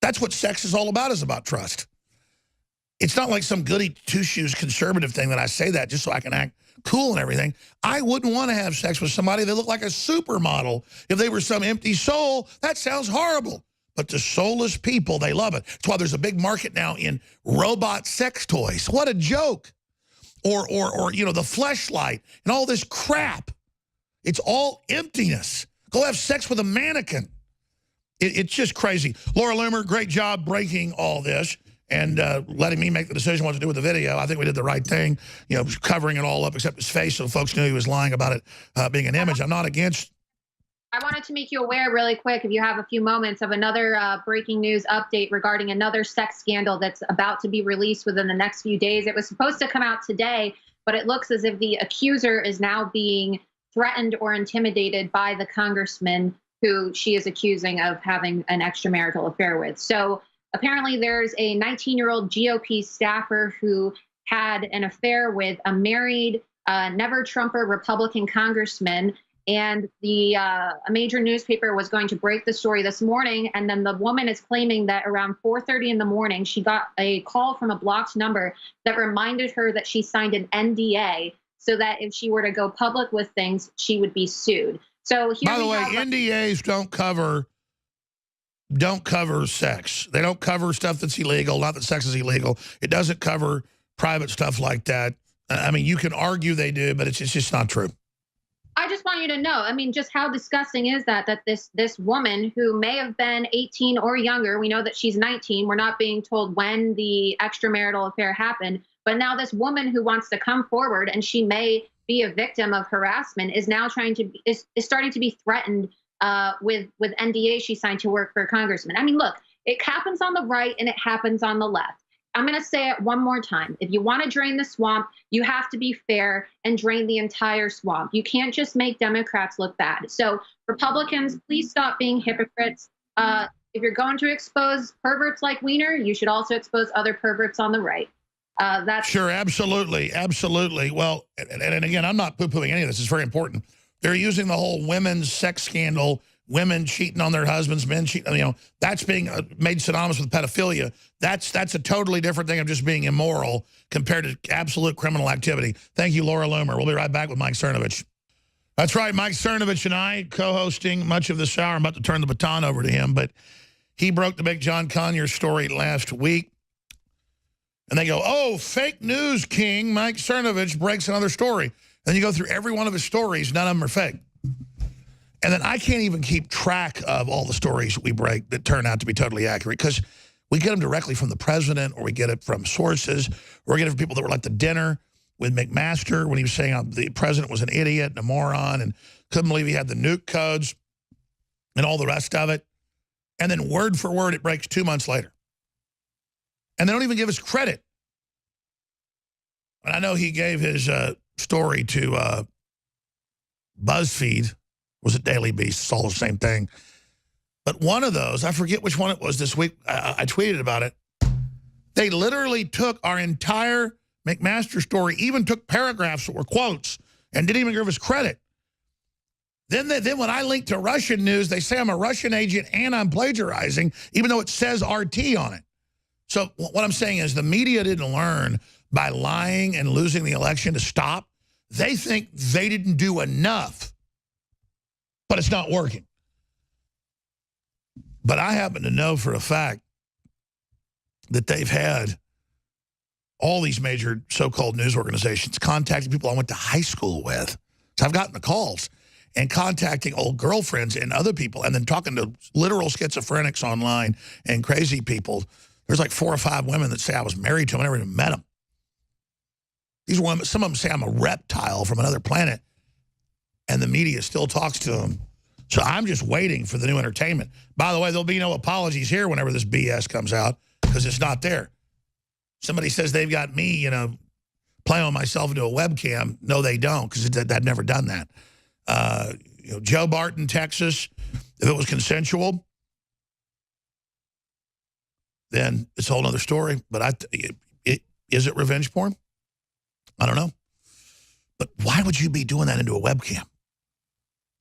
That's what sex is all about, is about trust. It's not like some goody two-shoes conservative thing that I say that just so I can act cool and everything. I wouldn't want to have sex with somebody that looked like a supermodel. If they were some empty soul, that sounds horrible. But to soulless people, they love it. That's why there's a big market now in robot sex toys. What a joke. Or you know, the Fleshlight and all this crap. It's all emptiness. Go have sex with a mannequin. It's just crazy. Laura Loomer, great job breaking all this and letting me make the decision what to do with the video. I think we did the right thing, you know, covering it all up except his face so folks knew he was lying about it being an image. I'm not against. I wanted to make you aware really quick, if you have a few moments, of another breaking news update regarding another sex scandal that's about to be released within the next few days. It was supposed to come out today, but it looks as if the accuser is now being threatened or intimidated by the congressman who she is accusing of having an extramarital affair with. So apparently there's a 19-year-old GOP staffer who had an affair with a married, never-Trumper Republican congressman. And a major newspaper was going to break the story this morning. And then the woman is claiming that around 4:30 in the morning, she got a call from a blocked number that reminded her that she signed an NDA so that if she were to go public with things, she would be sued. So here by the way, NDAs don't cover sex. They don't cover stuff that's illegal. Not that sex is illegal. It doesn't cover private stuff like that. I mean, you can argue they do, but it's just not true. I just want you to know, I mean, just how disgusting is that this woman who may have been 18 or younger, we know that she's 19. We're not being told when the extramarital affair happened. But now this woman who wants to come forward, and she may be a victim of harassment, is now is starting to be threatened with NDA she signed to work for a congressman. I mean, look, it happens on the right and it happens on the left. I'm going to say it one more time. If you want to drain the swamp, you have to be fair and drain the entire swamp. You can't just make Democrats look bad. So Republicans, please stop being hypocrites. If you're going to expose perverts like Weiner, you should also expose other perverts on the right. That's sure, absolutely, absolutely. Well, and again, I'm not poo-pooing any of this. It's very important. They're using the whole women's sex scandal, women cheating on their husbands, men cheating, you know, that's being made synonymous with pedophilia. That's a totally different thing of just being immoral compared to absolute criminal activity. Thank you, Laura Loomer. We'll be right back with Mike Cernovich. That's right, Mike Cernovich and I co-hosting much of this hour. I'm about to turn the baton over to him, but he broke the big John Conyers story last week. And they go, oh, fake news king Mike Cernovich breaks another story. And then you go through every one of his stories. None of them are fake. And then I can't even keep track of all the stories we break that turn out to be totally accurate because we get them directly from the president, or we get it from sources, or we get it from people that were at the dinner with McMaster when he was saying the president was an idiot and a moron and couldn't believe he had the nuke codes and all the rest of it. And then word for word, it breaks 2 months later. And they don't even give us credit. And I know he gave his story to BuzzFeed. Was it Daily Beast? It's all the same thing. But one of those, I forget which one it was this week, I tweeted about it. They literally took our entire McMaster's story even took paragraphs that were quotes and didn't even give us credit. Then when I link to Russian news, they say I'm a Russian agent and I'm plagiarizing, even though it says RT on it. So what I'm saying is the media didn't learn by lying and losing the election to stop. They think they didn't do enough, but it's not working. But I happen to know for a fact that they've had all these major so-called news organizations contacting people I went to high school with. So I've gotten the calls and contacting old girlfriends and other people and then talking to literal schizophrenics online and crazy people. There's like 4 or 5 women that say I was married to them. I never even met them. These women, some of them say I'm a reptile from another planet, and the media still talks to them. So I'm just waiting for the new entertainment. By the way, there'll be no apologies here whenever this BS comes out because it's not there. Somebody says they've got me, you know, playing on myself into a webcam. No, they don't, because I've never done that. You know, Joe Barton, Texas, if it was consensual, then it's a whole other story. But is it revenge porn? I don't know. But why would you be doing that into a webcam?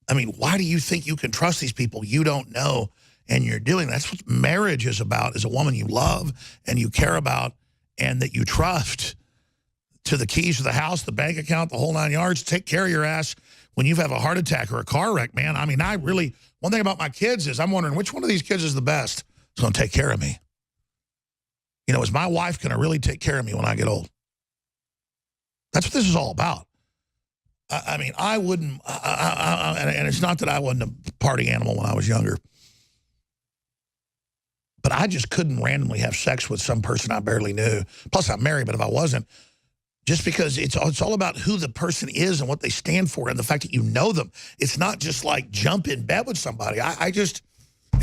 I mean, why do you think you can trust these people you don't know and you're doing? That's what marriage is about, is a woman you love and you care about and that you trust, to the keys to the house, the bank account, the whole 9 yards. Take care of your ass when you have a heart attack or a car wreck, man. I mean, one thing about my kids is I'm wondering which one of these kids is the best. It's going to take care of me. You know, is my wife going to really take care of me when I get old? That's what this is all about. I mean, I wouldn't, and it's not that I wasn't a party animal when I was younger, but I just couldn't randomly have sex with some person I barely knew. Plus, I'm married, but if I wasn't, just because it's all about who the person is and what they stand for and the fact that you know them. It's not just like jump in bed with somebody. It's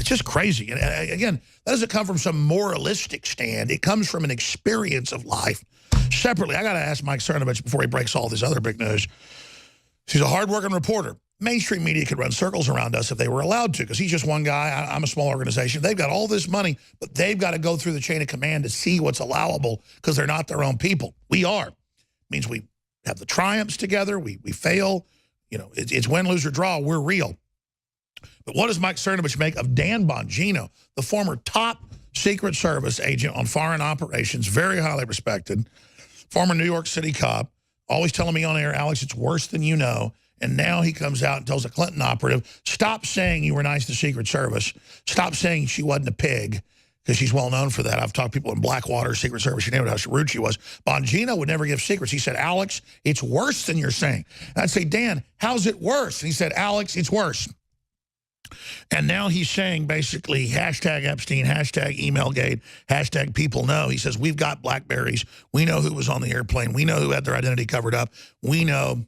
just crazy. And again, that doesn't come from some moralistic stand. It comes from an experience of life. Separately, I got to ask Mike Cernovich before he breaks all this other big news. He's a hardworking reporter. Mainstream media could run circles around us if they were allowed to, because he's just one guy. I'm a small organization. They've got all this money, but they've got to go through the chain of command to see what's allowable because they're not their own people. We are. It means we have the triumphs together. We fail. You know, it's win, lose, or draw. We're real. But what does Mike Cernovich make of Dan Bongino, the former top Secret Service agent on foreign operations, very highly respected, former New York City cop, always telling me on air, Alex, it's worse than you know. And now he comes out and tells a Clinton operative, stop saying you were nice to Secret Service. Stop saying she wasn't a pig, because she's well known for that. I've talked to people in Blackwater, Secret Service, you know how rude she was. Bongino would never give secrets. He said, Alex, it's worse than you're saying. And I'd say, Dan, how's it worse? And he said, Alex, it's worse. And now he's saying basically hashtag Epstein, hashtag Emailgate, hashtag people know. He says, we've got Blackberries. We know who was on the airplane. We know who had their identity covered up. We know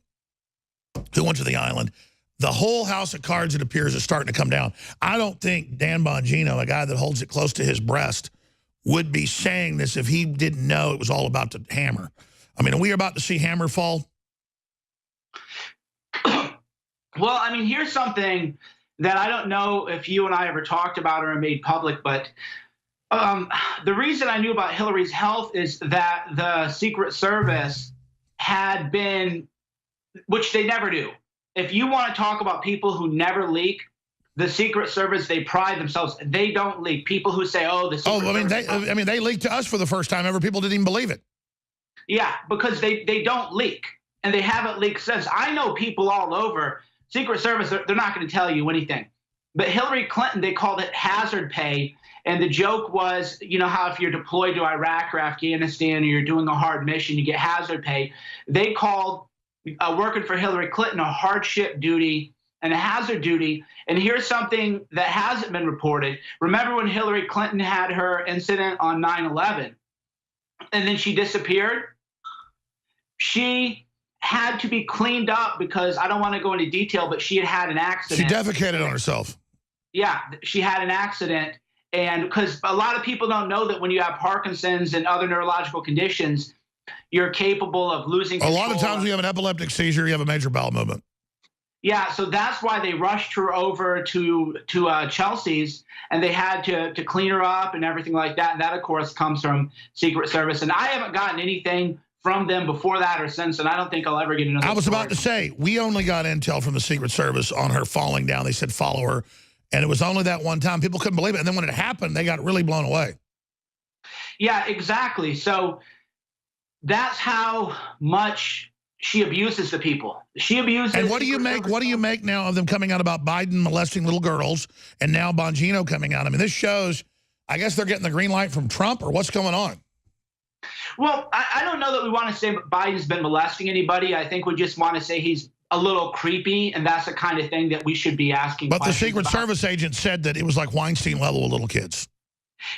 who went to the island. The whole house of cards, it appears, is starting to come down. I don't think Dan Bongino, a guy that holds it close to his breast, would be saying this if he didn't know it was all about to hammer. I mean, are we about to see hammer fall? Well, I mean, here's something that I don't know if you and I ever talked about or made public, but the reason I knew about Hillary's health is that the Secret Service had been, which they never do. If you want to talk about people who never leak, the Secret Service, they pride themselves. They don't leak. People who say, "Oh, the Secret Service." They leaked to us for the first time ever. People didn't even believe it. Yeah, because they don't leak, and they haven't leaked since. I know people all over. Secret Service, they're not going to tell you anything. But Hillary Clinton, they called it hazard pay. And the joke was, you know how if you're deployed to Iraq or Afghanistan or you're doing a hard mission, you get hazard pay. They called working for Hillary Clinton a hardship duty and a hazard duty. And here's something that hasn't been reported. Remember when Hillary Clinton had her incident on 9/11 and then she disappeared? She had to be cleaned up because I don't want to go into detail, but she had an accident. She defecated on herself. Yeah, she had an accident. And because a lot of people don't know that when you have Parkinson's and other neurological conditions, you're capable of losing control. A lot of times when you have an epileptic seizure, you have a major bowel movement. Yeah, so that's why they rushed her over to Chelsea's, and they had to clean her up and everything like that. And that, of course, comes from Secret Service. And I haven't gotten anything from them before that or since, and I don't think I'll ever get another I was story. about to say, we only got intel from the Secret Service on her falling down. They said follow her, and it was only that one time. People couldn't believe it, and then when it happened, they got really blown away. Yeah, exactly. So that's how much she abuses the people. She abuses. And what do you make now of them coming out about Biden molesting little girls, and now Bongino coming out? I mean, this shows, I guess they're getting the green light from Trump, or what's going on? Well, I don't know that we want to say Biden's been molesting anybody. I think we just want to say he's a little creepy, and that's the kind of thing that we should be asking. But the Secret Service agent said that it was like Weinstein level with little kids.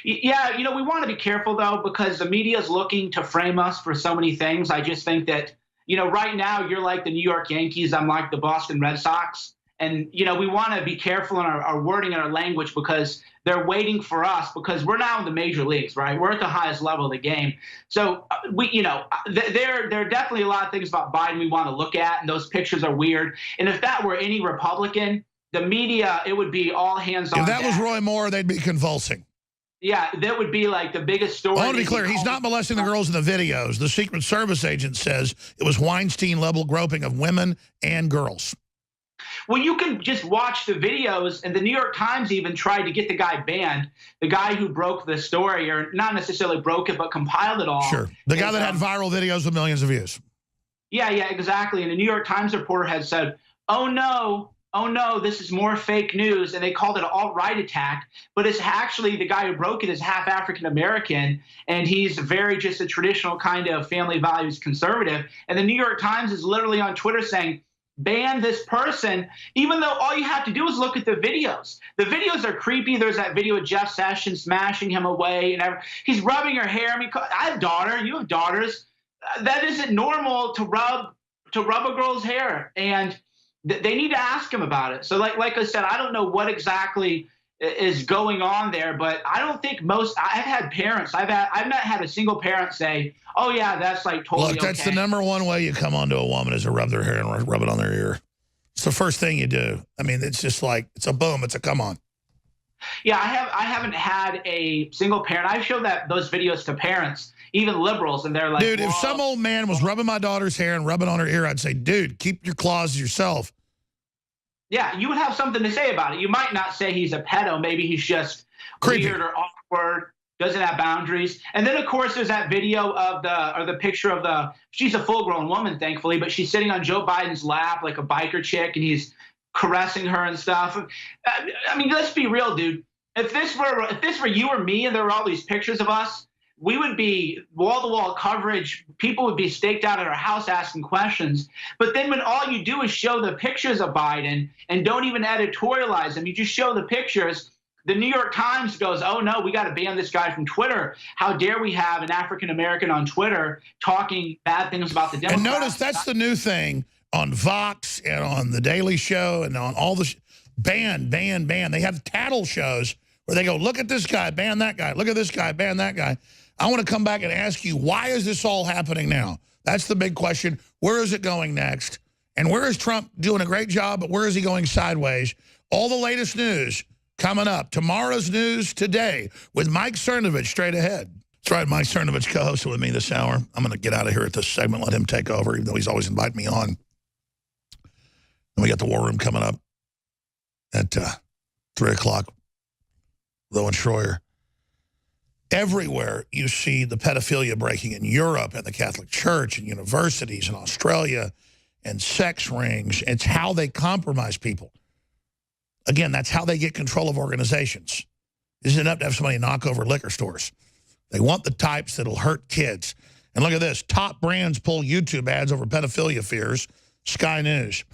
Yeah, we want to be careful, though, because the media is looking to frame us for so many things. I just think that, right now you're like the New York Yankees. I'm like the Boston Red Sox. And, we want to be careful in our wording and our language because they're waiting for us because we're now in the major leagues, right? We're at the highest level of the game. So, there are definitely a lot of things about Biden we want to look at, and those pictures are weird. And if that were any Republican, the media, it would be all hands on deck. If that was deck. Roy Moore, they'd be convulsing. Yeah, that would be like the biggest story. I want to be clear, he's not molesting the girls in the videos. The Secret Service agent says it was Weinstein-level groping of women and girls. Well, you can just watch the videos, and the New York Times even tried to get the guy banned, the guy who broke the story, or not necessarily broke it, but compiled it all. Sure, the guy that had viral videos with millions of views. Yeah, exactly. And the New York Times reporter had said, oh no, this is more fake news, and they called it an alt-right attack, but it's actually the guy who broke it is half African-American, and he's very just a traditional kind of family values conservative. And the New York Times is literally on Twitter saying, ban this person, even though all you have to do is look at the videos. The videos are creepy. There's that video of Jeff Sessions smashing him away, and he's rubbing her hair. I mean, I have a daughter. You have daughters. That isn't normal to rub a girl's hair, and they need to ask him about it. So like I said, I don't know what exactly is going on there, but I don't think I've had parents, I've not had a single parent say, oh yeah, that's like totally Look, that's okay. the number one way you come onto a woman is to rub their hair and rub it on their ear. It's the first thing you do. I mean, it's just like, it's a boom, it's a come on. Yeah, I haven't had a single parent. I've showed those videos to parents, even liberals, and they're like, dude, if some old man was rubbing my daughter's hair and rubbing on her ear, I'd say, dude, keep your claws to yourself. Yeah, you would have something to say about it. You might not say he's a pedo. Maybe he's just creepy, weird or awkward, doesn't have boundaries. And then, of course, there's that video of the picture of she's a full-grown woman, thankfully, but she's sitting on Joe Biden's lap like a biker chick, and he's caressing her and stuff. I mean, let's be real, dude. If this were you or me and there were all these pictures of us, we would be wall-to-wall coverage. People would be staked out at our house asking questions. But then when all you do is show the pictures of Biden and don't even editorialize them, you just show the pictures, the New York Times goes, oh, no, we got to ban this guy from Twitter. How dare we have an African-American on Twitter talking bad things about the Democrats? And notice that's the new thing on Vox and on The Daily Show and on all the ban. They have tattle shows where they go, look at this guy, ban that guy. Look at this guy, ban that guy. I want to come back and ask you, why is this all happening now? That's the big question. Where is it going next? And where is Trump doing a great job, but where is he going sideways? All the latest news coming up. Tomorrow's news today with Mike Cernovich straight ahead. That's right, Mike Cernovich co-hosted with me this hour. I'm going to get out of here at this segment, let him take over, even though he's always invited me on. And we got the War Room coming up at 3 o'clock. Lowen Schroyer. Everywhere you see the pedophilia breaking in Europe and the Catholic Church and universities in Australia and sex rings. It's how they compromise people. Again, that's how they get control of organizations. This isn't enough to have somebody knock over liquor stores. They want the types that'll hurt kids. And look at this. Top brands pull YouTube ads over pedophilia fears. Sky News.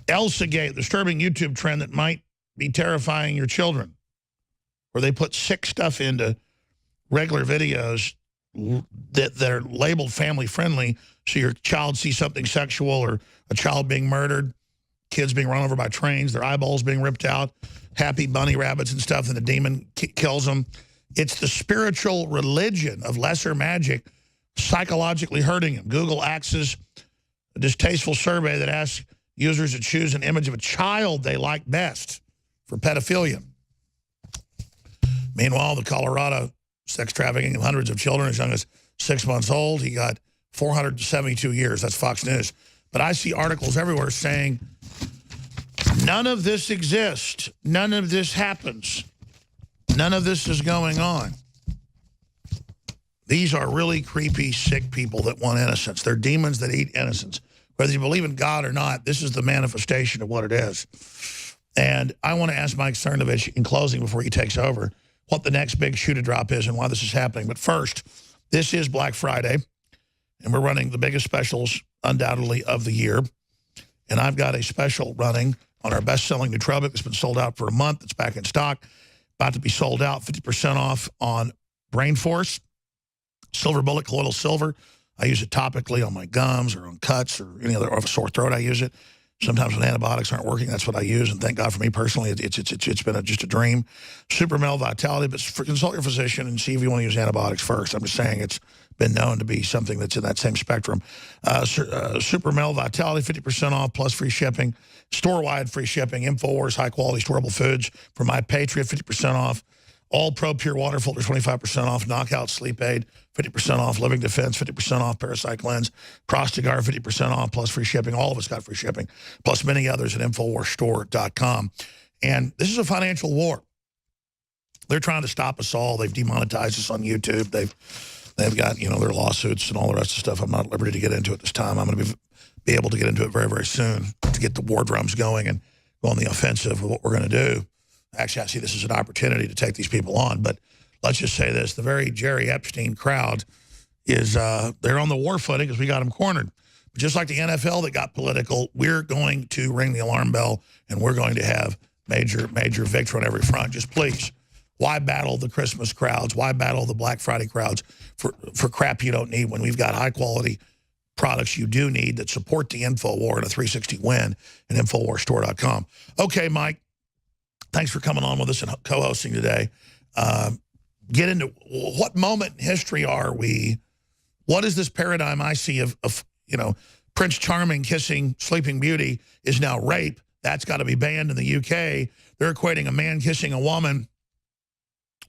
ElsaGate, disturbing YouTube trend that might be terrifying your children. Where they put sick stuff into regular videos that are labeled family-friendly, so your child sees something sexual or a child being murdered, kids being run over by trains, their eyeballs being ripped out, happy bunny rabbits and stuff, and the demon kills them. It's the spiritual religion of lesser magic psychologically hurting them. Google axes a distasteful survey that asks users to choose an image of a child they like best for pedophilia. Meanwhile, the Colorado sex trafficking of hundreds of children as young as 6 months old. He got 472 years. That's Fox News. But I see articles everywhere saying none of this exists. None of this happens. None of this is going on. These are really creepy, sick people that want innocence. They're demons that eat innocence. Whether you believe in God or not, this is the manifestation of what it is. And I want to ask Mike Cernovich in closing before he takes over what the next big shoot-a-drop is and why this is happening. But first, this is Black Friday, and we're running the biggest specials, undoubtedly, of the year. And I've got a special running on our best-selling nootropic that's been sold out for a month. It's back in stock, about to be sold out, 50% off on Brain Force, Silver Bullet Colloidal Silver. I use it topically on my gums or on cuts or any other, or a sore throat I use it. Sometimes when antibiotics aren't working, that's what I use. And thank God for me personally, it's been just a dream. Super Male Vitality, but consult your physician and see if you want to use antibiotics first. I'm just saying it's been known to be something that's in that same spectrum. Super Male Vitality, 50% off plus free shipping. Store-wide free shipping. InfoWars, high-quality storable foods. For My Patriot, 50% off. All Pro Pure Water Filters, 25% off. Knockout Sleep Aid, 50% off. Living Defense, 50% off. Parasite Cleanse. Prostagard, 50% off plus free shipping. All of us got free shipping, plus many others at InfoWarsStore.com. And this is a financial war. They're trying to stop us all. They've demonetized us on YouTube. They've got, you know, their lawsuits and all the rest of the stuff. I'm not at liberty to get into it this time. I'm going to be able to get into it very, very soon to get the war drums going and go on the offensive with what we're going to do. Actually, I see this as an opportunity to take these people on. But let's just say this. The very Jerry Epstein crowd is, they're on the war footing because we got them cornered. But just like the NFL that got political, we're going to ring the alarm bell, and we're going to have major, major victory on every front. Just please, why battle the Christmas crowds? Why battle the Black Friday crowds for crap you don't need when we've got high-quality products you do need that support the InfoWar and a 360 win at InfoWarsStore.com. Okay, Mike. Thanks for coming on with us and co-hosting today. Get into what moment in history are we? What is this paradigm I see of you know, Prince Charming kissing Sleeping Beauty is now rape? That's got to be banned in the UK. They're equating a man kissing a woman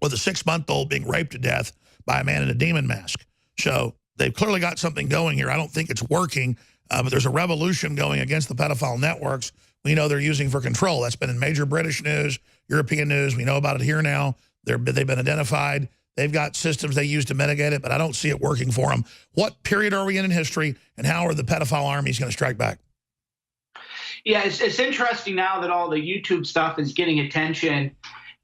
with a 6-month-old being raped to death by a man in a demon mask. So they've clearly got something going here. I don't think it's working, but there's a revolution going against the pedophile networks we know they're using for control. That's been in major British news, European news. We know about it here now. They've been identified. They've got systems they use to mitigate it, but I don't see it working for them. What period are we in history, and how are the pedophile armies going to strike back? Yeah, it's interesting now that all the YouTube stuff is getting attention.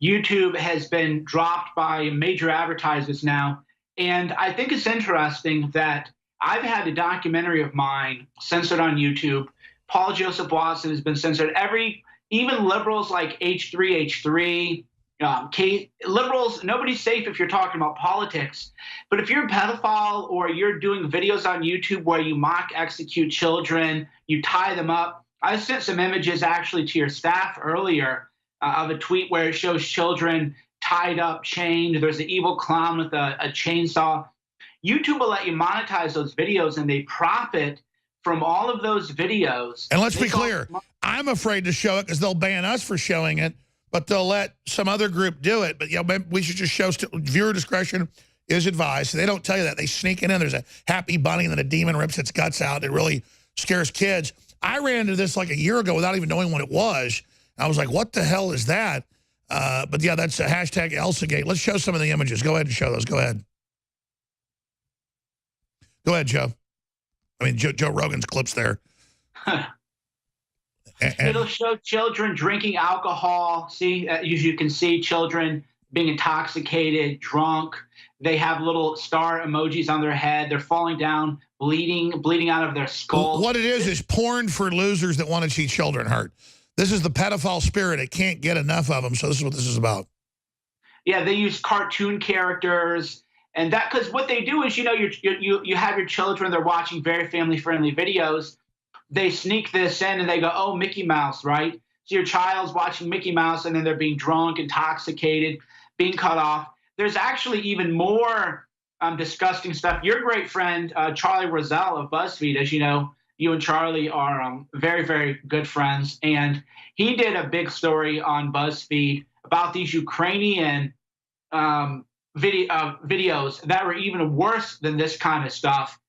YouTube has been dropped by major advertisers now. And I think it's interesting that I've had a documentary of mine censored on YouTube. Paul Joseph Watson has been censored. Even liberals like H3H3, liberals, nobody's safe if you're talking about politics. But if you're a pedophile or you're doing videos on YouTube where you mock execute children, you tie them up. I sent some images actually to your staff earlier of a tweet where it shows children tied up, chained. There's an evil clown with a chainsaw. YouTube will let you monetize those videos, and they profit from all of those videos. And let's be clear, I'm afraid to show it because they'll ban us for showing it, but they'll let some other group do it. But, you know, we should just show viewer discretion is advised. So they don't tell you that. They sneak it in. There's a happy bunny and then a demon rips its guts out. It really scares kids. I ran into this like a year ago without even knowing what it was. I was like, what the hell is that? But, yeah, that's a hashtag ElsaGate. Let's show some of the images. Go ahead and show those. Go ahead. Go ahead, Joe. I mean, Joe Rogan's clips there. It'll show children drinking alcohol. See, as you can see, children being intoxicated, drunk. They have little star emojis on their head. They're falling down, bleeding out of their skull. What it is porn for losers that want to see children hurt. This is the pedophile spirit. It can't get enough of them, so this is what this is about. Yeah, they use cartoon characters. And that, because what they do is, you know, you have your children, they're watching very family-friendly videos. They sneak this in and they go, oh, Mickey Mouse, right? So your child's watching Mickey Mouse and then they're being drunk, intoxicated, being cut off. There's actually even more disgusting stuff. Your great friend, Charlie Rozelle of BuzzFeed, as you know, you and Charlie are very, very good friends. And he did a big story on BuzzFeed about these Ukrainian videos that were even worse than this kind of stuff.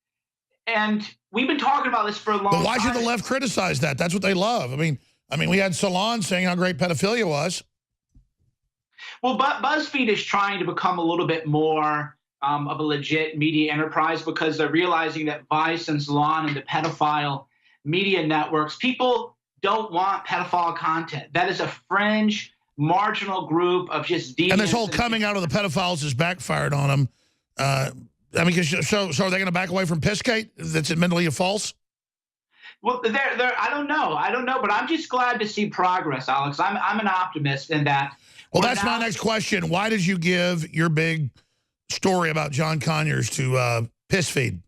And we've been talking about this for a long time. But why should the left criticize that? That's what they love. I mean, we had Salon saying how great pedophilia was. Well, BuzzFeed is trying to become a little bit more of a legit media enterprise because they're realizing that Vice and Salon and the pedophile media networks, people don't want pedophile content. That is a fringe, marginal group of just deviants. And this whole coming out of the pedophiles has backfired on them. I mean, so are they going to back away from Pissgate? That's admittedly false? Well, I don't know, but I'm just glad to see progress, Alex. I'm an optimist in that. Well, that's my next question. Why did you give your big story about John Conyers to Pissfeed?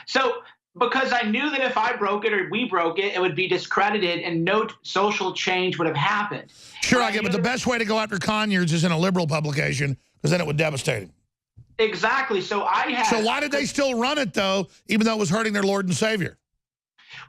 So, because I knew that if I broke it or we broke it, it would be discredited and no social change would have happened. Sure, I get it, but the best way to go after Conyers is in a liberal publication because then it would devastate him. Exactly. So why did they still run it, though, even though it was hurting their Lord and Savior?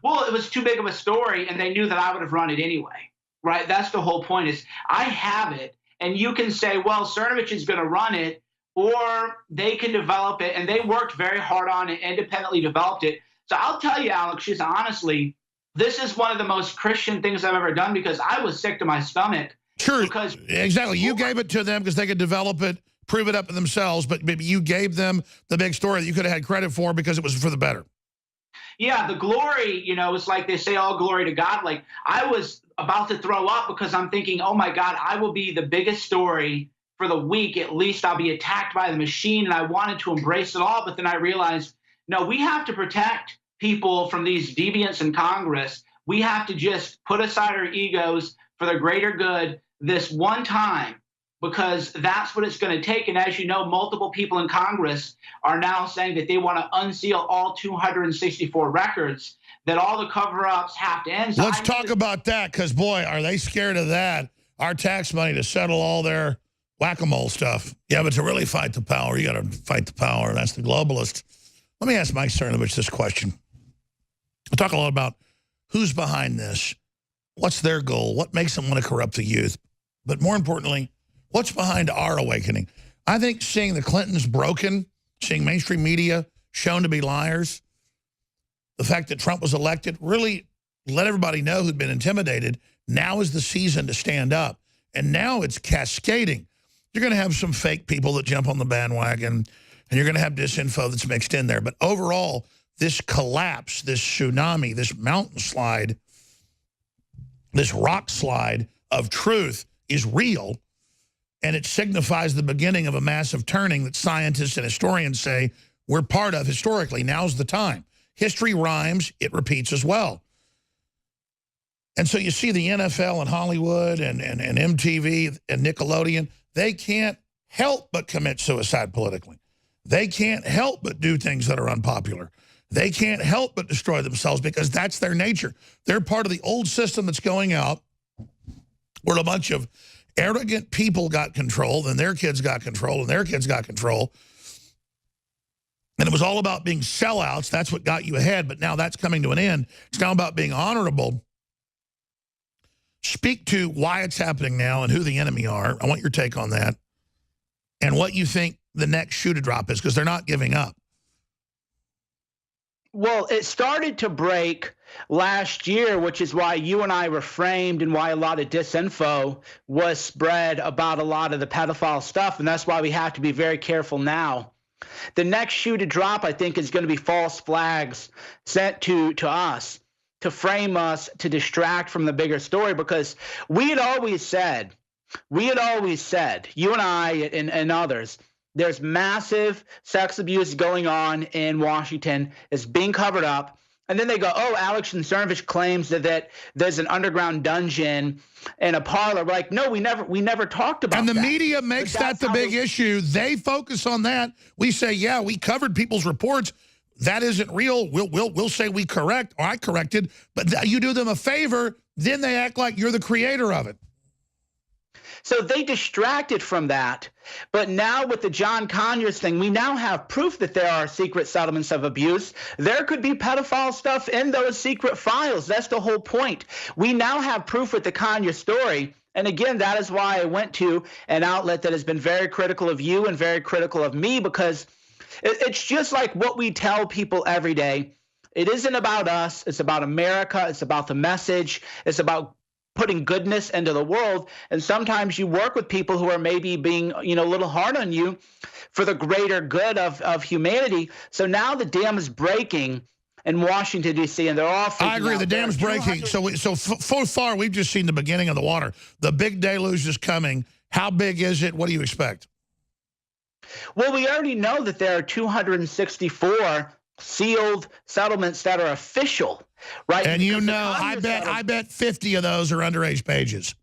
Well, it was too big of a story, and they knew that I would have run it anyway, right? That's the whole point is I have it, and you can say, well, Cernovich is going to run it, or they can develop it, and they worked very hard on it, independently developed it. So I'll tell you, Alex, just honestly, this is one of the most Christian things I've ever done because I was sick to my stomach. Sure, exactly. You gave it to them because they could develop it, prove it up to themselves, but maybe you gave them the big story that you could have had credit for because it was for the better. Yeah, the glory, it's like they say all glory to God. Like I was about to throw up because I'm thinking, oh my God, I will be the biggest story for the week. At least I'll be attacked by the machine. And I wanted to embrace it all. But then I realized, no, we have to protect people from these deviants in Congress. We have to just put aside our egos for the greater good this one time, because that's what it's going to take. And as you know, multiple people in Congress are now saying that they want to unseal all 264 records, that all the cover-ups have to end. So let's talk about that, because, boy, are they scared of that, our tax money to settle all their whack-a-mole stuff. Yeah, but to really fight the power, you got to fight the power. That's the globalist. Let me ask Mike Cernovich this question. We'll talk a lot about who's behind this, what's their goal, what makes them want to corrupt the youth, but more importantly, what's behind our awakening? I think seeing the Clintons broken, seeing mainstream media shown to be liars, the fact that Trump was elected really let everybody know who'd been intimidated. Now is the season to stand up. And now it's cascading. You're going to have some fake people that jump on the bandwagon, and you're going to have disinfo that's mixed in there. But overall, this collapse, this tsunami, this mountain slide, this rock slide of truth is real. And it signifies the beginning of a massive turning that scientists and historians say we're part of historically. Now's the time. History rhymes, it repeats as well. And so you see the NFL and Hollywood and MTV and Nickelodeon, they can't help but commit suicide politically. They can't help but do things that are unpopular. They can't help but destroy themselves because that's their nature. They're part of the old system that's going out where a bunch of arrogant people got control, then their kids got control, and their kids got control. And it was all about being sellouts. That's what got you ahead, but now that's coming to an end. It's now about being honorable. Speak to why it's happening now and who the enemy are. I want your take on that. And what you think the next shoe to drop is, because they're not giving up. Well, it started to break last year, which is why you and I reframed and why a lot of disinfo was spread about a lot of the pedophile stuff. And that's why we have to be very careful now. The next shoe to drop, I think, is going to be false flags sent to us, to frame us, to distract from the bigger story, because we had always said, you and I and others, there's massive sex abuse going on in Washington. It's being covered up. And then they go, oh, Alex Cernovich claims that there's an underground dungeon and a parlor. We're like, no, we never talked about that. And the media makes that the big issue. They focus on that. We say, yeah, we covered people's reports. That isn't real. We'll say we correct, or I corrected. But you do them a favor, then they act like you're the creator of it. So they distracted from that. But now with the John Conyers thing, we now have proof that there are secret settlements of abuse. There could be pedophile stuff in those secret files. That's the whole point. We now have proof with the Conyers story. And again, that is why I went to an outlet that has been very critical of you and very critical of me, because It's just like what we tell people every day. It isn't about us. It's about America. It's about the message. It's about putting goodness into the world. And sometimes you work with people who are maybe being, a little hard on you for the greater good of humanity. So now the dam is breaking in Washington, D.C., and they're all freaking I agree. out. The dam's breaking. So far, we've just seen the beginning of the water. The big deluge is coming. How big is it? What do you expect? Well, we already know that there are 264 sealed settlements that are official, right? And I bet 50 of those are underage pages.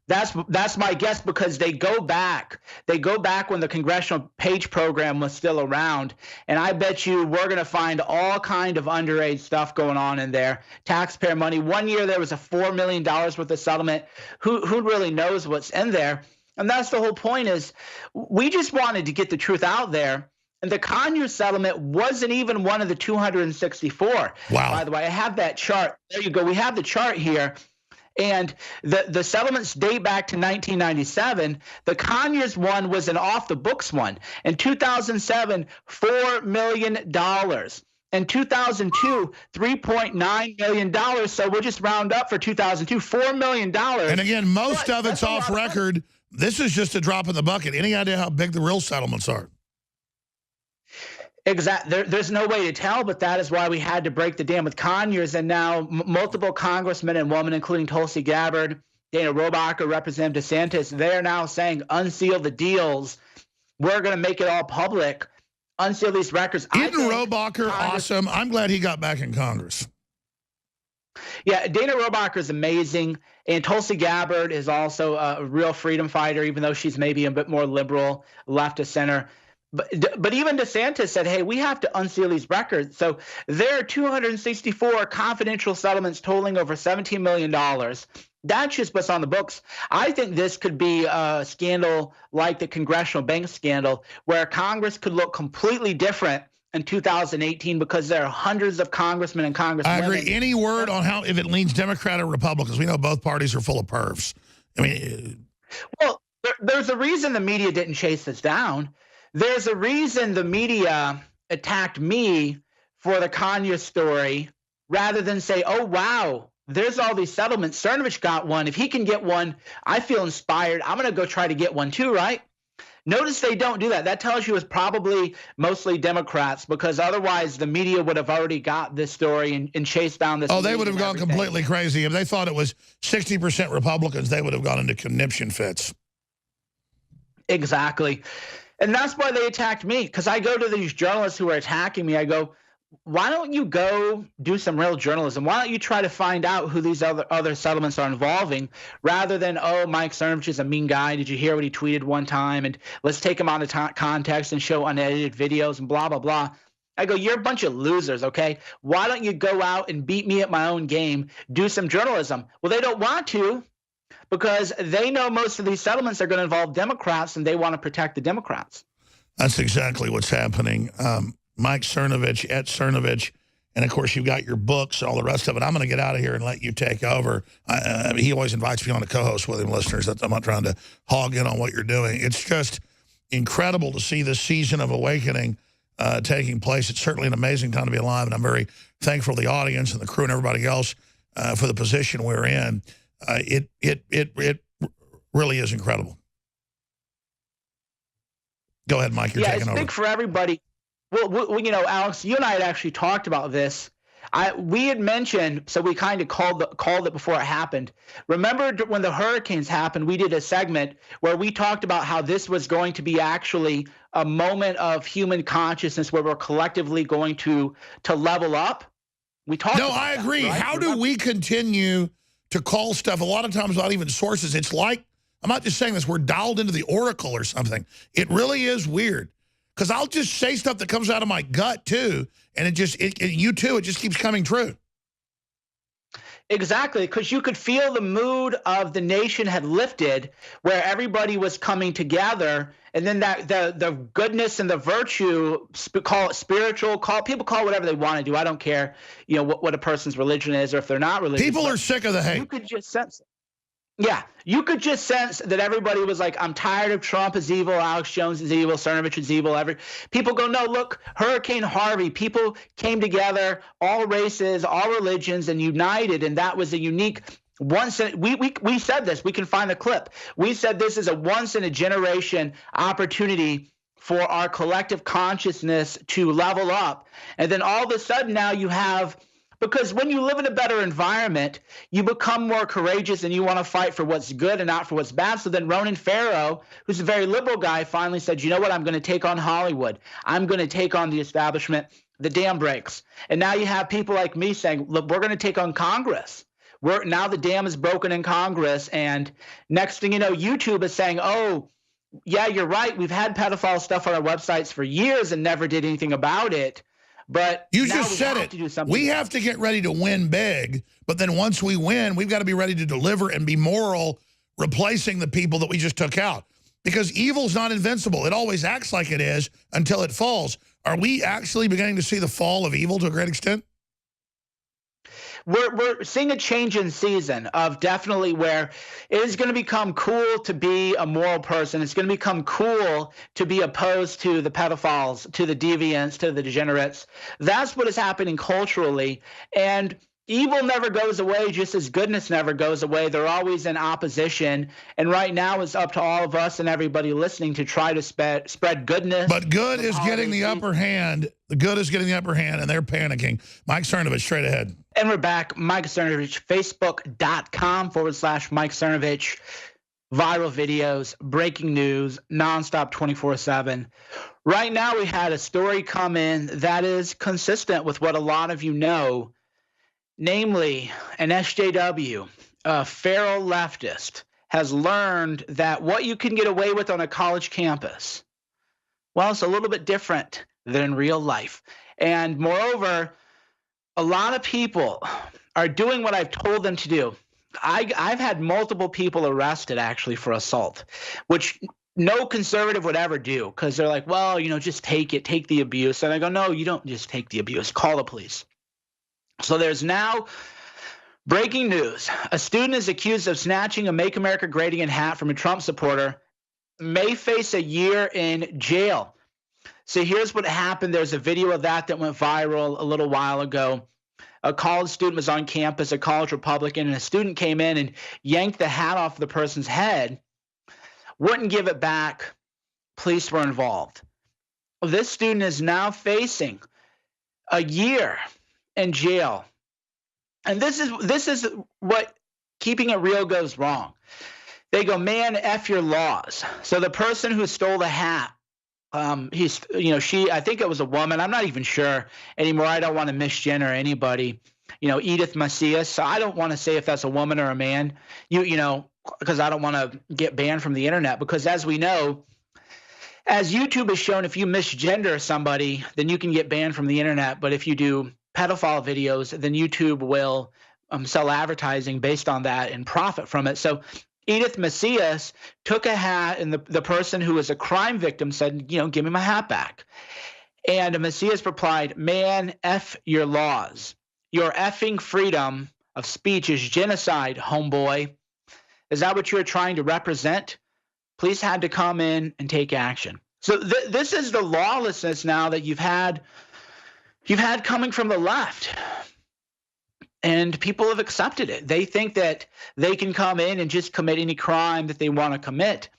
That's my guess, because they go back. They go back when the Congressional Page Program was still around, and I bet you we're going to find all kind of underage stuff going on in there. Taxpayer money. One year there was a $4 million worth of settlement. Who really knows what's in there? And that's the whole point. Is we just wanted to get the truth out there. And the Conyers settlement wasn't even one of the 264. Wow. By the way, I have that chart. There you go. We have the chart here. And the settlements date back to 1997. The Conyers one was an off-the-books one. In 2007, $4 million. In 2002, $3.9 million. So we'll just round up for 2002, $4 million. And again, most of it's off record. This is just a drop in the bucket. Any idea how big the real settlements are? Exactly. There's no way to tell, but that is why we had to break the dam with Conyers. And now multiple congressmen and women, including Tulsi Gabbard, Dana Rohrabacher, Representative DeSantis, they're now saying unseal the deals. We're going to make it all public. Unseal these records. Isn't Rohrabacher awesome? I'm glad he got back in Congress. Yeah, Dana Rohrabacher is amazing. And Tulsi Gabbard is also a real freedom fighter, even though she's maybe a bit more liberal, left of center. But even DeSantis said, hey, we have to unseal these records. So there are 264 confidential settlements totaling over $17 million. That's just what's on the books. I think this could be a scandal like the Congressional Bank scandal, where Congress could look completely different in 2018 because there are hundreds of congressmen and congresswomen. I agree. Any word on how, if it leans Democrat or Republicans? We know both parties are full of pervs. I mean, well, there's a reason the media didn't chase this down. There's a reason the media attacked me for the Conyers story rather than say, oh, wow, there's all these settlements. Cernovich got one. If he can get one, I feel inspired. I'm going to go try to get one too, right? Notice they don't do that. That tells you it's probably mostly Democrats, because otherwise the media would have already got this story and chased down this. Oh, they would have gone completely crazy. If they thought it was 60% Republicans, they would have gone into conniption fits. Exactly. And that's why they attacked me, because I go to these journalists who are attacking me. I go, why don't you go do some real journalism? Why don't you try to find out who these other settlements are involving, rather than, oh, Mike Cernovich is a mean guy. Did you hear what he tweeted one time? And let's take him out of context and show unedited videos and blah, blah, blah. I go, you're a bunch of losers, okay? Why don't you go out and beat me at my own game, do some journalism? Well, they don't want to, because they know most of these settlements are going to involve Democrats, and they want to protect the Democrats. That's exactly what's happening. Mike Cernovich, at Cernovich, and, of course, you've got your books and all the rest of it. I'm going to get out of here and let you take over. He always invites me on to co-host with him, listeners. I'm not trying to hog in on what you're doing. It's just incredible to see this season of awakening taking place. It's certainly an amazing time to be alive, and I'm very thankful to the audience and the crew and everybody else for the position we're in. It really is incredible. Go ahead, Mike. You're taking over. Yeah, it's big for everybody. Well, you know, Alex, you and I had actually talked about this. We had mentioned, so we kind of called it before it happened. Remember when the hurricanes happened, we did a segment where we talked about how this was going to be actually a moment of human consciousness where we're collectively going to level up. We talked about I agree. That, right? How do we continue to call stuff a lot of times without even sources? It's like, I'm not just saying this, we're dialed into the oracle or something. It really is weird. Because I'll just say stuff that comes out of my gut, too, and you too, it just keeps coming true. Exactly, because you could feel the mood of the nation had lifted, where everybody was coming together, and then that the goodness and the virtue, call it spiritual, people call it whatever they want to do. I don't care, you know, what a person's religion is or if they're not religious. People are sick of the hate. You could just sense it. Yeah, you could just sense that everybody was like, I'm tired of Trump is evil, Alex Jones is evil, Cernovich is evil. People go, no, look, Hurricane Harvey, people came together, all races, all religions, and united, and that was a unique we said this. We can find the clip. We said this is a once-in-a-generation opportunity for our collective consciousness to level up. And then all of a sudden now you have – because when you live in a better environment, you become more courageous and you want to fight for what's good and not for what's bad. So then Ronan Farrow, who's a very liberal guy, finally said, you know what, I'm going to take on Hollywood. I'm going to take on the establishment. The dam breaks. And now you have people like me saying, look, we're going to take on Congress. Now the dam is broken in Congress. And next thing you know, YouTube is saying, oh, yeah, you're right. We've had pedophile stuff on our websites for years and never did anything about it. But you just said it. We have to get ready to win big, but then once we win, we've got to be ready to deliver and be moral, replacing the people that we just took out. Because evil's not invincible. It always acts like it is until it falls. Are we actually beginning to see the fall of evil to a great extent? We're seeing a change in season of definitely where it is going to become cool to be a moral person. It's going to become cool to be opposed to the pedophiles, to the deviants, to the degenerates. That's what is happening culturally. And evil never goes away, just as goodness never goes away. They're always in opposition. And right now it's up to all of us and everybody listening to try to spread goodness. But good is getting the upper hand. The good is getting the upper hand, and they're panicking. Mike Cernovich, straight ahead. And we're back. Mike Cernovich, Facebook.com/Mike Cernovich. Viral videos, breaking news, nonstop 24/7. Right now we had a story come in that is consistent with what a lot of you know. Namely, an SJW, a feral leftist, has learned that what you can get away with on a college campus, well, it's a little bit different than in real life. And moreover, a lot of people are doing what I've told them to do. I've had multiple people arrested, actually, for assault, which no conservative would ever do because they're like, well, you know, just take it, take the abuse. And I go, no, you don't just take the abuse. Call the police. So there's now breaking news. A student is accused of snatching a Make America Great Again hat from a Trump supporter, may face a year in jail. So here's what happened. There's a video of that went viral a little while ago. A college student was on campus, a college Republican, and a student came in and yanked the hat off the person's head, wouldn't give it back. Police were involved. This student is now facing a year in jail. And this is what keeping it real goes wrong. They go, man, F your laws. So the person who stole the hat, I think it was a woman. I'm not even sure anymore. I don't want to misgender anybody. Edith Macias. So I don't want to say if that's a woman or a man, because I don't want to get banned from the internet. Because as we know, as YouTube has shown, if you misgender somebody, then you can get banned from the internet. But if you do pedophile videos, then YouTube will sell advertising based on that and profit from it. So Edith Macias took a hat, and the person who was a crime victim said, give me my hat back. And Macias replied, man, F your laws. Your effing freedom of speech is genocide, homeboy. Is that what you're trying to represent? Police had to come in and take action. So this is the lawlessness now that you've had coming from the left. And people have accepted it. They think that they can come in and just commit any crime that they want to commit.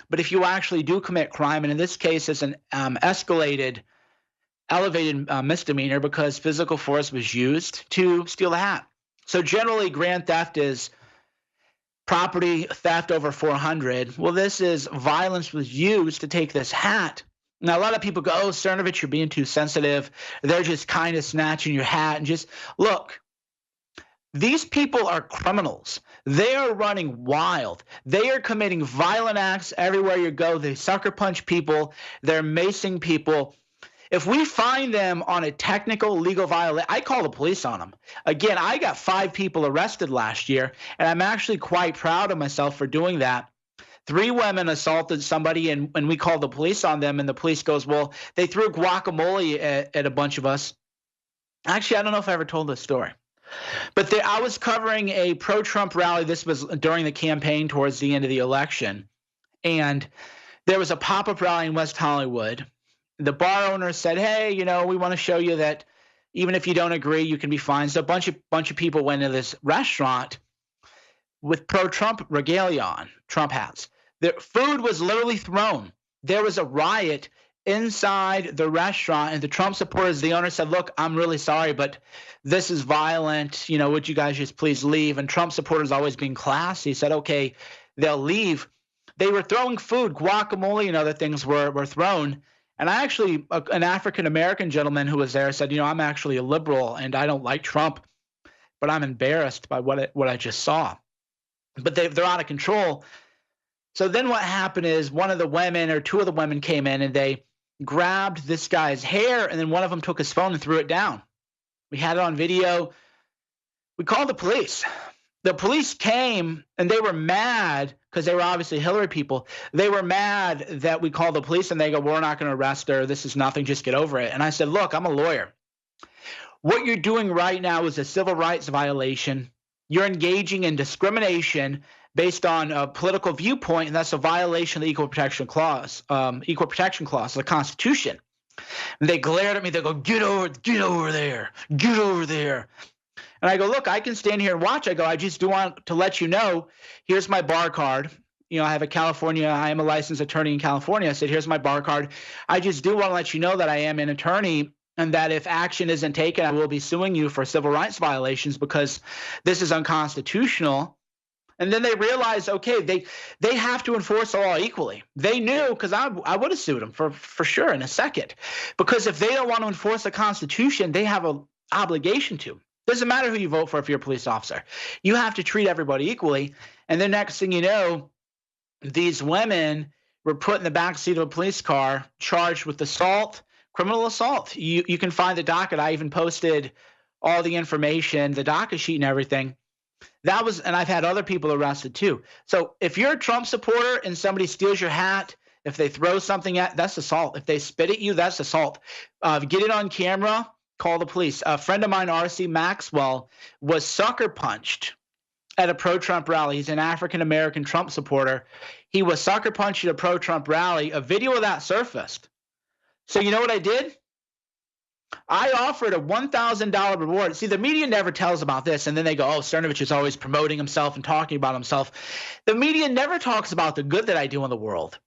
But if you actually do commit crime, and in this case it's an elevated misdemeanor because physical force was used to steal a hat. So generally grand theft is property theft over $400. Well, this is violence was used to take this hat. Now, a lot of people go, oh, Cernovich, you're being too sensitive. They're just kind of snatching your hat. And just look, these people are criminals. They are running wild. They are committing violent acts everywhere you go. They sucker punch people. They're macing people. If we find them on a technical legal violation, I call the police on them. Again, I got 5 people arrested last year, and I'm actually quite proud of myself for doing that. 3 women assaulted somebody, and we called the police on them, and the police goes, well, they threw guacamole at a bunch of us. Actually, I don't know if I ever told this story. But I was covering a pro-Trump rally. This was during the campaign towards the end of the election. And there was a pop-up rally in West Hollywood. The bar owner said, hey, you know, we want to show you that even if you don't agree, you can be fine. So a bunch of people went to this restaurant with pro-Trump regalia on, Trump hats. The food was literally thrown. There was a riot inside the restaurant, and the Trump supporters, the owner said, look, I'm really sorry, but this is violent. You know, would you guys just please leave? And Trump supporters always being classy. He said, okay, they'll leave. They were throwing food, guacamole and other things were thrown. And I actually, an African-American gentleman who was there said, you know, I'm actually a liberal and I don't like Trump, but I'm embarrassed by what I just saw. But they're out of control. So then what happened is one of the women or two of the women came in and they grabbed this guy's hair, and then one of them took his phone and threw it down. We had it on video. We called the police. The police came and they were mad because they were obviously Hillary people. They were mad that we called the police and they go, we're not going to arrest her. This is nothing. Just get over it. And I said, look, I'm a lawyer. What you're doing right now is a civil rights violation. You're engaging in discrimination based on a political viewpoint, and that's a violation of the Equal Protection Clause of the Constitution. And they glared at me. They go, get over there. Get over there. And I go, look, I can stand here and watch. I go, I just do want to let you know, here's my bar card. You know, I am a licensed attorney in California. I said, here's my bar card. I just do want to let you know that I am an attorney and that if action isn't taken, I will be suing you for civil rights violations because this is unconstitutional. And then they realized, okay, they have to enforce the law equally. They knew, because I would have sued them for sure in a second. Because if they don't want to enforce the Constitution, they have an obligation to. Doesn't matter who you vote for if you're a police officer. You have to treat everybody equally. And the next thing you know, these women were put in the backseat of a police car, charged with assault, criminal assault. You can find the docket. I even posted all the information, the docket sheet and everything. And I've had other people arrested too. So if you're a Trump supporter and somebody steals your hat, if they throw something that's assault. If they spit at you, that's assault. Get it on camera. Call the police. A friend of mine, R.C. Maxwell, was sucker punched at a pro-Trump rally. He's an African-American Trump supporter. He was sucker punched at a pro-Trump rally. A video of that surfaced. So you know what I did? I offered a $1,000 reward. See, the media never tells about this, and then they go, oh, Cernovich is always promoting himself and talking about himself. The media never talks about the good that I do in the world.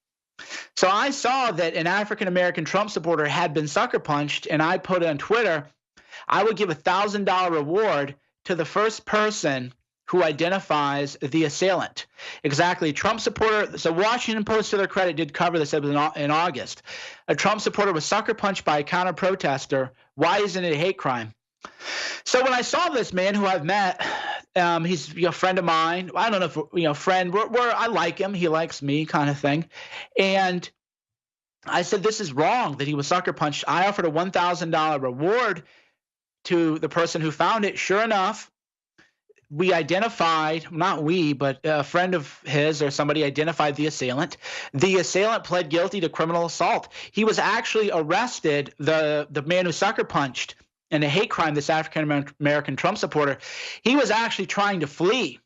So I saw that an African-American Trump supporter had been sucker punched, and I put it on Twitter. I would give a $1,000 reward to the first person who identifies the assailant. Exactly. Trump supporter. So Washington Post, to their credit, did cover this in August. A Trump supporter was sucker punched by a counter protester. Why isn't it a hate crime? So when I saw this man who I've met, he's a friend of mine. I don't know if friend. I like him. He likes me, kind of thing. And I said, this is wrong that he was sucker punched. I offered a $1,000 reward to the person who found it. Sure enough, we identified, not we, but a friend of his or somebody identified the assailant. The assailant pled guilty to criminal assault. He was actually arrested, the man who sucker punched in a hate crime, this African-American Trump supporter. He was actually trying to flee.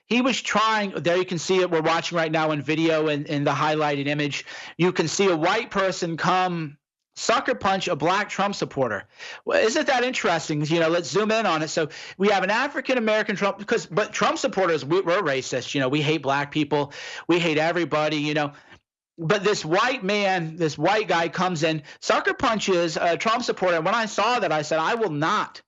He was trying, there you can see it, we're watching right now in video and in the highlighted image. You can see a white person come sucker punch a black Trump supporter. Well, isn't that interesting? Let's zoom in on it. So we have an African-American Trump, but Trump supporters, we're racist. We hate black people. We hate everybody, But this white man, this white guy comes in, sucker punches a Trump supporter. And when I saw that, I said, I will not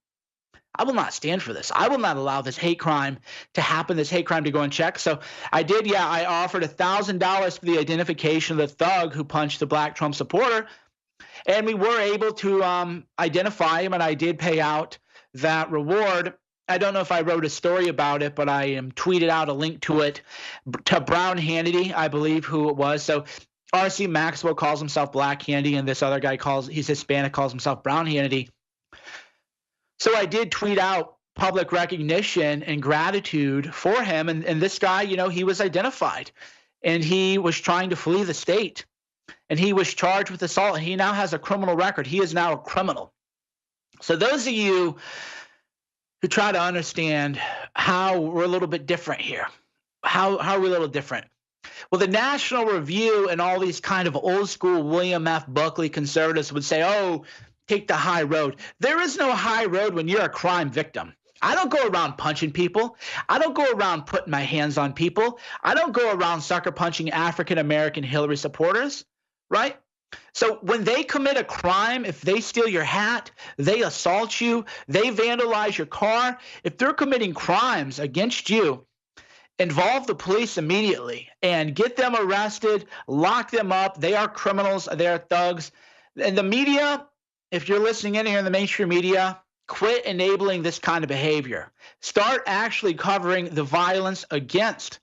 stand for this. I will not allow this hate crime to happen, this hate crime to go unchecked. So I did, I offered $1,000 for the identification of the thug who punched the black Trump supporter. And we were able to identify him, and I did pay out that reward. I don't know if I wrote a story about it, but I tweeted out a link to it to Brown Hannity, I believe who it was. So R.C. Maxwell calls himself Black Hannity, and this other guy he's Hispanic, calls himself Brown Hannity. So I did tweet out public recognition and gratitude for him. And this guy, he was identified, and he was trying to flee the state. And he was charged with assault. He now has a criminal record. He is now a criminal. So those of you who try to understand how we're a little bit different here. How are we a little different? Well, the National Review and all these kind of old school William F. Buckley conservatives would say, oh, take the high road. There is no high road when you're a crime victim. I don't go around punching people. I don't go around putting my hands on people. I don't go around sucker punching African-American Hillary supporters, right? So when they commit a crime, if they steal your hat, they assault you, they vandalize your car, if they're committing crimes against you, involve the police immediately and get them arrested, lock them up. They are criminals. They are thugs. And the media, if you're listening in here in the mainstream media, quit enabling this kind of behavior. Start actually covering the violence against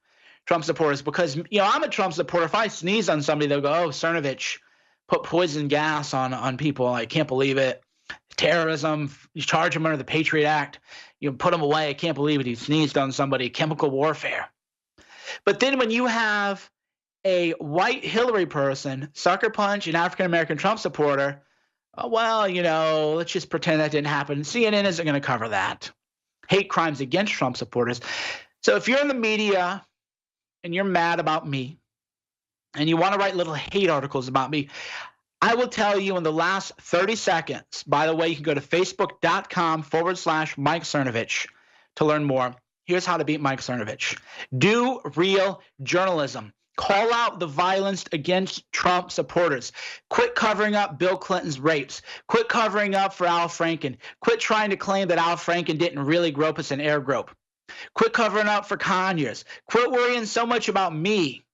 Trump supporters because, I'm a Trump supporter. If I sneeze on somebody, they'll go, oh, Cernovich put poison gas on people. I can't believe it. Terrorism, you charge him under the Patriot Act. You put him away. I can't believe it. He sneezed on somebody. Chemical warfare. But then when you have a white Hillary person sucker punch an African-American Trump supporter, let's just pretend that didn't happen. CNN isn't going to cover that. Hate crimes against Trump supporters. So if you're in the media and you're mad about me and you want to write little hate articles about me, I will tell you in the last 30 seconds. By the way, you can go to facebook.com/Mike Cernovich to learn more. Here's how to beat Mike Cernovich. Do real journalism. Call out the violence against Trump supporters. Quit covering up Bill Clinton's rapes. Quit covering up for Al Franken. Quit trying to claim that Al Franken didn't really grope us in air grope. Quit covering up for Conyers. Quit worrying so much about me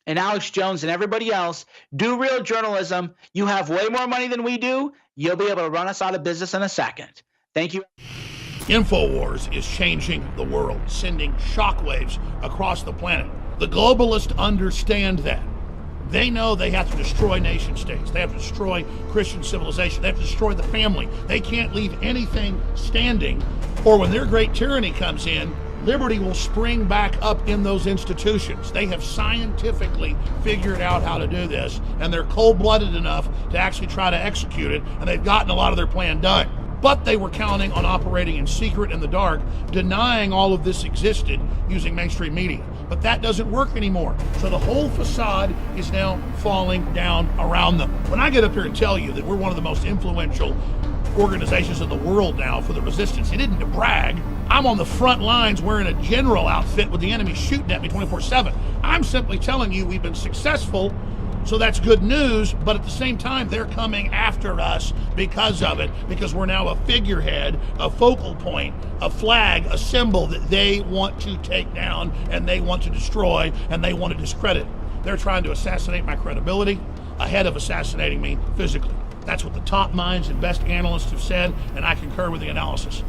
and Alex Jones and everybody else. Do real journalism. You have way more money than we do. You'll be able to run us out of business in a second. Thank you. InfoWars is changing the world, sending shockwaves across the planet. The globalists understand that. They know they have to destroy nation states. They have to destroy Christian civilization. They have to destroy the family. They can't leave anything standing, or when their great tyranny comes in, liberty will spring back up in those institutions. They have scientifically figured out how to do this, and they're cold-blooded enough to actually try to execute it, and they've gotten a lot of their plan done. But they were counting on operating in secret in the dark, denying all of this existed using mainstream media. But that doesn't work anymore. So the whole facade is now falling down around them. When I get up here and tell you that we're one of the most influential organizations in the world now for the resistance, it isn't to brag. I'm on the front lines wearing a general outfit with the enemy shooting at me 24/7. I'm simply telling you we've been successful. So that's good news, but at the same time, they're coming after us because of it, because we're now a figurehead, a focal point, a flag, a symbol that they want to take down and they want to destroy and they want to discredit. They're trying to assassinate my credibility ahead of assassinating me physically. That's what the top minds and best analysts have said, and I concur with the analysis.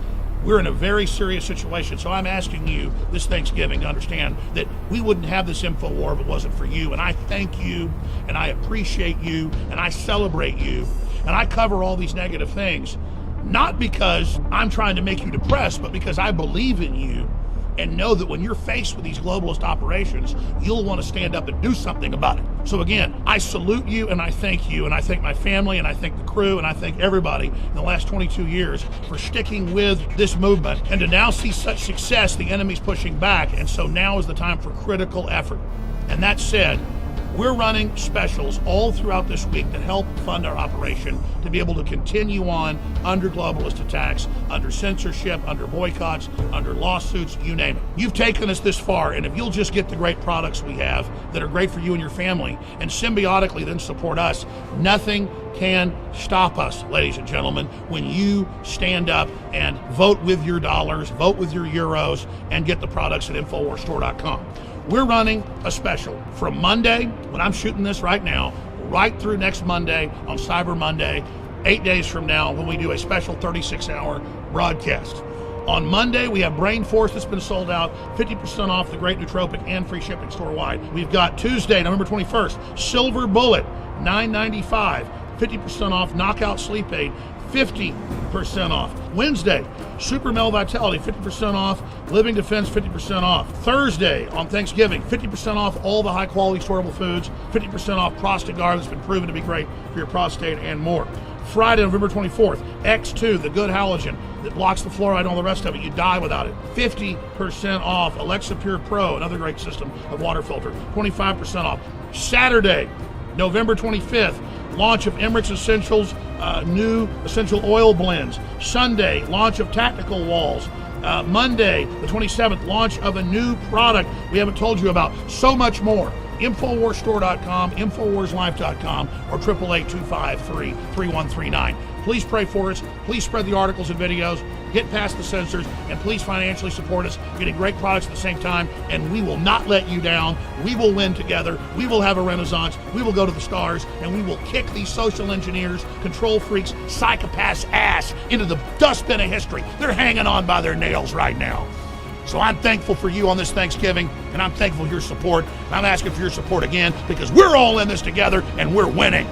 We're in a very serious situation, so I'm asking you this Thanksgiving to understand that we wouldn't have this info war if it wasn't for you, and I thank you, and I appreciate you, and I celebrate you, and I cover all these negative things, not because I'm trying to make you depressed, but because I believe in you and know that when you're faced with these globalist operations, you'll want to stand up and do something about it. So again, I salute you and I thank you, and I thank my family and I thank the crew and I thank everybody in the last 22 years for sticking with this movement. And to now see such success, the enemy's pushing back, and so now is the time for critical effort. And that said, we're running specials all throughout this week that help fund our operation to be able to continue on under globalist attacks, under censorship, under boycotts, under lawsuits, you name it. You've taken us this far, and if you'll just get the great products we have that are great for you and your family and symbiotically then support us, nothing can stop us, ladies and gentlemen, when you stand up and vote with your dollars, vote with your euros, and get the products at InfoWarsStore.com. We're running a special from Monday, when I'm shooting this right now, right through next Monday on Cyber Monday, 8 days from now when we do a special 36-hour broadcast. On Monday, we have Brain Force that's been sold out, 50% off the Great Nootropic and free shipping store-wide. We've got Tuesday, November 21st, Silver Bullet, $9.95, 50% off Knockout Sleep Aid, 50% off. Wednesday, Super Male Vitality, 50% off. Living Defense, 50% off. Thursday, on Thanksgiving, 50% off all the high-quality storable foods, 50% off Prostagard that's been proven to be great for your prostate and more. Friday, November 24th, X2, the good halogen that blocks the fluoride and all the rest of it. You die without it. 50% off. Alexa Pure Pro, another great system of water filter. 25% off. Saturday, November 25th, launch of Emmerich's Essentials, new essential oil blends. Sunday, launch of Tactical Walls. Monday, the 27th, launch of a new product we haven't told you about. So much more. InfoWarsStore.com, InfoWarsLife.com, or 888-253-3139. Please pray for us. Please spread the articles and videos. Get past the censors, and please financially support us, getting great products at the same time, and we will not let you down. We will win together. We will have a renaissance. We will go to the stars, and we will kick these social engineers, control freaks, psychopaths' ass into the dustbin of history. They're hanging on by their nails right now. So I'm thankful for you on this Thanksgiving, and I'm thankful for your support. I'm asking for your support again, because we're all in this together, and we're winning.